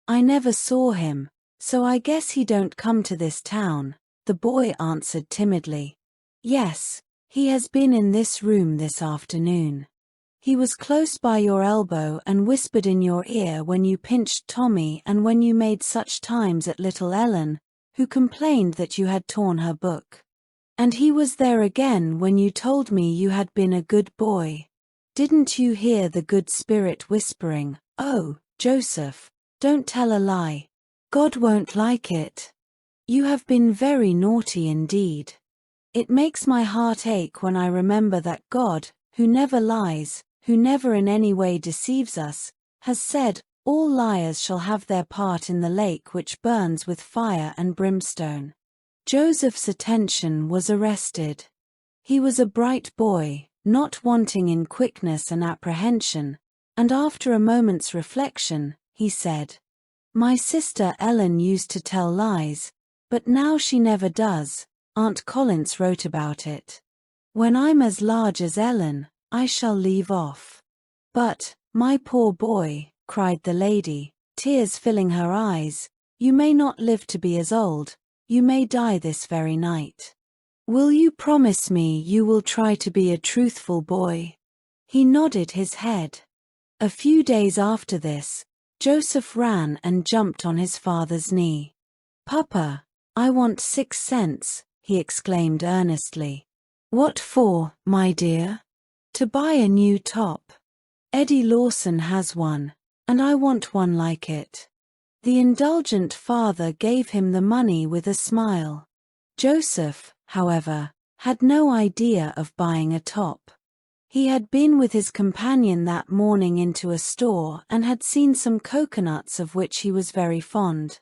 I never saw him, so I guess he don't come to this town, the boy answered timidly. Yes, he has been in this room this afternoon. He was close by your elbow and whispered in your ear when you pinched Tommy and when you made such times at little Ellen, who complained that you had torn her book. And he was there again when you told me you had been a good boy. Didn't you hear the good spirit whispering, Oh, Joseph, don't tell a lie. God won't like it. You have been very naughty indeed. It makes my heart ache when I remember that God, who never lies, who never in any way deceives us, has said, all liars shall have their part in the lake which burns with fire and brimstone. Joseph's attention was arrested. He was a bright boy, not wanting in quickness and apprehension, and after a moment's reflection, he said, "My sister Ellen used to tell lies, but now she never does. Aunt Collins wrote about it. When I'm as large as Ellen, I shall leave off." "But, my poor boy," cried the lady, tears filling her eyes, "you may not live to be as old, you may die this very night. Will you promise me you will try to be a truthful boy?" He nodded his head. A few days after this, Joseph ran and jumped on his father's knee. "Papa, I want 6 cents, he exclaimed earnestly. "What for, my dear?" "To buy a new top. Eddie Lawson has one, and I want one like it." The indulgent father gave him the money with a smile. Joseph, however, had no idea of buying a top. He had been with his companion that morning into a store and had seen some coconuts of which he was very fond.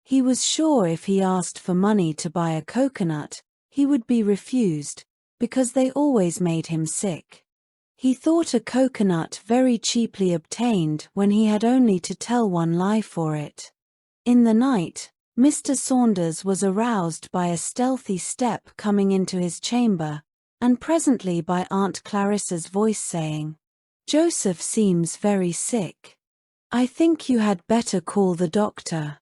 He was sure if he asked for money to buy a coconut, he would be refused, because they always made him sick. He thought a coconut very cheaply obtained when he had only to tell one lie for it. In the night, Mr. Saunders was aroused by a stealthy step coming into his chamber, and presently by Aunt Clarissa's voice saying, "Joseph seems very sick. I think you had better call the doctor."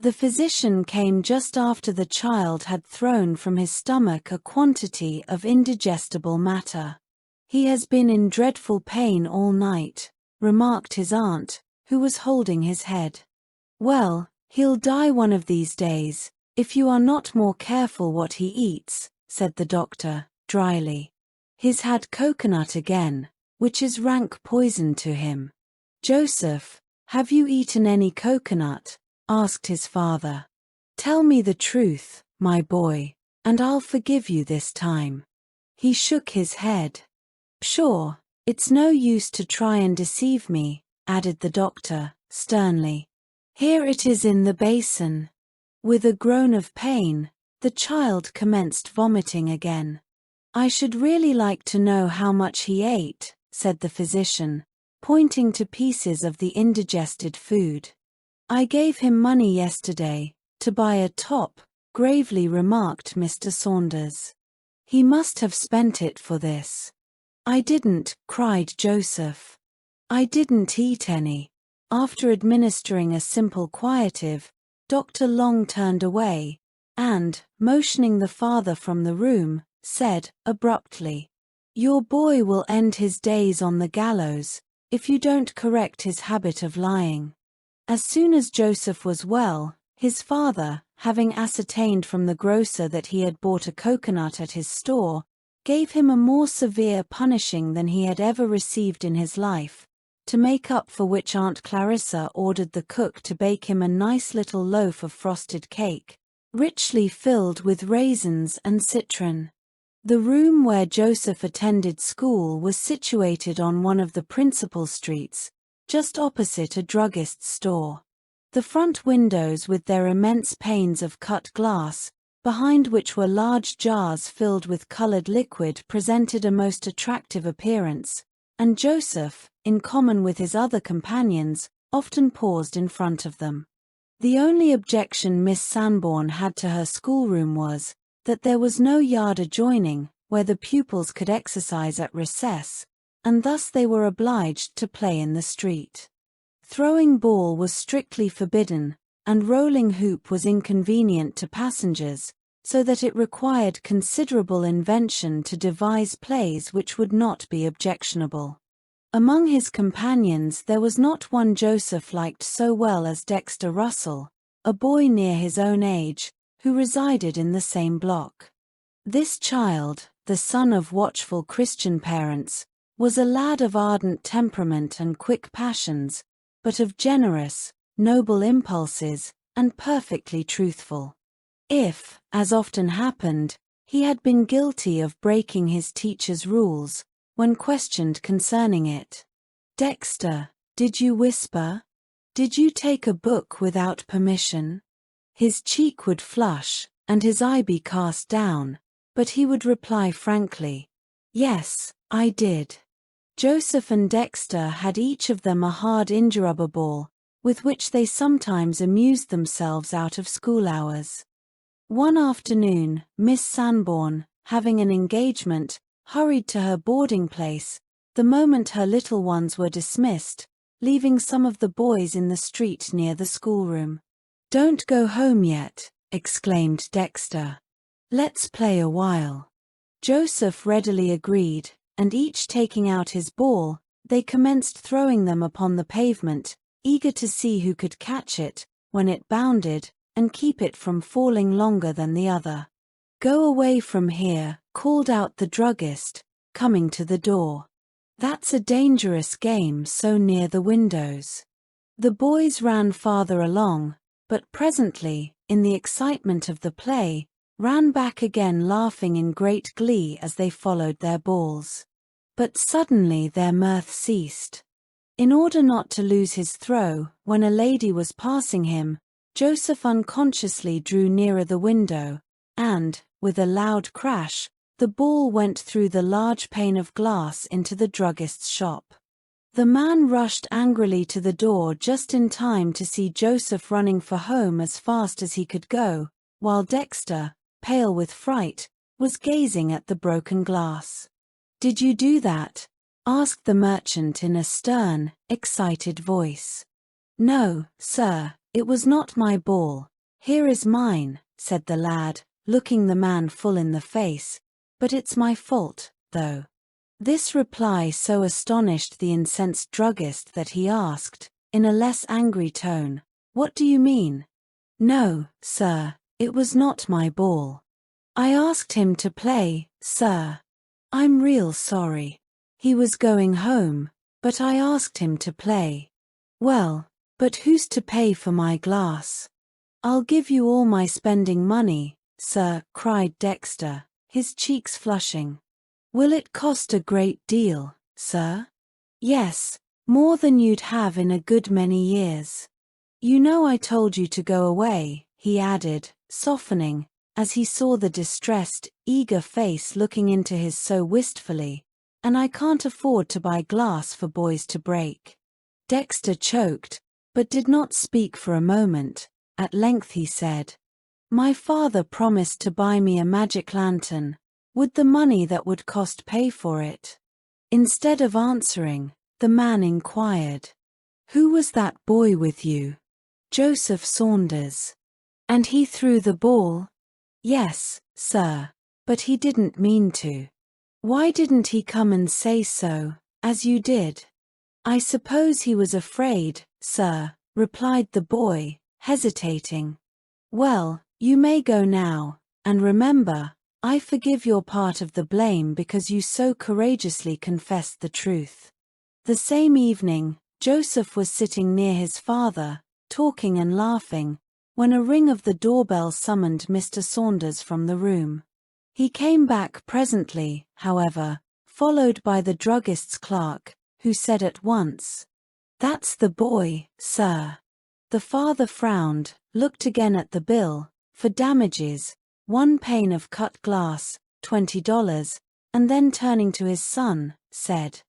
The physician came just after the child had thrown from his stomach a quantity of indigestible matter. "He has been in dreadful pain all night," remarked his aunt, who was holding his head. "Well, he'll die one of these days, if you are not more careful what he eats," said the doctor, dryly. "He's had coconut again, which is rank poison to him." "Joseph, have you eaten any coconut?" asked his father. "Tell me the truth, my boy, and I'll forgive you this time." He shook his head. "Pshaw, it's no use to try and deceive me," added the doctor, sternly. "Here it is in the basin." With a groan of pain, the child commenced vomiting again. "I should really like to know how much he ate," said the physician, pointing to pieces of the indigested food. "I gave him money yesterday, to buy a top," gravely remarked Mr. Saunders. "He must have spent it for this." "I didn't," cried Joseph. "I didn't eat any." After administering a simple quietive, Dr. Long turned away, and, motioning the father from the room, said, abruptly, "Your boy will end his days on the gallows, if you don't correct his habit of lying." As soon as Joseph was well, his father, having ascertained from the grocer that he had bought a coconut at his store, gave him a more severe punishing than he had ever received in his life, to make up for which Aunt Clarissa ordered the cook to bake him a nice little loaf of frosted cake, richly filled with raisins and citron. The room where Joseph attended school was situated on one of the principal streets, just opposite a druggist's store. The front windows with their immense panes of cut glass, behind which were large jars filled with colored liquid, presented a most attractive appearance, and Joseph, in common with his other companions, often paused in front of them. The only objection Miss Sanborn had to her schoolroom was, that there was no yard adjoining, where the pupils could exercise at recess, and thus they were obliged to play in the street. Throwing ball was strictly forbidden, and rolling hoop was inconvenient to passengers, so that it required considerable invention to devise plays which would not be objectionable. Among his companions there was not one Joseph liked so well as Dexter Russell, a boy near his own age, who resided in the same block. This child, the son of watchful Christian parents, was a lad of ardent temperament and quick passions, but of generous, noble impulses, and perfectly truthful. If, as often happened, He had been guilty of breaking his teacher's rules when questioned concerning it. "Dexter, did you whisper? Did you take a book without permission?" His cheek would flush, and his eye be cast down, but he would reply frankly, "Yes, I did." Joseph and Dexter had each of them a hard indurubber ball, with which they sometimes amused themselves out of school hours. One afternoon, Miss Sanborn, having an engagement, hurried to her boarding place the moment her little ones were dismissed, leaving some of the boys in the street near the schoolroom. "Don't go home yet," exclaimed Dexter. "Let's play a while." Joseph readily agreed, and each taking out his ball, they commenced throwing them upon the pavement, eager to see who could catch it when it bounded and keep it from falling longer than the other. "Go away from here," called out the druggist, coming to the door. "That's a dangerous game so near the windows." The boys ran farther along, but presently, in the excitement of the play, ran back again laughing in great glee as they followed their balls. But suddenly their mirth ceased. In order not to lose his throw, when a lady was passing him, Joseph unconsciously drew nearer the window, and, with a loud crash, the ball went through the large pane of glass into the druggist's shop. The man rushed angrily to the door just in time to see Joseph running for home as fast as he could go, while Dexter, pale with fright, was gazing at the broken glass. "Did you do that?" asked the merchant in a stern, excited voice. "No, sir, it was not my ball. Here is mine," said the lad, looking the man full in the face. "But it's my fault, though." This reply so astonished the incensed druggist that he asked, in a less angry tone, "What do you mean?" "No, sir, it was not my ball. I asked him to play, sir. I'm real sorry. He was going home, but I asked him to play." "Well, but who's to pay for my glass?" "I'll give you all my spending money, sir," cried Dexter, his cheeks flushing. "Will it cost a great deal, sir?" "Yes, more than you'd have in a good many years. You know I told you to go away," he added, softening, as he saw the distressed, eager face looking into his so wistfully, "and I can't afford to buy glass for boys to break." Dexter choked, but did not speak for a moment. At length he said, "My father promised to buy me a magic lantern. Would the money that would cost pay for it?" Instead of answering, the man inquired, "Who was that boy with you?" "Joseph Saunders." "And he threw the ball?" "Yes, sir, but he didn't mean to." "Why didn't he come and say so, as you did?" "I suppose he was afraid, sir," replied the boy, hesitating. "Well, you may go now, and remember, I forgive your part of the blame because you so courageously confessed the truth." The same evening, Joseph was sitting near his father, talking and laughing, when a ring of the doorbell summoned Mr. Saunders from the room. He came back presently, however, followed by the druggist's clerk, who said at once, "That's the boy, sir." The father frowned, looked again at the bill, for damages, 1 pane of cut glass, $20, and then turning to his son, said,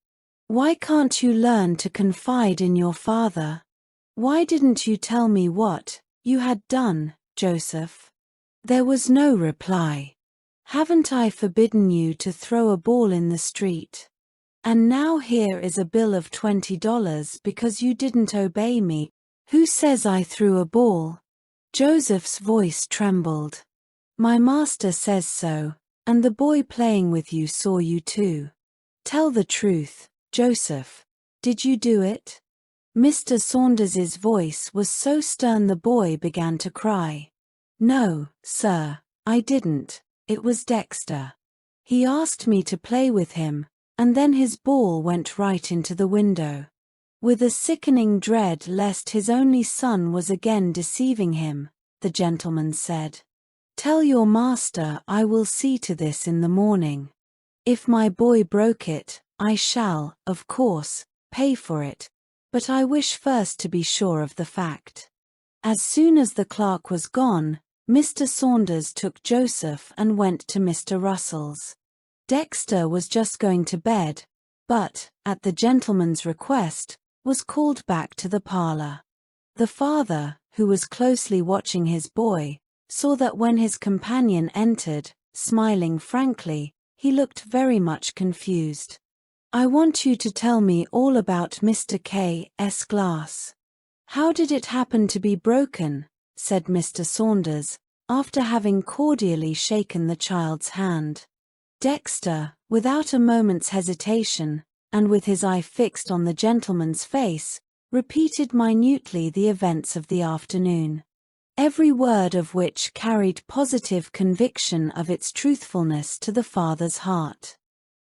"Why can't you learn to confide in your father? Why didn't you tell me what you had done, Joseph?" There was no reply. "Haven't I forbidden you to throw a ball in the street? And now here is a bill of $20 because you didn't obey me. Who says I threw a ball?" Joseph's voice trembled. "My master says so, and the boy playing with you saw you too. Tell the truth, Joseph. Did you do it?" Mr. Saunders's voice was so stern the boy began to cry. "No, sir, I didn't. It was Dexter. He asked me to play with him, and then his ball went right into the window." With a sickening dread lest his only son was again deceiving him, the gentleman said, Tell your master I will see to this in the morning. If my boy broke it, I shall, of course, pay for it, but I wish first to be sure of the fact." As soon as the clerk was gone, Mr. Saunders took Joseph and went to Mr. Russell's. Dexter was just going to bed, but, at the gentleman's request, was called back to the parlor. The father, who was closely watching his boy, saw that when his companion entered, smiling frankly, he looked very much confused. "I want you to tell me all about Mr. K.'s glass. How did it happen to be broken?" said Mr. Saunders, after having cordially shaken the child's hand. Dexter, without a moment's hesitation, and with his eye fixed on the gentleman's face, repeated minutely the events of the afternoon, every word of which carried positive conviction of its truthfulness to the father's heart.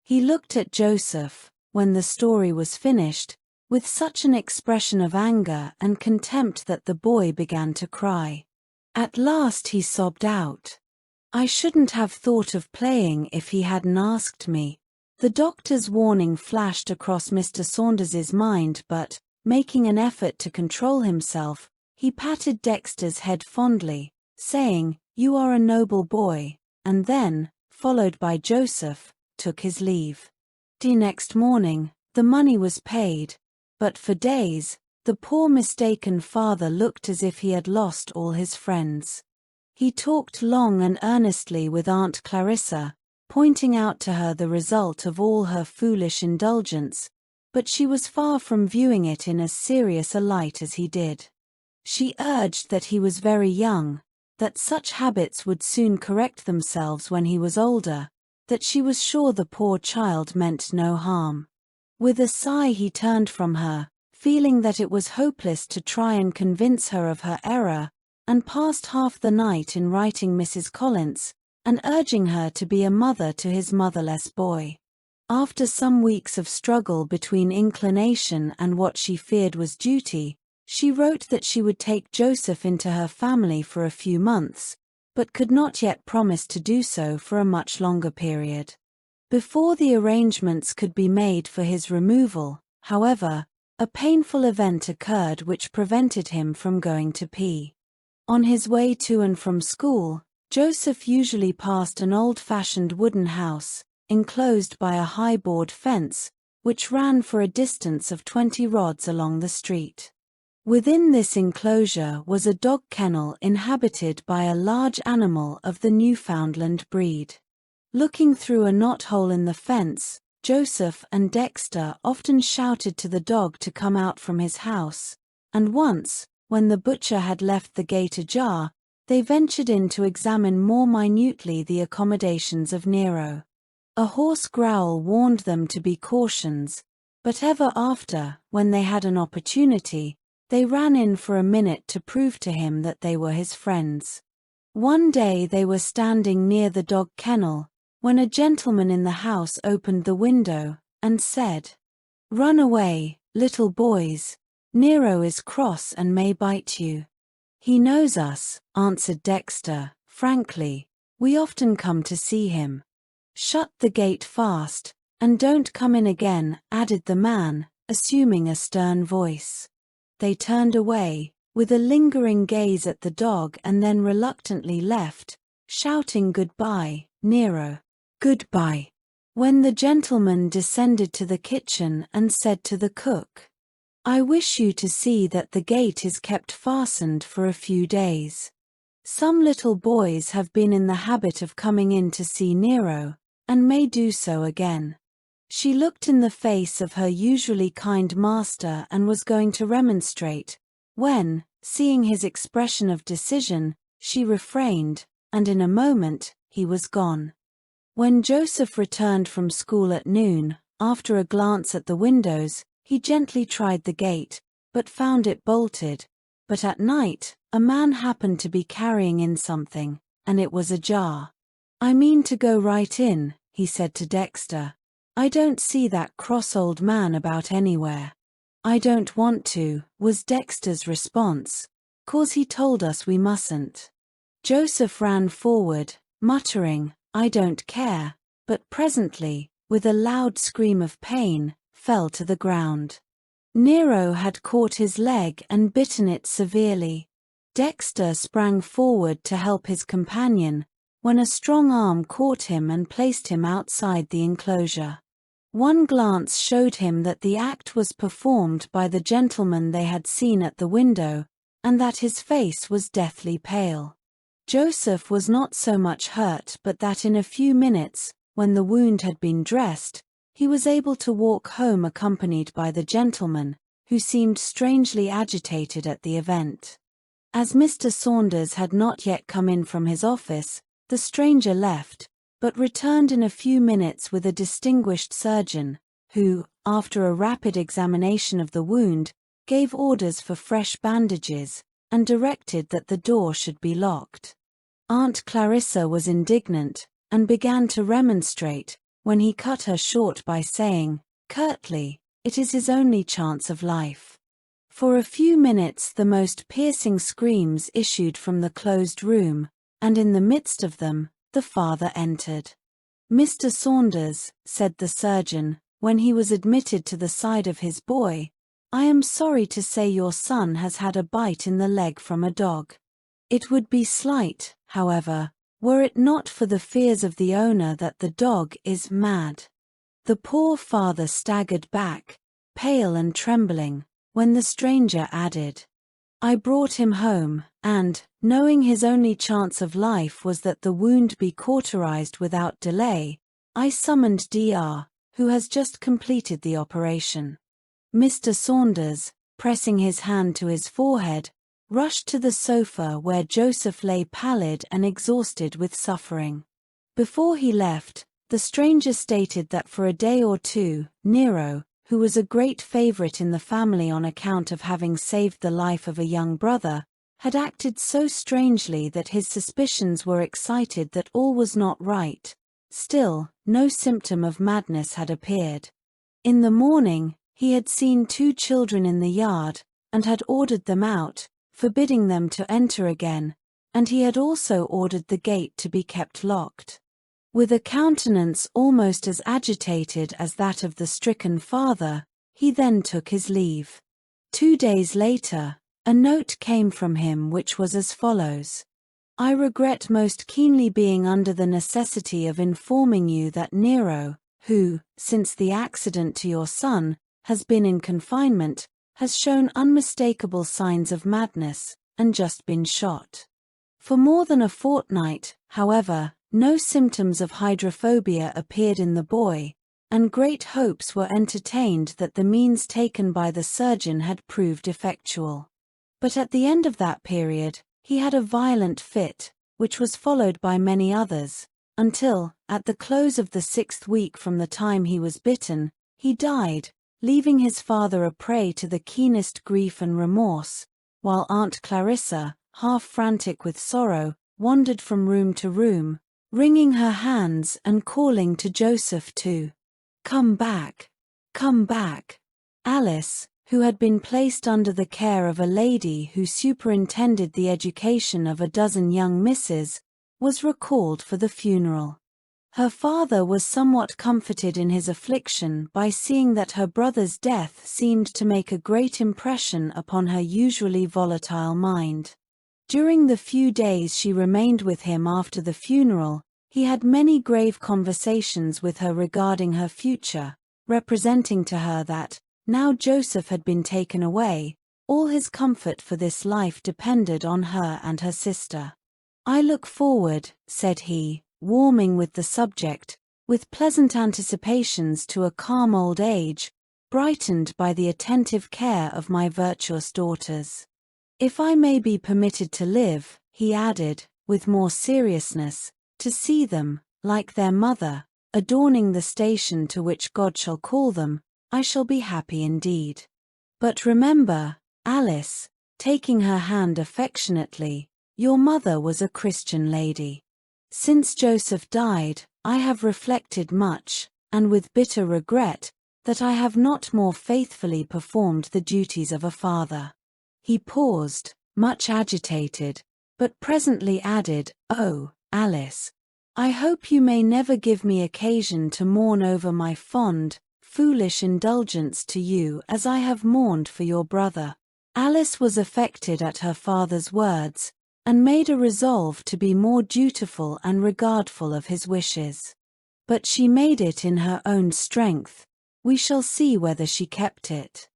He looked at Joseph, when the story was finished, with such an expression of anger and contempt that the boy began to cry. At last he sobbed out, "I shouldn't have thought of playing if he hadn't asked me." The doctor's warning flashed across Mr. Saunders's mind, but, making an effort to control himself, he patted Dexter's head fondly, saying, "You are a noble boy," and then, followed by Joseph, took his leave. The next morning, the money was paid, but for days, the poor mistaken father looked as if he had lost all his friends. He talked long and earnestly with Aunt Clarissa, pointing out to her the result of all her foolish indulgence, but she was far from viewing it in as serious a light as he did. She urged that he was very young, that such habits would soon correct themselves when he was older, that she was sure the poor child meant no harm. With a sigh he turned from her, feeling that it was hopeless to try and convince her of her error, and passed half the night in writing Mrs. Collins, and urging her to be a mother to his motherless boy. After some weeks of struggle between inclination and what she feared was duty, she wrote that she would take Joseph into her family for a few months, but could not yet promise to do so for a much longer period. Before the arrangements could be made for his removal, however, a painful event occurred which prevented him from going to P. On his way to and from school, Joseph usually passed an old-fashioned wooden house, enclosed by a high board fence, which ran for a distance of 20 rods along the street. Within this enclosure was a dog kennel inhabited by a large animal of the Newfoundland breed. Looking through a knothole in the fence, Joseph and Dexter often shouted to the dog to come out from his house, and once, when the butcher had left the gate ajar, they ventured in to examine more minutely the accommodations of Nero. A hoarse growl warned them to be cautious, but ever after, when they had an opportunity, they ran in for a minute to prove to him that they were his friends. One day they were standing near the dog kennel, when a gentleman in the house opened the window, and said, "Run away, little boys. Nero is cross and may bite you." "He knows us," answered Dexter, frankly. "We often come to see him." "Shut the gate fast, and don't come in again," added the man, assuming a stern voice. They turned away, with a lingering gaze at the dog, and then reluctantly left, shouting "Goodbye, Nero. Goodbye," when the gentleman descended to the kitchen and said to the cook, "I wish you to see that the gate is kept fastened for a few days. Some little boys have been in the habit of coming in to see Nero, and may do so again." She looked in the face of her usually kind master and was going to remonstrate, when, seeing his expression of decision, she refrained, and in a moment, he was gone. When Joseph returned from school at noon, after a glance at the windows, he gently tried the gate, but found it bolted. But at night, a man happened to be carrying in something, and it was ajar. "I mean to go right in," he said to Dexter. "I don't see that cross old man about anywhere." "I don't want to," was Dexter's response, "'cause he told us we mustn't." Joseph ran forward, muttering, "I don't care," but presently, with a loud scream of pain, fell to the ground. Nero had caught his leg and bitten it severely. Dexter sprang forward to help his companion, when a strong arm caught him and placed him outside the enclosure. One glance showed him that the act was performed by the gentleman they had seen at the window, and that his face was deathly pale. Joseph was not so much hurt but that in a few minutes, when the wound had been dressed, he was able to walk home accompanied by the gentleman, who seemed strangely agitated at the event. As Mr. Saunders had not yet come in from his office, the stranger left, but returned in a few minutes with a distinguished surgeon, who, after a rapid examination of the wound, gave orders for fresh bandages, and directed that the door should be locked. Aunt Clarissa was indignant, and began to remonstrate, when he cut her short by saying, curtly, "It is his only chance of life." For a few minutes the most piercing screams issued from the closed room, and in the midst of them, the father entered. "Mr. Saunders," said the surgeon, when he was admitted to the side of his boy, "I am sorry to say your son has had a bite in the leg from a dog. It would be slight, however, were it not for the fears of the owner that the dog is mad." The poor father staggered back, pale and trembling, when the stranger added, "I brought him home, and, knowing his only chance of life was that the wound be cauterized without delay, I summoned Dr., who has just completed the operation." Mr. Saunders, pressing his hand to his forehead, rushed to the sofa where Joseph lay pallid and exhausted with suffering. Before he left, the stranger stated that for a day or two, Nero, who was a great favorite in the family on account of having saved the life of a young brother, had acted so strangely that his suspicions were excited that all was not right. Still, no symptom of madness had appeared. In the morning, he had seen 2 children in the yard, and had ordered them out, forbidding them to enter again, and he had also ordered the gate to be kept locked. With a countenance almost as agitated as that of the stricken father, he then took his leave. 2 days later, a note came from him which was as follows: "I regret most keenly being under the necessity of informing you that Nero, who, since the accident to your son, has been in confinement, has shown unmistakable signs of madness, and just been shot. For more than a fortnight, however, no symptoms of hydrophobia appeared in the boy, and great hopes were entertained that the means taken by the surgeon had proved effectual. But at the end of that period, he had a violent fit, which was followed by many others, until, at the close of the 6th week from the time he was bitten, he died, leaving his father a prey to the keenest grief and remorse, while Aunt Clarissa, half frantic with sorrow, wandered from room to room, wringing her hands and calling to Joseph to come back, come back. Alice, who had been placed under the care of a lady who superintended the education of a dozen young misses, was recalled for the funeral. Her father was somewhat comforted in his affliction by seeing that her brother's death seemed to make a great impression upon her usually volatile mind. During the few days she remained with him after the funeral, he had many grave conversations with her regarding her future, representing to her that, now Joseph had been taken away, all his comfort for this life depended on her and her sister. "I look forward," said he, warming with the subject, "with pleasant anticipations to a calm old age, brightened by the attentive care of my virtuous daughters. If I may be permitted to live," he added, with more seriousness, "to see them, like their mother, adorning the station to which God shall call them, I shall be happy indeed. But remember, Alice," taking her hand affectionately, "your mother was a Christian lady. Since Joseph died, I have reflected much, and with bitter regret, that I have not more faithfully performed the duties of a father." He paused, much agitated, but presently added, "Oh, Alice, I hope you may never give me occasion to mourn over my fond, foolish indulgence to you as I have mourned for your brother." Alice was affected at her father's words, and made a resolve to be more dutiful and regardful of his wishes. But she made it in her own strength. We shall see whether she kept it.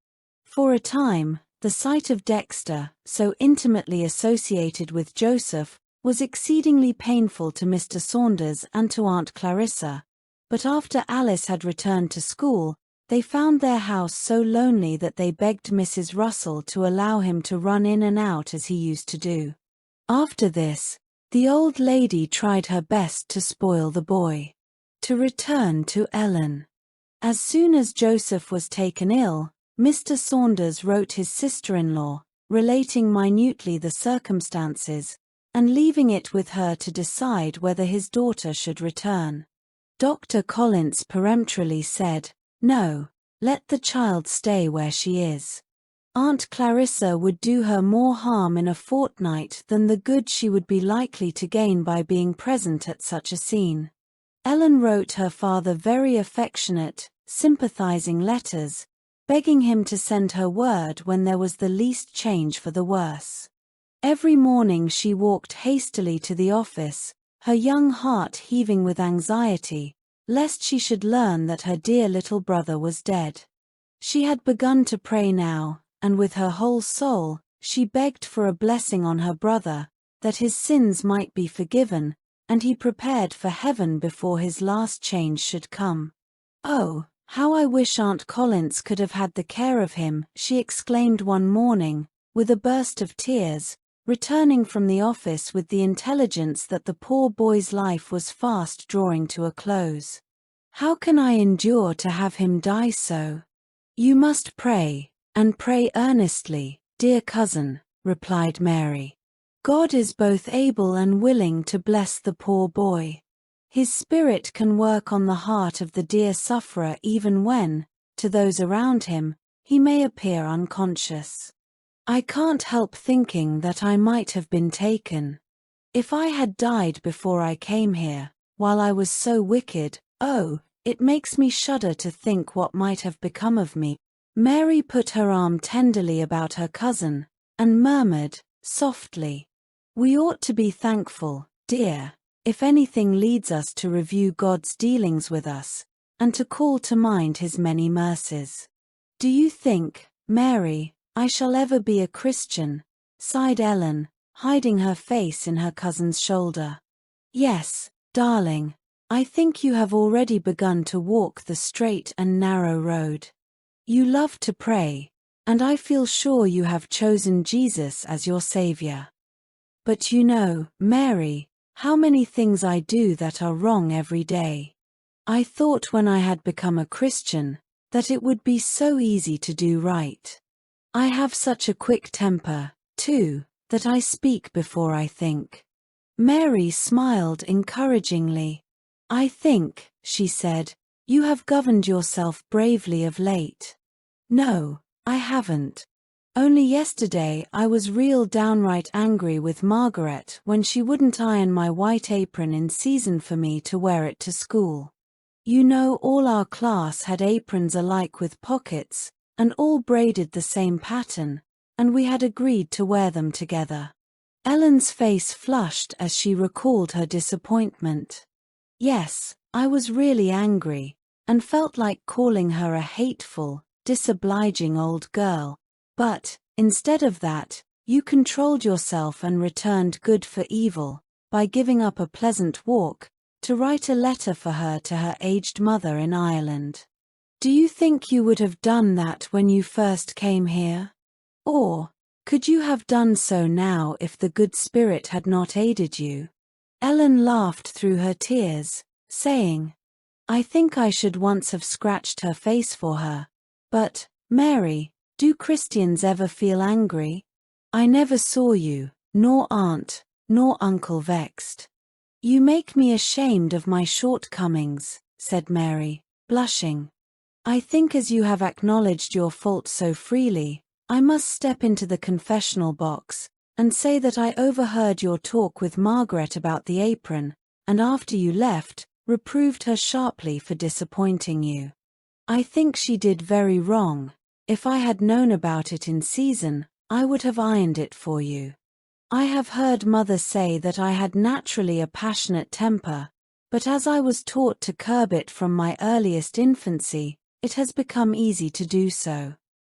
For a time, the sight of Dexter, so intimately associated with Joseph, was exceedingly painful to Mr. Saunders and to Aunt Clarissa, but after Alice had returned to school, they found their house so lonely that they begged Mrs. Russell to allow him to run in and out as he used to do. After this, the old lady tried her best to spoil the boy. To return to Ellen. As soon as Joseph was taken ill, Mr. Saunders wrote his sister-in-law, relating minutely the circumstances, and leaving it with her to decide whether his daughter should return. Dr. Collins peremptorily said, "No, let the child stay where she is. Aunt Clarissa would do her more harm in a fortnight than the good she would be likely to gain by being present at such a scene." Ellen wrote her father very affectionate, sympathizing letters, begging him to send her word when there was the least change for the worse. Every morning she walked hastily to the office, her young heart heaving with anxiety, lest she should learn that her dear little brother was dead. She had begun to pray now, and with her whole soul, she begged for a blessing on her brother, that his sins might be forgiven, and he prepared for heaven before his last change should come. "Oh, how I wish Aunt Collins could have had the care of him," she exclaimed one morning, with a burst of tears, returning from the office with the intelligence that the poor boy's life was fast drawing to a close. "How can I endure to have him die so?" "You must pray, and pray earnestly, dear cousin," replied Mary. "God is both able and willing to bless the poor boy. His Spirit can work on the heart of the dear sufferer even when, to those around him, he may appear unconscious. I can't help thinking that I might have been taken. If I had died before I came here, while I was so wicked, oh, it makes me shudder to think what might have become of me." Mary put her arm tenderly about her cousin, and murmured, softly, "We ought to be thankful, dear, if anything leads us to review God's dealings with us, and to call to mind His many mercies." "Do you think, Mary, I shall ever be a Christian?" sighed Ellen, hiding her face in her cousin's shoulder. "Yes, darling, I think you have already begun to walk the straight and narrow road. You love to pray, and I feel sure you have chosen Jesus as your Savior. But you know, Mary, how many things I do that are wrong every day. I thought when I had become a Christian, that it would be so easy to do right. I have such a quick temper, too, that I speak before I think." Mary smiled encouragingly. "I think," she said, "you have governed yourself bravely of late." "No, I haven't. Only yesterday I was real downright angry with Margaret when she wouldn't iron my white apron in season for me to wear it to school. You know, all our class had aprons alike with pockets, and all braided the same pattern, and we had agreed to wear them together." Ellen's face flushed as she recalled her disappointment. "Yes, I was really angry, and felt like calling her a hateful, disobliging old girl, but, instead of that, you controlled yourself and returned good for evil, by giving up a pleasant walk, to write a letter for her to her aged mother in Ireland. Do you think you would have done that when you first came here? Or, could you have done so now if the good Spirit had not aided you?" Ellen laughed through her tears, saying, "I think I should once have scratched her face for her. But, Mary, do Christians ever feel angry? I never saw you, nor aunt, nor uncle vexed." "You make me ashamed of my shortcomings," said Mary, blushing. "I think as you have acknowledged your fault so freely, I must step into the confessional box, and say that I overheard your talk with Margaret about the apron, and after you left, reproved her sharply for disappointing you. I think she did very wrong. If I had known about it in season, I would have ironed it for you. I have heard Mother say that I had naturally a passionate temper, but as I was taught to curb it from my earliest infancy, it has become easy to do so.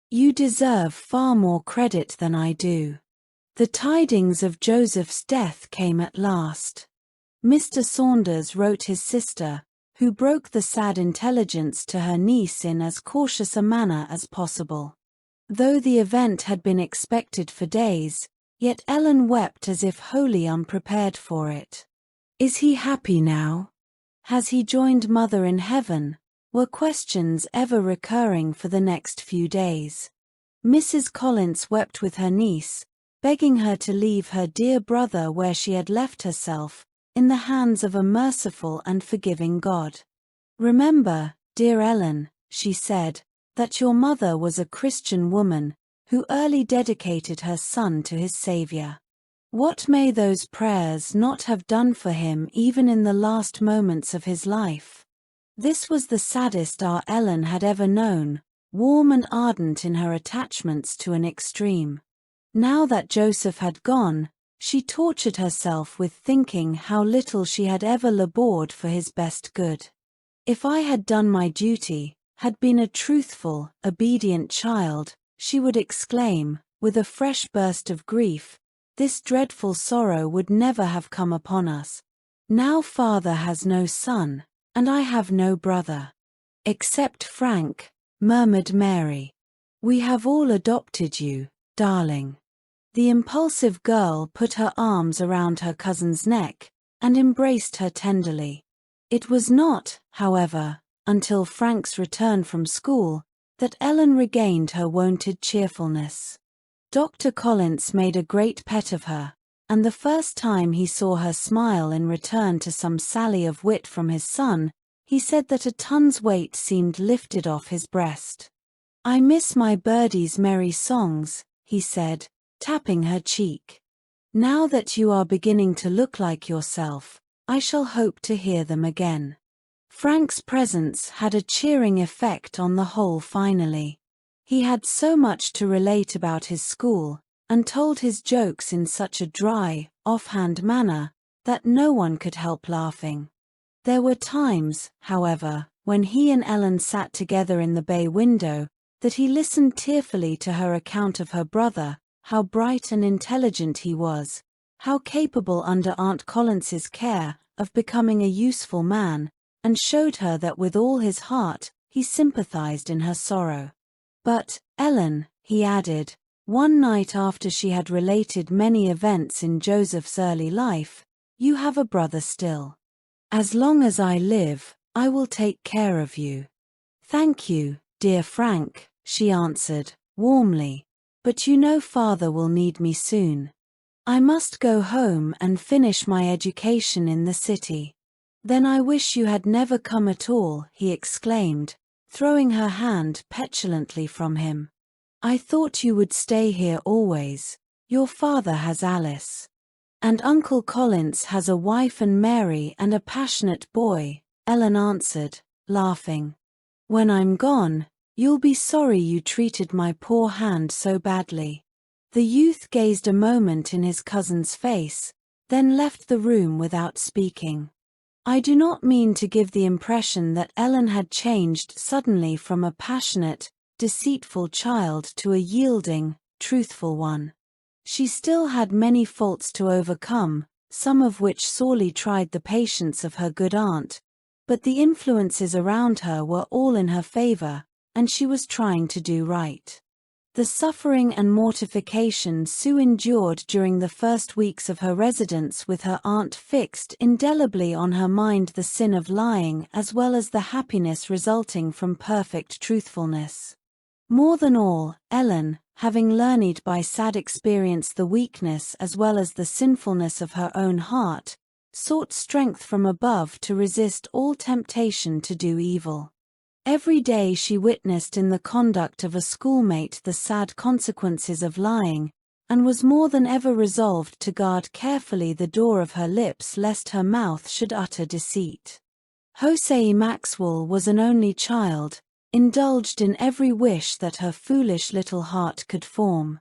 You deserve far more credit than I do. The tidings of Joseph's death came at last. Mr. Saunders wrote his sister, who broke the sad intelligence to her niece in as cautious a manner as possible. Though the event had been expected for days, yet Ellen wept as if wholly unprepared for it. Is he happy now? Has he joined Mother in heaven? Were questions ever recurring for the next few days. Mrs. Collins wept with her niece, begging her to leave her dear brother where she had left herself, in the hands of a merciful and forgiving God. Remember, dear Ellen, she said, that your mother was a Christian woman, who early dedicated her son to his Savior. What may those prayers not have done for him even in the last moments of his life? This was the saddest our Ellen had ever known, warm and ardent in her attachments to an extreme. Now that Joseph had gone, she tortured herself with thinking how little she had ever labored for his best good. If I had done my duty, had been a truthful, obedient child, she would exclaim, with a fresh burst of grief, this dreadful sorrow would never have come upon us. Now father has no son, and I have no brother. Except Frank, murmured Mary. We have all adopted you, darling. The impulsive girl put her arms around her cousin's neck, and embraced her tenderly. It was not, however, until Frank's return from school, that Ellen regained her wonted cheerfulness. Dr. Collins made a great pet of her, and the first time he saw her smile in return to some sally of wit from his son, he said that a ton's weight seemed lifted off his breast. I miss my birdie's merry songs, he said, tapping her cheek. Now that you are beginning to look like yourself, I shall hope to hear them again. Frank's presence had a cheering effect on the whole finally. He had so much to relate about his school, and told his jokes in such a dry, offhand manner, that no one could help laughing. There were times, however, when he and Ellen sat together in the bay window, that he listened tearfully to her account of her brother, how bright and intelligent he was, how capable under Aunt Collins's care of becoming a useful man, and showed her that with all his heart he sympathized in her sorrow. But, Ellen, he added, one night after she had related many events in Joseph's early life, you have a brother still. As long as I live, I will take care of you. Thank you, dear Frank, she answered, warmly, but you know father will need me soon. I must go home and finish my education in the city. Then I wish you had never come at all, he exclaimed, throwing her hand petulantly from him. I thought you would stay here always. Your father has Alice. And Uncle Collins has a wife and Mary and a passionate boy, Ellen answered, laughing. When I'm gone, you'll be sorry you treated my poor hand so badly. The youth gazed a moment in his cousin's face, then left the room without speaking. I do not mean to give the impression that Ellen had changed suddenly from a passionate, deceitful child to a yielding, truthful one. She still had many faults to overcome, some of which sorely tried the patience of her good aunt, but the influences around her were all in her favor, and she was trying to do right. The suffering and mortification Sue endured during the first weeks of her residence with her aunt fixed indelibly on her mind the sin of lying as well as the happiness resulting from perfect truthfulness. More than all, Ellen, having learned by sad experience the weakness as well as the sinfulness of her own heart, sought strength from above to resist all temptation to do evil. Every day she witnessed in the conduct of a schoolmate the sad consequences of lying, and was more than ever resolved to guard carefully the door of her lips lest her mouth should utter deceit. Jose Maxwell was an only child, indulged in every wish that her foolish little heart could form.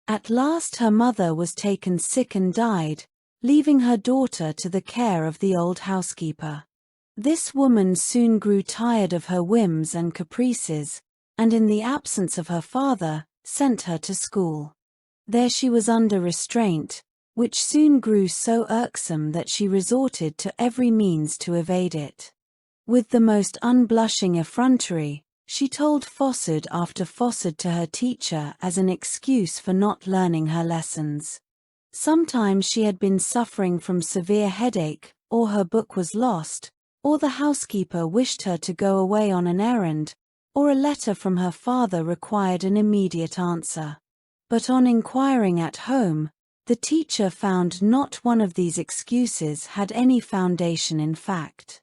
At last her mother was taken sick and died, leaving her daughter to the care of the old housekeeper. This woman soon grew tired of her whims and caprices, and in the absence of her father, sent her to school. There she was under restraint, which soon grew so irksome that she resorted to every means to evade it. With the most unblushing effrontery, she told falsehood after falsehood to her teacher as an excuse for not learning her lessons. Sometimes she had been suffering from severe headache, or her book was lost, or the housekeeper wished her to go away on an errand, or a letter from her father required an immediate answer. But on inquiring at home, the teacher found not one of these excuses had any foundation in fact.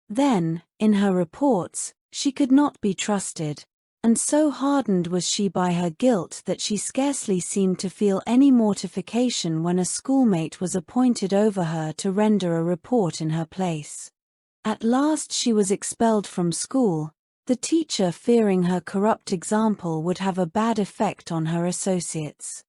Then, in her reports, she could not be trusted, and so hardened was she by her guilt that she scarcely seemed to feel any mortification when a schoolmate was appointed over her to render a report in her place. At last she was expelled from school, the teacher fearing her corrupt example would have a bad effect on her associates.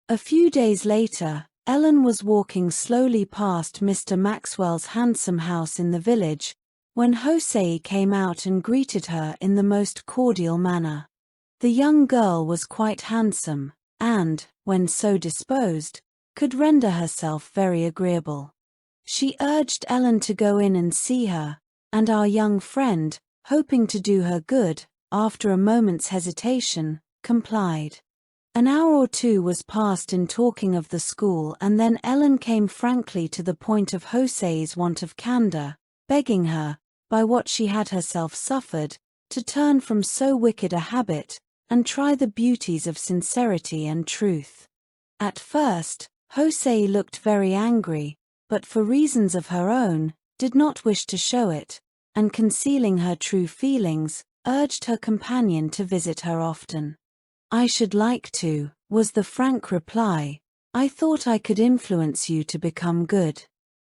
A few days later, Ellen was walking slowly past Mr. Maxwell's handsome house in the village, when Jose came out and greeted her in the most cordial manner. The young girl was quite handsome, and, when so disposed, could render herself very agreeable. She urged Ellen to go in and see her, and our young friend, hoping to do her good, after a moment's hesitation, complied. An hour or two was passed in talking of the school, and then Ellen came frankly to the point of Jose's want of candor, begging her, by what she had herself suffered, to turn from so wicked a habit, and try the beauties of sincerity and truth. At first, Jose looked very angry, but for reasons of her own, did not wish to show it, and concealing her true feelings, urged her companion to visit her often. "I should like to," was the frank reply. "I thought I could influence you to become good.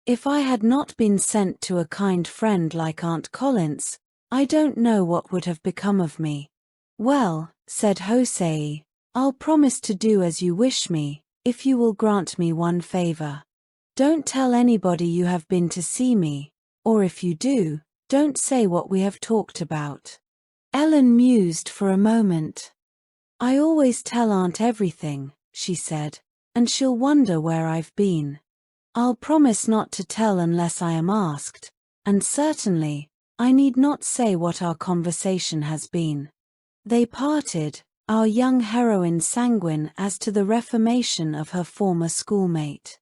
If I had not been sent to a kind friend like Aunt Collins, I don't know what would have become of me." "Well," said Jose, "I'll promise to do as you wish me, if you will grant me one favor. Don't tell anybody you have been to see me, or if you do, don't say what we have talked about." Ellen mused for a moment. "I always tell Aunt everything," she said, "and she'll wonder where I've been. I'll promise not to tell unless I am asked, and certainly, I need not say what our conversation has been." They parted, our young heroine sanguine as to the reformation of her former schoolmate.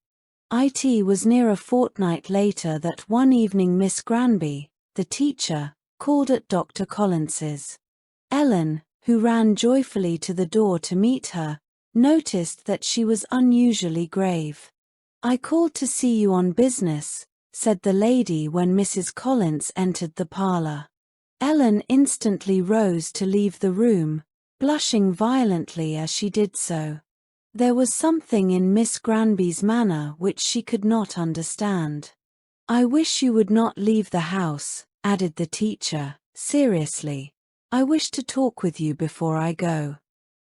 It was near a fortnight later that one evening Miss Granby, the teacher, called at Dr. Collins's. Ellen, who ran joyfully to the door to meet her, noticed that she was unusually grave. "I called to see you on business," said the lady when Mrs. Collins entered the parlor. Ellen instantly rose to leave the room, blushing violently as she did so. There was something in Miss Granby's manner which she could not understand. "I wish you would not leave the house," added the teacher, seriously. "I wish to talk with you before I go."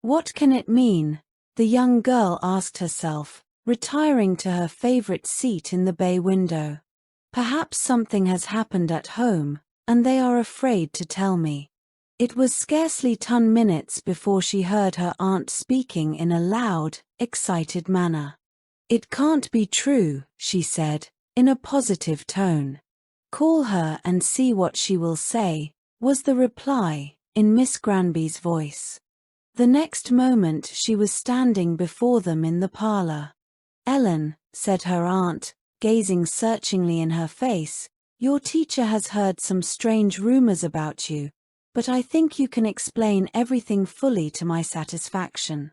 "What can it mean?" the young girl asked herself, retiring to her favorite seat in the bay window. "Perhaps something has happened at home, and they are afraid to tell me." It was scarcely 10 minutes before she heard her aunt speaking in a loud, excited manner. "It can't be true," she said, in a positive tone. "Call her and see what she will say," was the reply, in Miss Granby's voice. The next moment she was standing before them in the parlor. "Ellen," said her aunt, gazing searchingly in her face, "your teacher has heard some strange rumors about you, but I think you can explain everything fully to my satisfaction.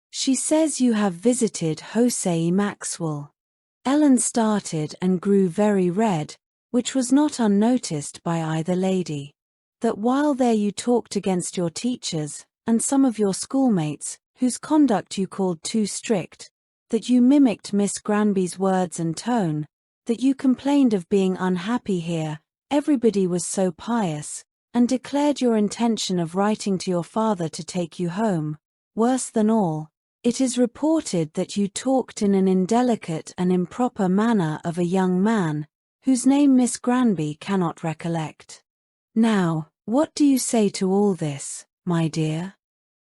She says you have visited Jose Maxwell." Ellen started and grew very red, which was not unnoticed by either lady. "That while there you talked against your teachers, and some of your schoolmates, whose conduct you called too strict, that you mimicked Miss Granby's words and tone, that you complained of being unhappy here, everybody was so pious, and declared your intention of writing to your father to take you home. Worse than all, it is reported that you talked in an indelicate and improper manner of a young man, whose name Miss Granby cannot recollect. Now, what do you say to all this, my dear?"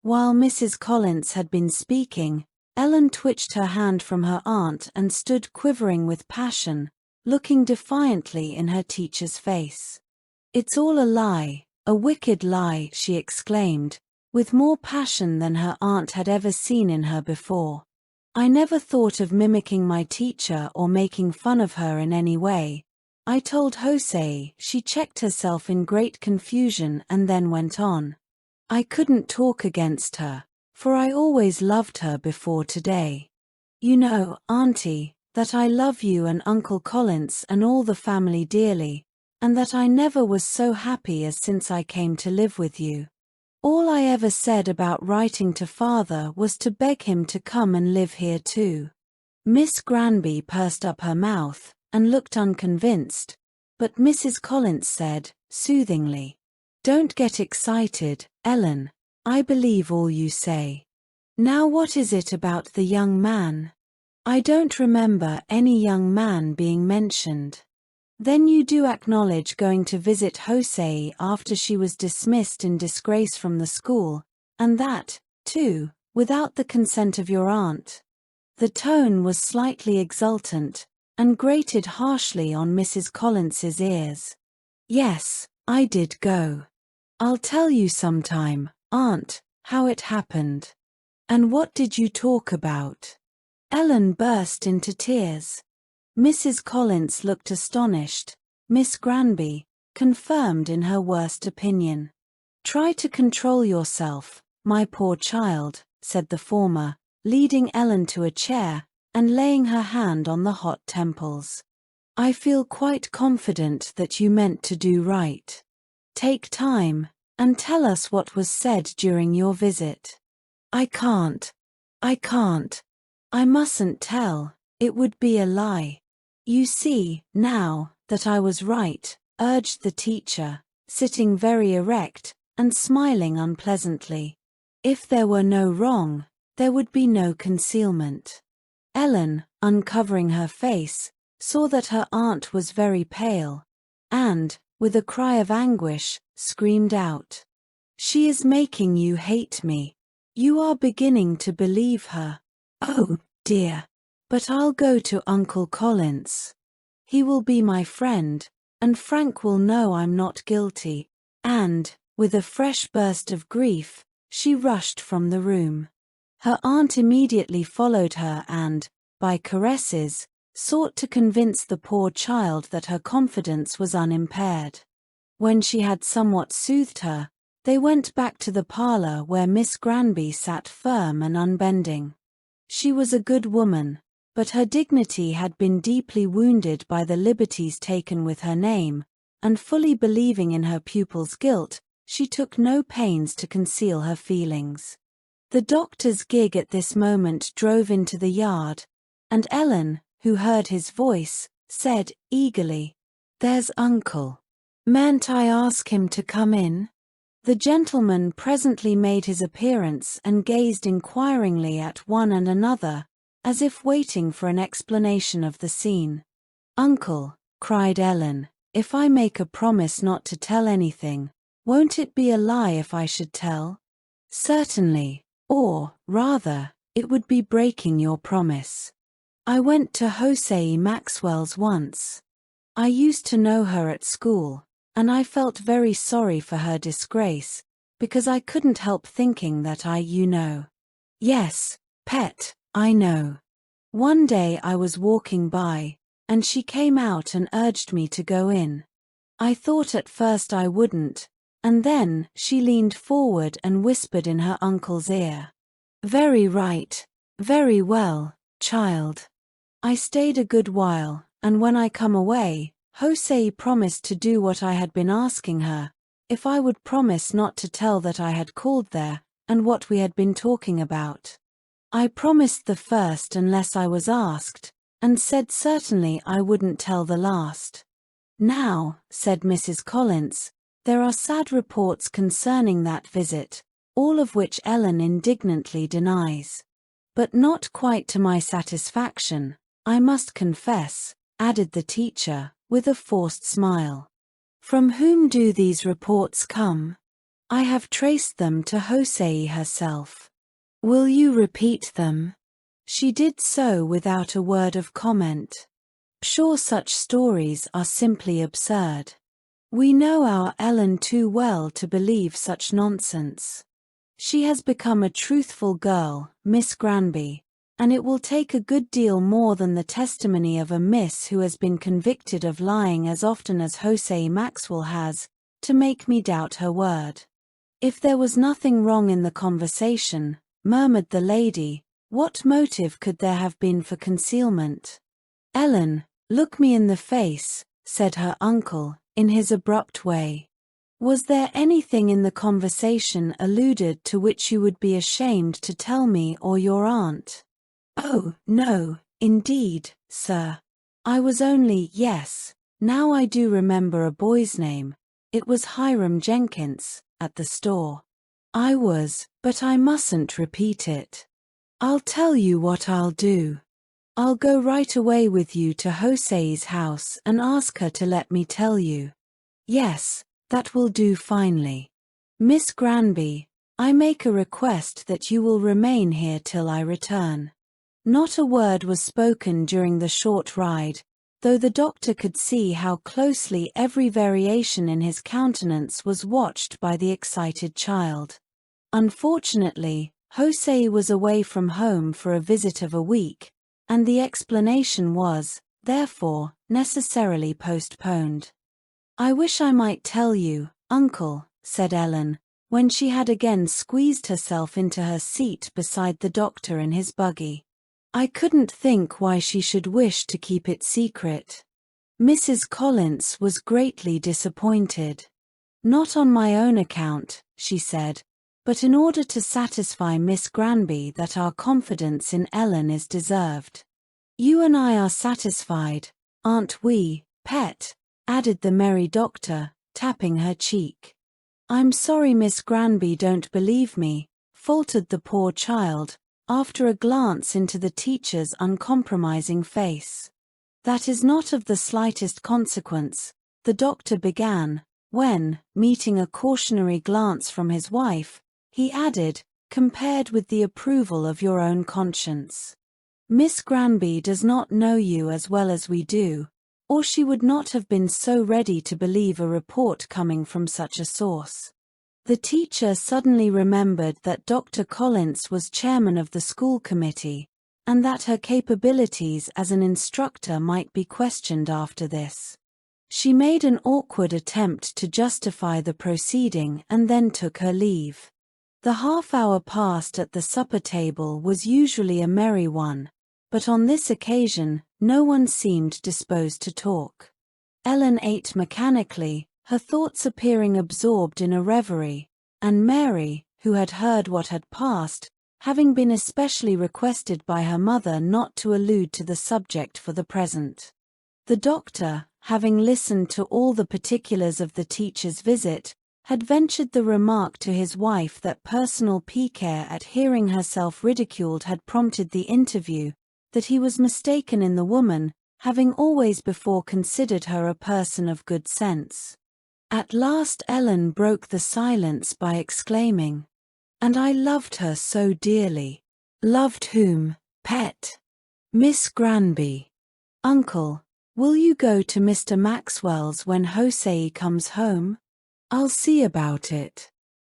While Mrs. Collins had been speaking, Ellen twitched her hand from her aunt and stood quivering with passion, looking defiantly in her teacher's face. "It's all a lie, a wicked lie," she exclaimed, with more passion than her aunt had ever seen in her before. "I never thought of mimicking my teacher or making fun of her in any way. I told Jose." She checked herself in great confusion and then went on. "I couldn't talk against her, for I always loved her before today. You know, Auntie, that I love you and Uncle Collins and all the family dearly, and that I never was so happy as since I came to live with you. All I ever said about writing to Father was to beg him to come and live here too." Miss Granby pursed up her mouth and looked unconvinced, but Mrs. Collins said, soothingly, "Don't get excited, Ellen. I believe all you say. Now what is it about the young man? I don't remember any young man being mentioned. Then you do acknowledge going to visit Jose after she was dismissed in disgrace from the school, and that, too, without the consent of your aunt?" The tone was slightly exultant, and grated harshly on Mrs. Collins's ears. "Yes, I did go. I'll tell you sometime, Aunt, how it happened." "And what did you talk about?" Ellen burst into tears. Mrs. Collins looked astonished. Miss Granby, confirmed in her worst opinion. "Try to control yourself, my poor child," said the former, leading Ellen to a chair and laying her hand on the hot temples. "I feel quite confident that you meant to do right. Take time, and tell us what was said during your visit." I can't. I mustn't tell, it would be a lie." "You see, now, that I was right," urged the teacher, sitting very erect and smiling unpleasantly. "If there were no wrong, there would be no concealment." Ellen, uncovering her face, saw that her aunt was very pale, and, with a cry of anguish, screamed out, "She is making you hate me. You are beginning to believe her. Oh, dear. But I'll go to Uncle Collins. He will be my friend, and Frank will know I'm not guilty." And, with a fresh burst of grief, she rushed from the room. Her aunt immediately followed her and, by caresses, sought to convince the poor child that her confidence was unimpaired. When she had somewhat soothed her, they went back to the parlor where Miss Granby sat firm and unbending. She was a good woman, but her dignity had been deeply wounded by the liberties taken with her name, and fully believing in her pupil's guilt, she took no pains to conceal her feelings. The doctor's gig at this moment drove into the yard, and Ellen, who heard his voice, said eagerly, "There's Uncle. Mayn't I ask him to come in?" The gentleman presently made his appearance and gazed inquiringly at one and another, as if waiting for an explanation of the scene. "Uncle," cried Ellen, "if I make a promise not to tell anything, won't it be a lie if I should tell?" "Certainly, or, rather, it would be breaking your promise. I went to Jose Maxwell's once. I used to know her at school, and I felt very sorry for her disgrace, because I couldn't help thinking that Yes, pet, I know. One day I was walking by, and she came out and urged me to go in. I thought at first I wouldn't, and then she leaned forward and whispered in her uncle's ear, 'Very right, very well, child.' I stayed a good while, and when I come away, Jose promised to do what I had been asking her, if I would promise not to tell that I had called there, and what we had been talking about. I promised the first unless I was asked, and said certainly I wouldn't tell the last. Now, said Mrs. Collins, there are sad reports concerning that visit, all of which Ellen indignantly denies. But not quite to my satisfaction, I must confess, added the teacher, with a forced smile. From whom do these reports come? I have traced them to Hosei herself. Will you repeat them? She did so without a word of comment. Sure, such stories are simply absurd. We know our Ellen too well to believe such nonsense. She has become a truthful girl, Miss Granby, and it will take a good deal more than the testimony of a miss who has been convicted of lying as often as Hosei Maxwell has, to make me doubt her word. If there was nothing wrong in the conversation, murmured the lady, what motive could there have been for concealment? Ellen, look me in the face, said her uncle, in his abrupt way. Was there anything in the conversation alluded to which you would be ashamed to tell me or your aunt? Oh, no, indeed, sir. I was only, yes, now I do remember a boy's name. It was Hiram Jenkins, at the store. I was, but I mustn't repeat it. I'll tell you what I'll do. I'll go right away with you to Hosei's house and ask her to let me tell you. Yes, that will do finely. Miss Granby, I make a request that you will remain here till I return. Not a word was spoken during the short ride, though the doctor could see how closely every variation in his countenance was watched by the excited child. Unfortunately, Hosei was away from home for a visit of a week, and the explanation was, therefore, necessarily postponed. I wish I might tell you, uncle, said Ellen, when she had again squeezed herself into her seat beside the doctor in his buggy. I couldn't think why she should wish to keep it secret. Mrs. Collins was greatly disappointed. Not on my own account, she said, but in order to satisfy Miss Granby that our confidence in Ellen is deserved. You and I are satisfied, aren't we, pet? Added the merry doctor, tapping her cheek. I'm sorry Miss Granby don't believe me, faltered the poor child, after a glance into the teacher's uncompromising face. That is not of the slightest consequence, the doctor began, when, meeting a cautionary glance from his wife, he added, compared with the approval of your own conscience. Miss Granby does not know you as well as we do, or she would not have been so ready to believe a report coming from such a source. The teacher suddenly remembered that Dr. Collins was chairman of the school committee, and that her capabilities as an instructor might be questioned after this. She made an awkward attempt to justify the proceeding and then took her leave. The half-hour passed at the supper table was usually a merry one, but on this occasion, no one seemed disposed to talk. Ellen ate mechanically, her thoughts appearing absorbed in a reverie, and Mary, who had heard what had passed, having been especially requested by her mother not to allude to the subject for the present. The doctor, having listened to all the particulars of the teacher's visit, had ventured the remark to his wife that personal pique at hearing herself ridiculed had prompted the interview, that he was mistaken in the woman, having always before considered her a person of good sense. At last Ellen broke the silence by exclaiming, "And I loved her so dearly." "Loved whom, pet?" "Miss Granby." "Uncle, will you go to Mr. Maxwell's when Hosei comes home?" "I'll see about it."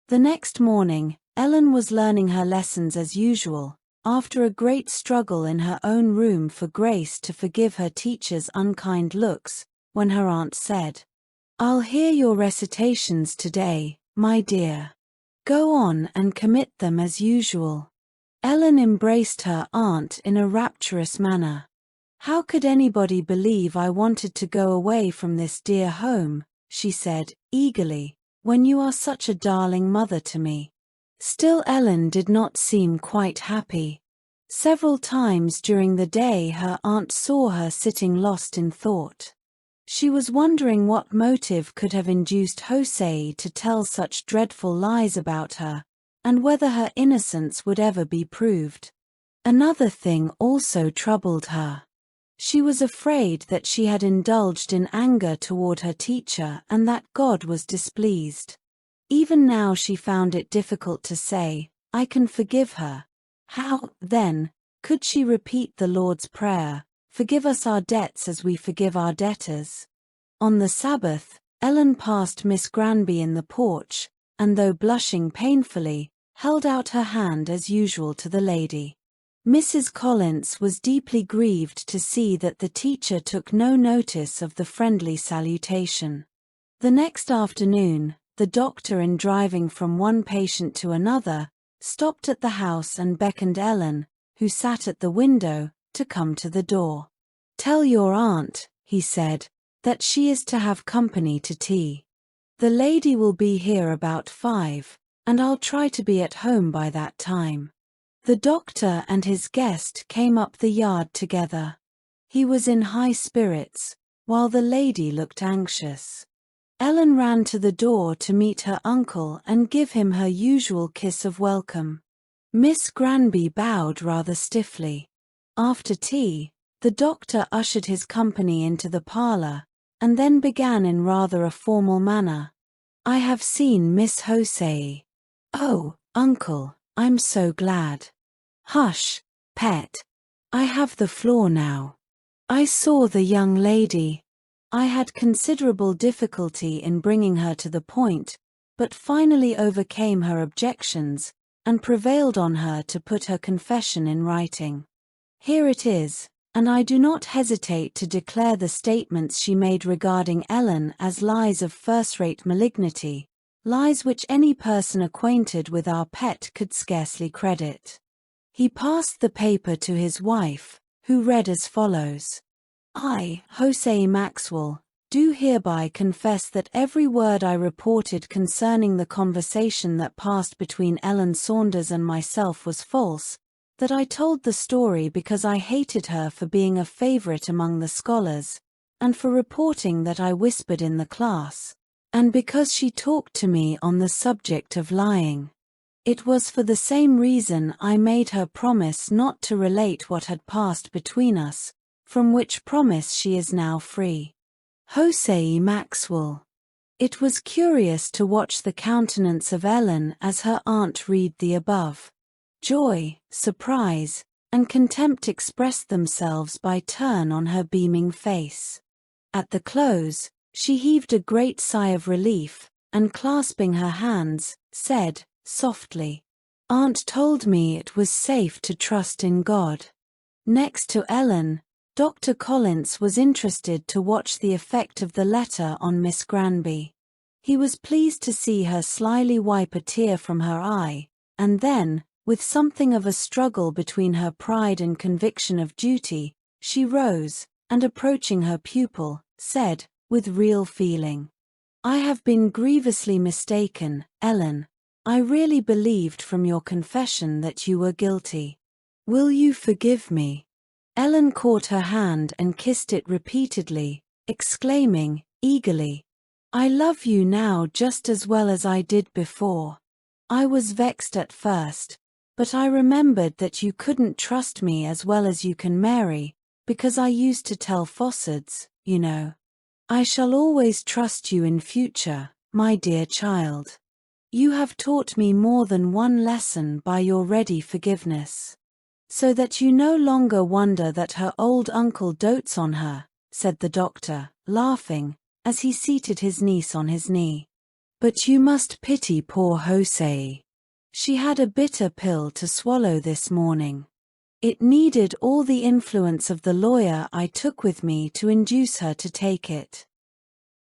The next morning, Ellen was learning her lessons as usual, after a great struggle in her own room for grace to forgive her teacher's unkind looks, when her aunt said, "I'll hear your recitations today, my dear. Go on and commit them as usual." Ellen embraced her aunt in a rapturous manner. "How could anybody believe I wanted to go away from this dear home," she said, eagerly, "when you are such a darling mother to me?" Still Ellen did not seem quite happy. Several times during the day her aunt saw her sitting lost in thought. She was wondering what motive could have induced Jose to tell such dreadful lies about her, and whether her innocence would ever be proved. Another thing also troubled her. She was afraid that she had indulged in anger toward her teacher and that God was displeased. Even now she found it difficult to say, "I can forgive her." How, then, could she repeat the Lord's Prayer, "Forgive us our debts as we forgive our debtors"? On the Sabbath, Ellen passed Miss Granby in the porch, and though blushing painfully, held out her hand as usual to the lady. Mrs. Collins was deeply grieved to see that the teacher took no notice of the friendly salutation. The next afternoon, the doctor, in driving from one patient to another, stopped at the house and beckoned Ellen, who sat at the window, to come to the door. "Tell your aunt," he said, "that she is to have company to tea. The lady will be here about 5, and I'll try to be at home by that time." The doctor and his guest came up the yard together. He was in high spirits, while the lady looked anxious. Ellen ran to the door to meet her uncle and give him her usual kiss of welcome. Miss Granby bowed rather stiffly. After tea, the doctor ushered his company into the parlor, and then began in rather a formal manner. "I have seen Miss Jose." "Oh, uncle, I'm so glad." "Hush, pet. I have the floor now. I saw the young lady. I had considerable difficulty in bringing her to the point, but finally overcame her objections, and prevailed on her to put her confession in writing. Here it is, and I do not hesitate to declare the statements she made regarding Ellen as lies of first-rate malignity, lies which any person acquainted with our pet could scarcely credit." He passed the paper to his wife, who read as follows: "I, Jose Maxwell, do hereby confess that every word I reported concerning the conversation that passed between Ellen Saunders and myself was false, that I told the story because I hated her for being a favorite among the scholars, and for reporting that I whispered in the class, and because she talked to me on the subject of lying. It was for the same reason I made her promise not to relate what had passed between us, from which promise she is now free. Jose Maxwell." It was curious to watch the countenance of Ellen as her aunt read the above. Joy, surprise, and contempt expressed themselves by turn on her beaming face. At the close, she heaved a great sigh of relief, and clasping her hands, said, softly, "Aunt told me it was safe to trust in God." Next to Ellen, Dr. Collins was interested to watch the effect of the letter on Miss Granby. He was pleased to see her slyly wipe a tear from her eye, and then, with something of a struggle between her pride and conviction of duty, she rose, and approaching her pupil, said, with real feeling, "I have been grievously mistaken, Ellen. I really believed from your confession that you were guilty. Will you forgive me?" Ellen caught her hand and kissed it repeatedly, exclaiming, eagerly, "I love you now just as well as I did before. I was vexed at first, but I remembered that you couldn't trust me as well as you can Mary, because I used to tell falsehoods, you know. I shall always trust you in future, my dear child. You have taught me more than one lesson by your ready forgiveness. So that you no longer wonder that her old uncle dotes on her," said the doctor, laughing, as he seated his niece on his knee. "But you must pity poor Jose. She had a bitter pill to swallow this morning. It needed all the influence of the lawyer I took with me to induce her to take it.